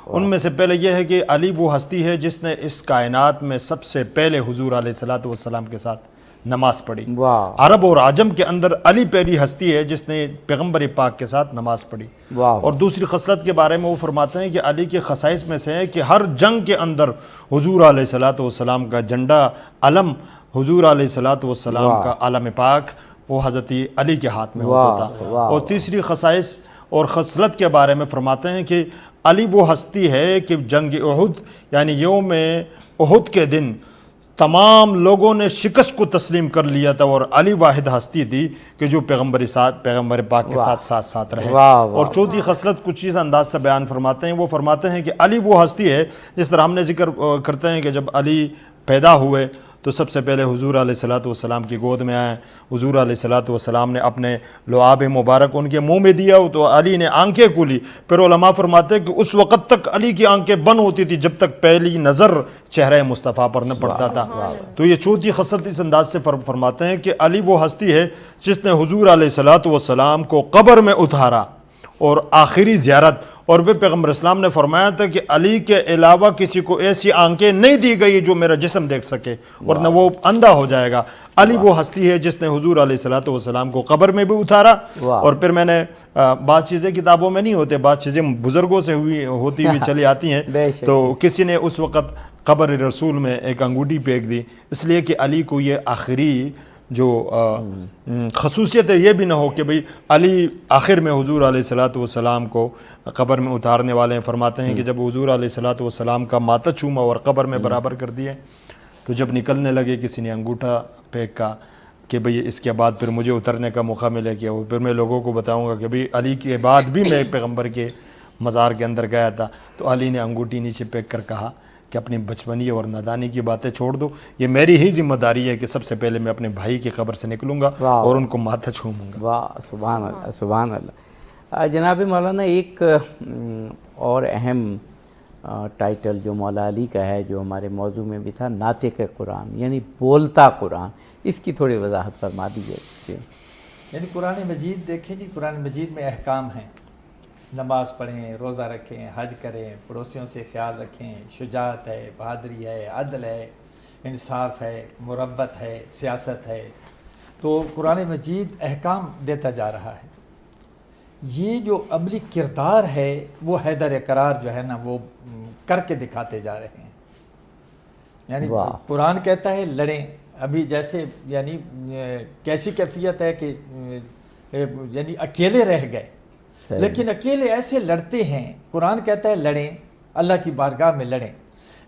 ان میں سے پہلے یہ ہے کہ علی وہ ہستی ہے جس نے اس کائنات میں سب سے پہلے حضور علیہ السلام کے ساتھ نماز پڑھی۔ عرب اور عجم کے اندر علی پہلی ہستی ہے جس نے پیغمبر پاک کے ساتھ نماز پڑھی۔ اور دوسری خصلت کے بارے میں وہ فرماتے ہیں کہ علی کے خصائص میں سے ہے کہ ہر جنگ کے اندر حضور علیہ السلام کا جھنڈا، علم حضور علیہ السلام کا علم پاک وہ حضرت علی کے ہاتھ میں ہوتا تھا۔ اور تیسری خصائص اور خصلت کے بارے میں فرماتے ہیں کہ علی وہ ہستی ہے کہ جنگ احد یعنی یوم احد کے دن تمام لوگوں نے شکست کو تسلیم کر لیا تھا، اور علی واحد ہستی تھی کہ جو پیغمبر پاک کے ساتھ رہے۔ اور چوتھی خصلت کچھ چیز انداز سے بیان فرماتے ہیں، وہ فرماتے ہیں کہ علی وہ ہستی ہے، جس طرح ہم نے ذکر کرتے ہیں کہ جب علی پیدا ہوئے تو سب سے پہلے حضور علیہ السلام کی گود میں آئے، حضور علیہ السلام نے اپنے لعاب مبارک ان کے منہ میں دیا تو علی نے آنکھیں کھولی۔ پھر علماء فرماتے ہیں کہ اس وقت تک علی کی آنکھیں بند ہوتی تھی جب تک پہلی نظر چہرہ مصطفیٰ پر نہ پڑتا تھا۔ تو یہ چوتھی خصلت اس انداز سے فرماتے ہیں کہ علی وہ ہستی ہے جس نے حضور علیہ السلام کو قبر میں اتارا اور آخری زیارت، اور پھر پیغمبر اسلام نے فرمایا تھا کہ علی کے علاوہ کسی کو ایسی آنکھیں نہیں دی گئی جو میرا جسم دیکھ سکے، ورنہ وہ اندھا ہو جایا گا۔ علی وہ ہستی ہے جس نے حضور علیہ السلام کو قبر میں بھی اتارا۔ اور پھر میں نے بعض چیزیں کتابوں میں نہیں ہوتے، بعض چیزیں بزرگوں سے ہوتی ہوئی چلی آتی ہیں، تو کسی نے اس وقت قبر رسول میں ایک انگوٹھی پھینک دی، اس لیے کہ علی کو یہ آخری جو خصوصیت ہے یہ بھی نہ ہو کہ بھئی علی آخر میں حضور علیہ السلام کو قبر میں اتارنے والے ہیں۔ فرماتے ہیں کہ جب حضور علیہ السلام کا ماتھا چوما اور قبر میں برابر کر دیے تو جب نکلنے لگے کسی نے انگوٹھا پھینکا کہ بھئی اس کے بعد پھر مجھے اترنے کا موقع ملے گا، اور پھر میں لوگوں کو بتاؤں گا کہ بھئی علی کے بعد بھی میں پیغمبر کے مزار کے اندر گیا تھا، تو علی نے انگوٹھی نیچے پھینک کر کہا کہ اپنی بچپنی اور نادانی کی باتیں چھوڑ دو، یہ میری ہی ذمہ داری ہے کہ سب سے پہلے میں اپنے بھائی کی قبر سے نکلوں گا اور ان کو ماتھا چھوموں گا۔ واہ، سبحان اللہ، سبحان اللہ۔ جناب مولانا، ایک اور اہم ٹائٹل جو مولا علی کا ہے جو ہمارے موضوع میں بھی تھا، ناطق قرآن یعنی بولتا قرآن، اس کی تھوڑی وضاحت فرما دیجیے۔ یعنی قرآن مجید دیکھیں جی، قرآن مجید میں احکام ہیں، نماز پڑھیں، روزہ رکھیں، حج کریں، پڑوسیوں سے خیال رکھیں، شجاعت ہے، بہادری ہے، عدل ہے، انصاف ہے، مروت ہے، سیاست ہے۔ تو قرآن مجید احکام دیتا جا رہا ہے۔ یہ جو عملی کردار ہے وہ حیدر اقرار جو ہے نا وہ کر کے دکھاتے جا رہے ہیں۔ یعنی قرآن کہتا ہے لڑیں، ابھی جیسے یعنی کیسی کیفیت ہے کہ یعنی اکیلے رہ گئے، لیکن اکیلے ایسے لڑتے ہیں، قرآن کہتا ہے لڑیں، اللہ کی بارگاہ میں لڑیں،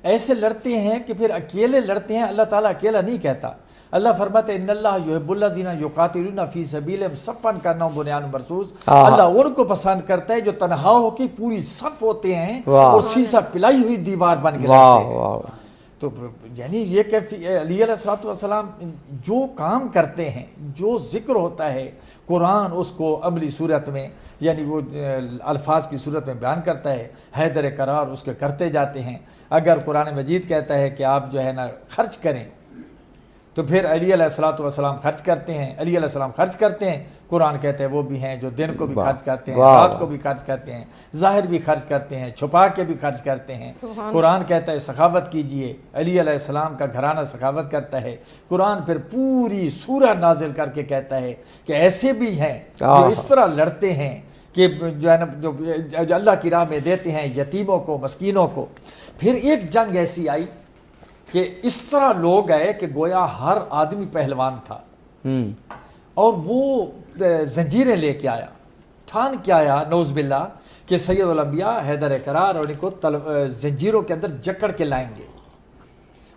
ایسے لڑتے ہیں کہ پھر اکیلے لڑتے ہیں۔ اللہ تعالیٰ اکیلا نہیں کہتا، اللہ فرماتا ہے ان اللہ یحب الذین یقاتلون فی سبیلہ صفا کانہم بنیان مرصوص۔ اللہ ان کو پسند کرتا ہے جو تنہا ہو کے پوری صف ہوتے ہیں اور سیسا پلائی ہوئی دیوار بن کے لڑتے ہیں۔ تو یعنی یہ علی علیہ السلام جو کام کرتے ہیں، جو ذکر ہوتا ہے، قرآن اس کو عملی صورت میں یعنی وہ الفاظ کی صورت میں بیان کرتا ہے، حیدر قرار اس کے کرتے جاتے ہیں۔ اگر قرآن مجید کہتا ہے کہ آپ جو ہے نا خرچ کریں، تو پھر علی علیہ السلام خرچ کرتے ہیں، علی علیہ السلام خرچ کرتے ہیں۔ قرآن کہتے ہیں وہ بھی ہیں جو دن کو بھی خرچ کرتے ہیں، رات کو بھی خرچ کرتے ہیں، ظاہر بھی خرچ کرتے ہیں، چھپا کے بھی خرچ کرتے ہیں۔ قرآن کہتا ہے سخاوت کیجئے، علی علیہ السلام کا گھرانہ سخاوت کرتا ہے۔ قرآن پھر پوری سورہ نازل کر کے کہتا ہے کہ ایسے بھی ہیں جو اس طرح لڑتے ہیں کہ جو ہے نا جو اللہ کی راہ میں دیتے ہیں یتیموں کو، مسکینوں کو۔ پھر ایک جنگ ایسی آئی کہ اس طرح لوگ آئے کہ گویا ہر آدمی پہلوان تھا، اور وہ زنجیریں لے کے آیا، ٹھان کے آیا نعوذ باللہ کہ سید الانبیاء حیدر قرار اور ان کو زنجیروں کے اندر جکڑ کے لائیں گے۔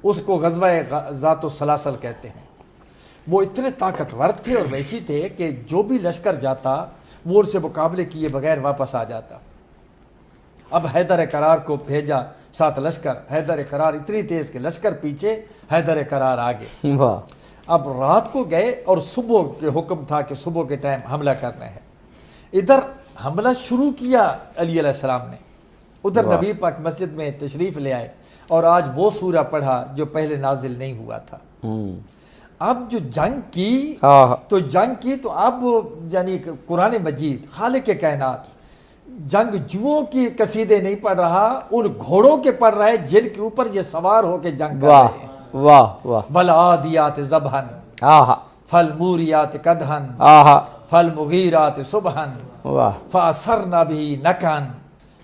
اس کو غزوہ ذات السلاسل کہتے ہیں۔ وہ اتنے طاقتور تھے اور وحشی تھے کہ جو بھی لشکر جاتا وہ ان سے مقابلے کیے بغیر واپس آ جاتا۔ اب حیدر قرار کو بھیجا ساتھ لشکر، حیدر قرار اتنی تیز کہ لشکر پیچھے، حیدر قرار آگے۔ اب رات کو گئے اور صبح کے حکم تھا کہ صبح کے ٹائم حملہ کرنا ہے۔ ادھر حملہ شروع کیا علی علیہ السلام نے، ادھر نبی پاک مسجد میں تشریف لے آئے اور آج وہ سورہ پڑھا جو پہلے نازل نہیں ہوا تھا۔ اب جو جنگ کی تو اب یعنی قرآن مجید خالق کائنات جنگ جوؤں کی قصیدے نہیں پڑھ رہا، ان گھوڑوں کے پڑھ رہا ہے جن کے اوپر یہ سوار ہو کے جنگ کر رہے ہیں۔ والعادیات ضبحا فالموریات قدحا فالمغیرات صبحا فاثرن به نقعا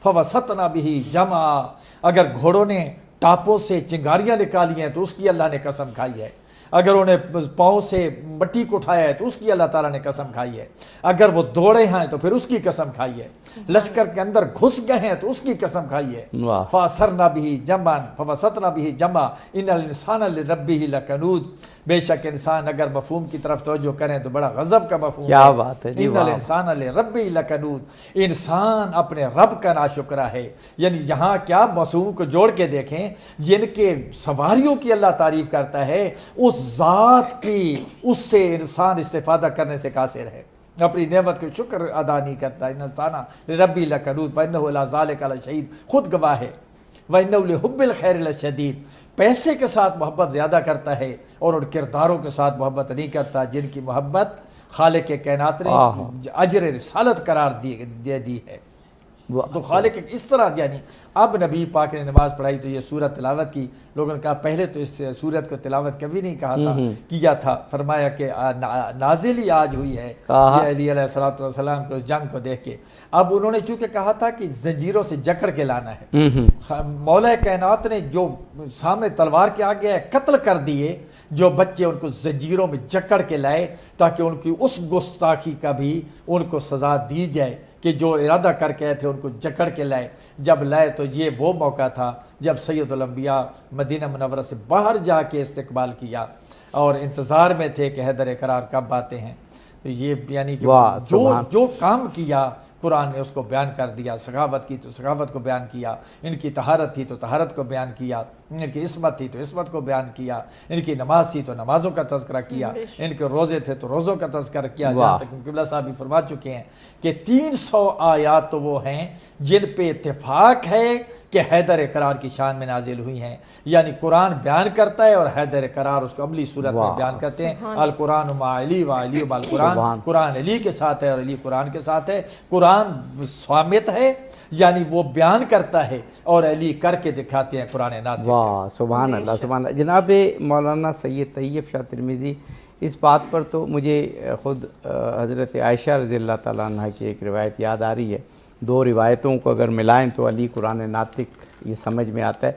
فوسطن به جمعا۔ اگر گھوڑوں نے ٹاپوں سے چنگاریاں نکالی ہیں تو اس کی اللہ نے قسم کھائی ہے، اگر انہیں پاؤں سے مٹی کو اٹھایا ہے تو اس کی اللہ تعالیٰ نے قسم کھائی ہے، اگر وہ دوڑے ہیں تو پھر اس کی قسم کھائی ہے، لشکر کے اندر گھس گئے ہیں تو اس کی قسم کھائی ہے۔ فَأَثَرْنَ بِهِ جَمْعًا فَوَسَطْنَ بِهِ جَمْعًا إِنَّ الْإِنسَانَ لِرَبِّهِ لَكَنُودٌ۔ بے شک انسان اگر مفہوم کی طرف توجہ کریں تو بڑا غضب کا مفہوم ہے۔ کیا بات ہے، إِنَّ الْإِنسَانَ لِرَبِّهِ لَكَنُودٌ۔ انسان اپنے رب کا ناشکرہ ہے۔ یعنی یہاں کیا موضوع کو جوڑ کے دیکھیں، جن کے سواریوں کی اللہ تعریف کرتا ہے اس ذات کی، اس سے انسان استفادہ کرنے سے قاصر ہے، اپنی نعمت کو شکر ادا نہیں کرتا۔ ان انسانہ ربی لکنود وانہ الی ذالک لشہید، خود گواہ ہے۔ وانہ لحب الخیر لشدید، پیسے کے ساتھ محبت زیادہ کرتا ہے اور ان کرداروں کے ساتھ محبت نہیں کرتا جن کی محبت خالق کائنات نے اجر رسالت قرار دے دی ہے۔ تو خالق اس طرح یعنی اب نبی پاک نے نماز پڑھائی تو یہ سورت تلاوت کی۔ لوگوں نے کہا پہلے تو اس سورت کو تلاوت کبھی نہیں کہا تھا، کیا تھا، فرمایا کہ نازل ہی آج ہوئی ہے یہ علی علیہ السلام کو جنگ کو دیکھ کے۔ اب انہوں نے چونکہ کہا تھا کہ زنجیروں سے جکڑ کے لانا ہے، مولا کائنات نے جو سامنے تلوار کے آگے ہے قتل کر دیے جو بچے، ان کو زنجیروں میں جکڑ کے لائے تاکہ ان کی اس گستاخی کا بھی ان کو سزا دی جائے کہ جو ارادہ کر کے آئے تھے ان کو جکڑ کے لائے۔ جب لائے تو یہ وہ موقع تھا جب سید الانبیاء مدینہ منورہ سے باہر جا کے استقبال کیا اور انتظار میں تھے کہ حیدر قرار کب آتے ہیں۔ تو یہ یعنی کہ جو کام کیا قرآن نے اس کو بیان کر دیا، سخاوت کی تو سخاوت کو بیان کیا، ان کی طہارت تھی تو طہارت کو بیان کیا، ان کی عصمت تھی تو عصمت کو بیان کیا، ان کی نماز تھی تو نمازوں کا تذکرہ کیا، ان کے روزے تھے تو روزوں کا تذکرہ کیا۔ جہاں تک قبلہ صاحب بھی فرما چکے ہیں کہ 300 آیات تو وہ ہیں جن پہ اتفاق ہے کہ حیدر قرار کی شان میں نازل ہوئی ہیں۔ یعنی قرآن بیان کرتا ہے اور حیدر قرار اس کو عملی صورت میں بیان کرتے ہیں۔ القرآن مع علی و علی مع القرآن، قرآن علی کے ساتھ ہے اور علی قرآن کے ساتھ ہے۔ قرآن صامت ہے یعنی وہ بیان کرتا ہے اور علی کر کے دکھاتے ہیں قرآن ناطق۔ واہ سبحان اللہ سبحان اللہ۔ جناب مولانا سید طیب شاہ ترمذی، اس بات پر تو مجھے خود حضرت عائشہ رضی اللہ تعالیٰ عنہ کی ایک روایت یاد آ رہی ہے۔ دو روایتوں کو اگر ملائیں تو علی قرآن ناطق یہ سمجھ میں آتا ہے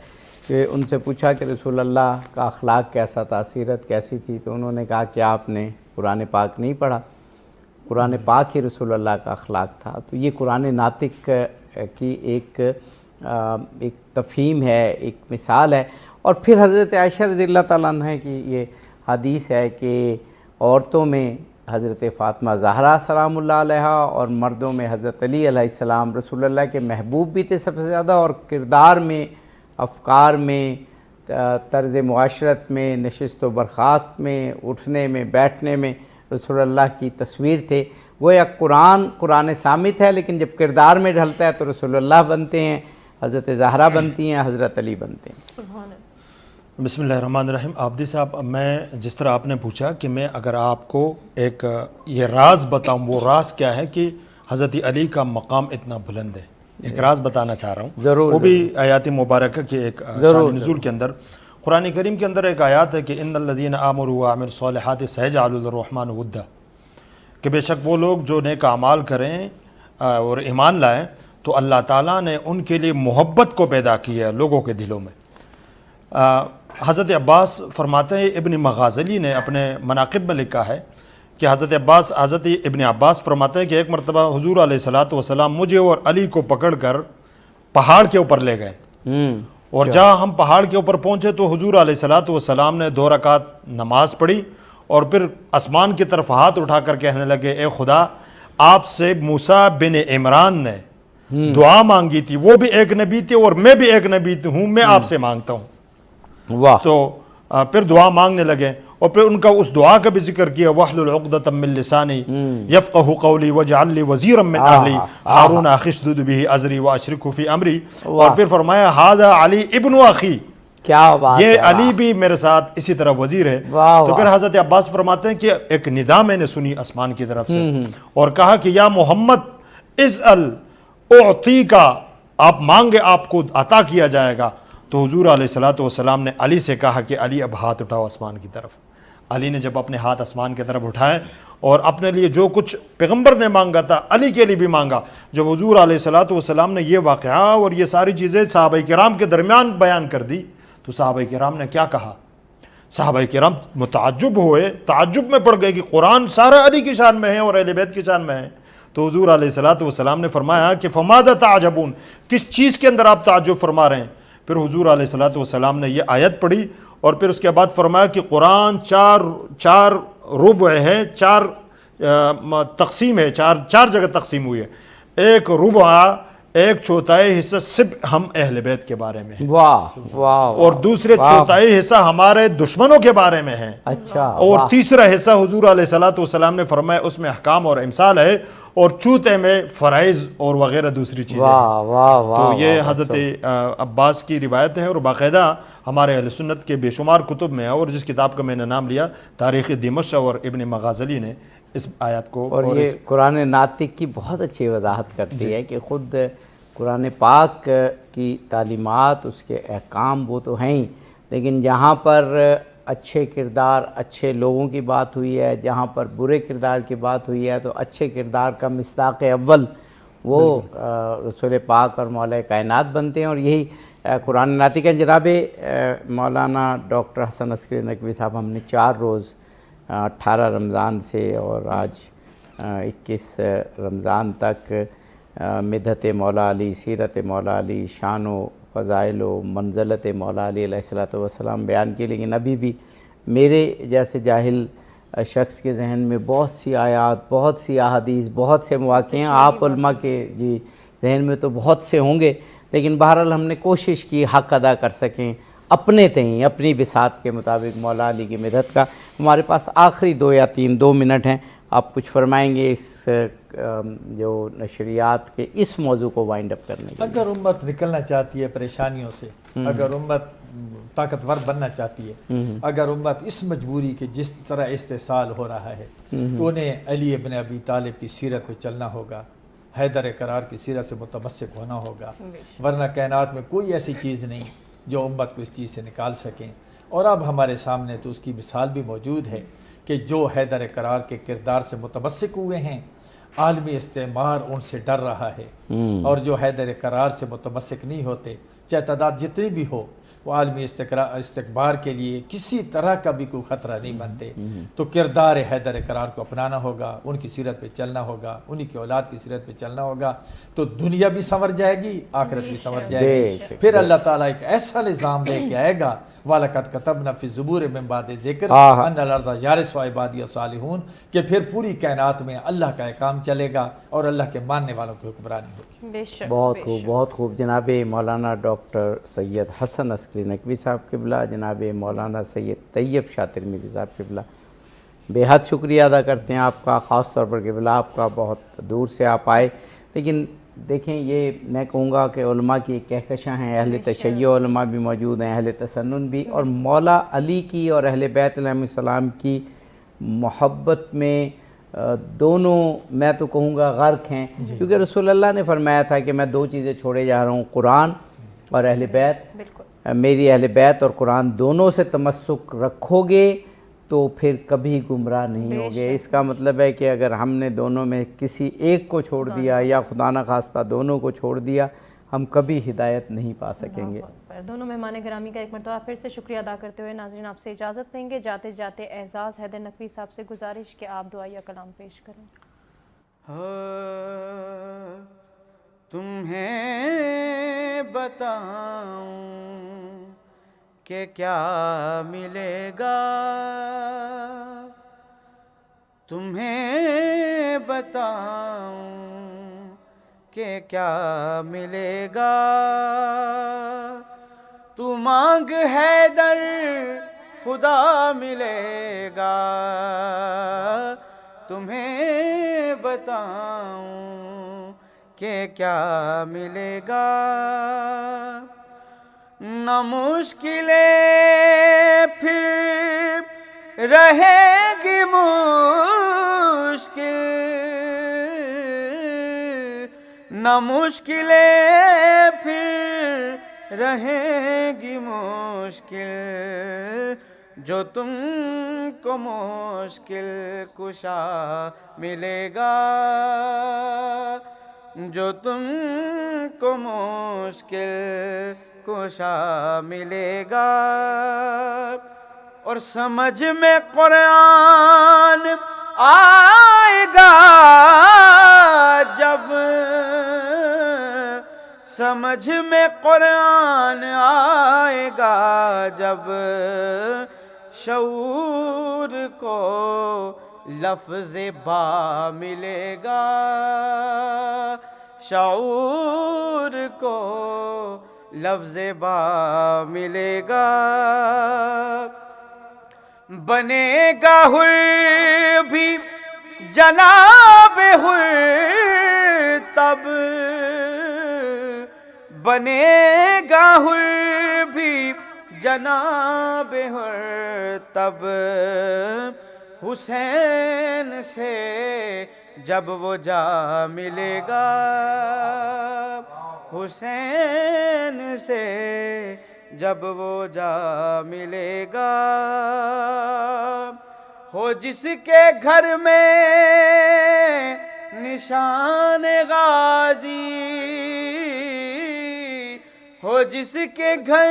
کہ ان سے پوچھا کہ رسول اللہ کا اخلاق کیسا تھا، سیرت کیسی تھی، تو انہوں نے کہا کہ آپ نے قرآن پاک نہیں پڑھا، قرآن پاک ہی رسول اللہ کا اخلاق تھا۔ تو یہ قرآن ناطق کی ایک تفہیم ہے، ایک مثال ہے۔ اور پھر حضرت عائشہ رضی اللہ تعالیٰ عنہ کی یہ حدیث ہے کہ عورتوں میں حضرت فاطمہ زہرا سلام اللہ علیہ اور مردوں میں حضرت علی علیہ السلام رسول اللہ کے محبوب بھی تھے سب سے زیادہ، اور کردار میں، افکار میں، طرز معاشرت میں، نشست و برخاست میں، اٹھنے میں، بیٹھنے میں رسول اللہ کی تصویر تھے. وہ ایک قرآن سامت ہے، لیکن جب کردار میں ڈھلتا ہے تو رسول اللہ بنتے ہیں، حضرت زہرا بنتی ہیں، حضرت علی بنتے ہیں. بسم اللہ الرحمن الرحیم. عابدی صاحب، میں جس طرح آپ نے پوچھا کہ میں اگر آپ کو ایک یہ راز بتاؤں، وہ راز کیا ہے کہ حضرت علی کا مقام اتنا بلند ہے، ایک راز بتانا چاہ رہا ہوں. ضرور. وہ بھی آیات مبارکہ کے ایک شان نزول کے اندر، قرآن کریم کے اندر ایک آیات ہے کہ ان الذین آمنوا وعملوا الصالحات سیجعل للرحمن ودا، کہ بے شک وہ لوگ جو نیک اعمال کریں اور ایمان لائیں تو اللہ تعالیٰ نے ان کے لیے محبت کو پیدا کیا ہے لوگوں کے دلوں میں. حضرت عباس فرماتے ہیں، ابن مغازلی نے اپنے مناقب میں لکھا ہے کہ حضرت ابن عباس فرماتے ہیں کہ ایک مرتبہ حضور علیہ الصلوۃ والسلام مجھے اور علی کو پکڑ کر پہاڑ کے اوپر لے گئے، اور جہاں ہم پہاڑ کے اوپر پہنچے تو حضور علیہ الصلوۃ والسلام نے 2 رکعت نماز پڑھی اور پھر آسمان کی طرف ہاتھ اٹھا کر کہنے لگے، اے خدا، آپ سے موسیٰ بن عمران نے دعا مانگی تھی، وہ بھی ایک نبی تھے اور میں بھی ایک نبی ہوں، میں آپ سے مانگتا ہوں. واہ. تو پھر دعا مانگنے لگے اور پھر ان کا اس دعا کا بھی ذکر کیا، وَاحْلُلْ عُقْدَةً مِّن لِّسَانِي يَفْقَهُوا قَوْلِي وَاجْعَل لِّي وَزِيرًا مِّنْ أَهْلِي هَارُونَ أَخِي اشْدُدْ بِهِ أَزْرِي وَأَشْرِكْهُ فِي أَمْرِي. اور پھر فرمایا هَذَا عَلِي ابن أَخِي، کیا بات یہ ہے. علی بھی میرے ساتھ اسی طرح وزیر ہے. تو پھر حضرت عباس فرماتے ہیں کہ ایک ندا میں نے سنی آسمان کی طرف سے اور کہا کہ یا محمد اسأل اعطیکا، آپ مانگے آپ کو عطا کیا جائے گا. تو حضور علیہ الصلوۃ والسلام نے علی سے کہا کہ علی اب ہاتھ اٹھاؤ آسمان کی طرف. علی نے جب اپنے ہاتھ آسمان کی طرف اٹھائے اور اپنے لیے جو کچھ پیغمبر نے مانگا تھا علی کے لیے بھی مانگا. جب حضور علیہ الصلوۃ والسلام نے یہ واقعہ اور یہ ساری چیزیں صحابہ کرام کے درمیان بیان کر دی تو صحابہ کرام نے کیا کہا؟ صحابہ کرام متعجب ہوئے، تعجب میں پڑ گئے کہ قرآن سارا علی کی شان میں ہے اور اہل بیت کی شان میں ہے. تو حضور علیہ الصلوۃ والسلام نے فرمایا کہ فماذا تعجبون، کس چیز کے اندر آپ تعجب فرما رہے ہیں؟ پھر حضور علیہ الصلوۃ والسلام نے یہ آیت پڑھی اور پھر اس کے بعد فرمایا کہ قرآن چار ربع ہے، 4 تقسیم ہے، چار جگہ تقسیم ہوئی ہے. ایک ربع، 1/4 حصہ صرف ہم اہل بیت کے بارے میں ہے، واہ واہ. اور دوسرے 1/4 حصہ ہمارے دشمنوں کے بارے میں ہے، اچھا. اور تیسرا حصہ حضور علیہ الصلوۃ والسلام نے فرمایا اس میں احکام اور امثال ہے، اور چوتھے میں فرائض اور وغیرہ دوسری چیزیں ہیں. واہ واہ واہ. تو یہ حضرت عباس کی روایت ہے اور باقاعدہ ہمارے اہل سنت کے بے شمار کتب میں ہے. اور جس کتاب کا میں نے نام لیا تاریخ دمشق اور ابن مغازلی نے اس آیات کو، اور یہ قرآن ناطق کی بہت اچھی وضاحت کرتی ہے کہ خود قرآن پاک کی تعلیمات، اس کے احکام وہ تو ہیں ہی، لیکن جہاں پر اچھے کردار، اچھے لوگوں کی بات ہوئی ہے، جہاں پر برے کردار کی بات ہوئی ہے، تو اچھے کردار کا مصداق اول وہ رسول پاک اور مولا کائنات بنتے ہیں. اور یہی قرآن ناطق ہے. جناب مولانا ڈاکٹر حسن عسکری نقوی صاحب، ہم نے 4 روز 18 رمضان سے اور آج 21 رمضان تک مدحت مولا علی، سیرت مولا علی، شان و فضائل و منزلت مولا علی علیہ الصلوۃ والسلام بیان کی، لیکن ابھی بھی میرے جیسے جاہل شخص کے ذہن میں بہت سی آیات، بہت سی احادیث، بہت سے مواقع ہیں. آپ علماء کے ذہن میں تو بہت سے ہوں گے، لیکن بہرحال ہم نے کوشش کی حق ادا کر سکیں اپنے تئیں، اپنی بساط کے مطابق مولا علی کی مدحت کا. ہمارے پاس آخری 2 یا 2 منٹ ہیں، آپ کچھ فرمائیں گے اس جو نشریات کے اس موضوع کو وائنڈ اپ کرنے کے لیے؟ اگر امت نکلنا چاہتی ہے پریشانیوں سے، اگر امت طاقتور بننا چاہتی ہے، اگر امت اس مجبوری کے جس طرح استحصال ہو رہا ہے تو انہیں علی ابن ابی طالب کی سیرت پہ چلنا ہوگا، حیدر کرار کی سیرت سے متمسک ہونا ہوگا، ورنہ کائنات میں کوئی ایسی چیز نہیں جو امت کو اس چیز سے نکال سکیں. اور اب ہمارے سامنے تو اس کی مثال بھی موجود ہے کہ جو حیدر کرار کے کردار سے متمسک ہوئے ہیں، عالمی استعمار ان سے ڈر رہا ہے، اور جو حیدر کرار سے متمسک نہیں ہوتے، چاہے تعداد جتنی بھی ہو، وہ عالمی استقبار کے لیے کسی طرح کا بھی کوئی خطرہ نہیں بنتے. تو کردار حیدر کرار کو اپنانا ہوگا، ان کی سیرت پہ چلنا ہوگا، انہی کی اولاد کی سیرت پہ چلنا ہوگا، تو دنیا بھی سنور جائے گی، آخرت بھی سنور جائے گی. پھر اللہ تعالیٰ ایک ایسا نظام لے کے آئے گا، وَلَقَدْ كَتَبْنَا فِي الزُّبُورِ مِن بَعْدِ الذِّكْرِ أَنَّ الْأَرْضَ يَرِثُهَا عِبَادِيَ الصَّالِحُونَ، کہ پھر پوری کائنات میں اللہ کا احکام چلے گا اور اللہ کے ماننے والوں کی حکمرانی ہوگی. بے شک. بہت خوب، بہت خوب. جناب مولانا ڈاکٹر سید حسن عسکری عسکری نقوی صاحب قبلہ، جناب مولانا سید طیب شاہ ترمذی صاحب قبلہ، بے حد شکریہ ادا کرتے ہیں آپ کا، خاص طور پر قبلہ آپ کا، بہت دور سے آپ آئے۔ لیکن دیکھیں یہ میں کہوں گا کہ علماء کی ایک کہکشاں ہیں، اہل تشیع علماء بھی موجود ہیں، اہل تسنن بھی، اور مولا علی کی اور اہل بیت علیہ السلام کی محبت میں دونوں میں تو کہوں گا غرق ہیں، کیونکہ رسول اللہ نے فرمایا تھا کہ میں دو چیزیں چھوڑے جا رہا ہوں، قرآن اور اہل بیت۔ میری اہل بیت اور قرآن دونوں سے تمسک رکھو گے تو پھر کبھی گمراہ نہیں ہوگے۔ اس کا مطلب ہے کہ اگر ہم نے دونوں میں کسی ایک کو چھوڑ دیا یا خدا نخواستہ دونوں کو چھوڑ دیا، ہم کبھی ہدایت نہیں پا سکیں گے۔ دونوں مہمان گرامی کا ایک مرتبہ پھر سے شکریہ ادا کرتے ہوئے ناظرین آپ سے اجازت لیں گے، جاتے جاتے اعزاز حیدر نقوی صاحب سے گزارش کہ آپ دعائیہ کلام پیش کریں۔ تمہیں بتاؤں کہ کیا ملے گا، تمہیں بتاؤں کہ کیا ملے گا، تو مانگ حیدر خدا ملے گا، تمہیں بتاؤں کہ کیا ملے گا، نہ مشکلیں پھر رہیں گی مشکل، نہ مشکلیں پھر رہیں گی مشکل، جو تم کو مشکل کشا ملے گا، جو تم کو مشکل کشا ملے گا، اور سمجھ میں قرآن آئے گا جب، سمجھ میں قرآن آئے گا جب، شعور کو لفظ با ملے گا، شعور کو لفظ با ملے گا، بنے گا حر بھی جناب حر تب، بنے گا حر بھی جناب حر تب، حسین سے جب وہ جا ملے گا، حسین سے جب وہ جا ملے گا، ہو جس کے گھر میں نشان غازی، ہو جس کے گھر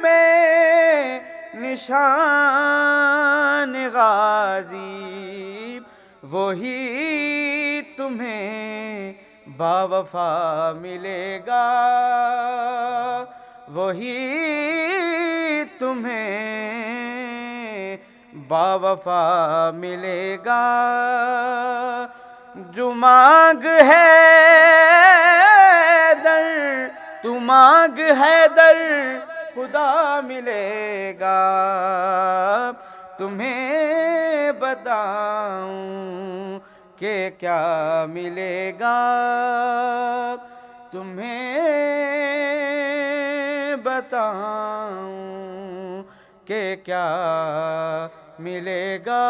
میں نشان غازی، وہی تمہیں باوفا ملے گا، وہی تمہیں باوفا ملے گا، جو مانگ حیدر تو مانگ حیدر خدا ملے گا، تمہیں بتاؤں کہ کیا ملے گا، تمہیں بتاؤں کہ کیا ملے گا۔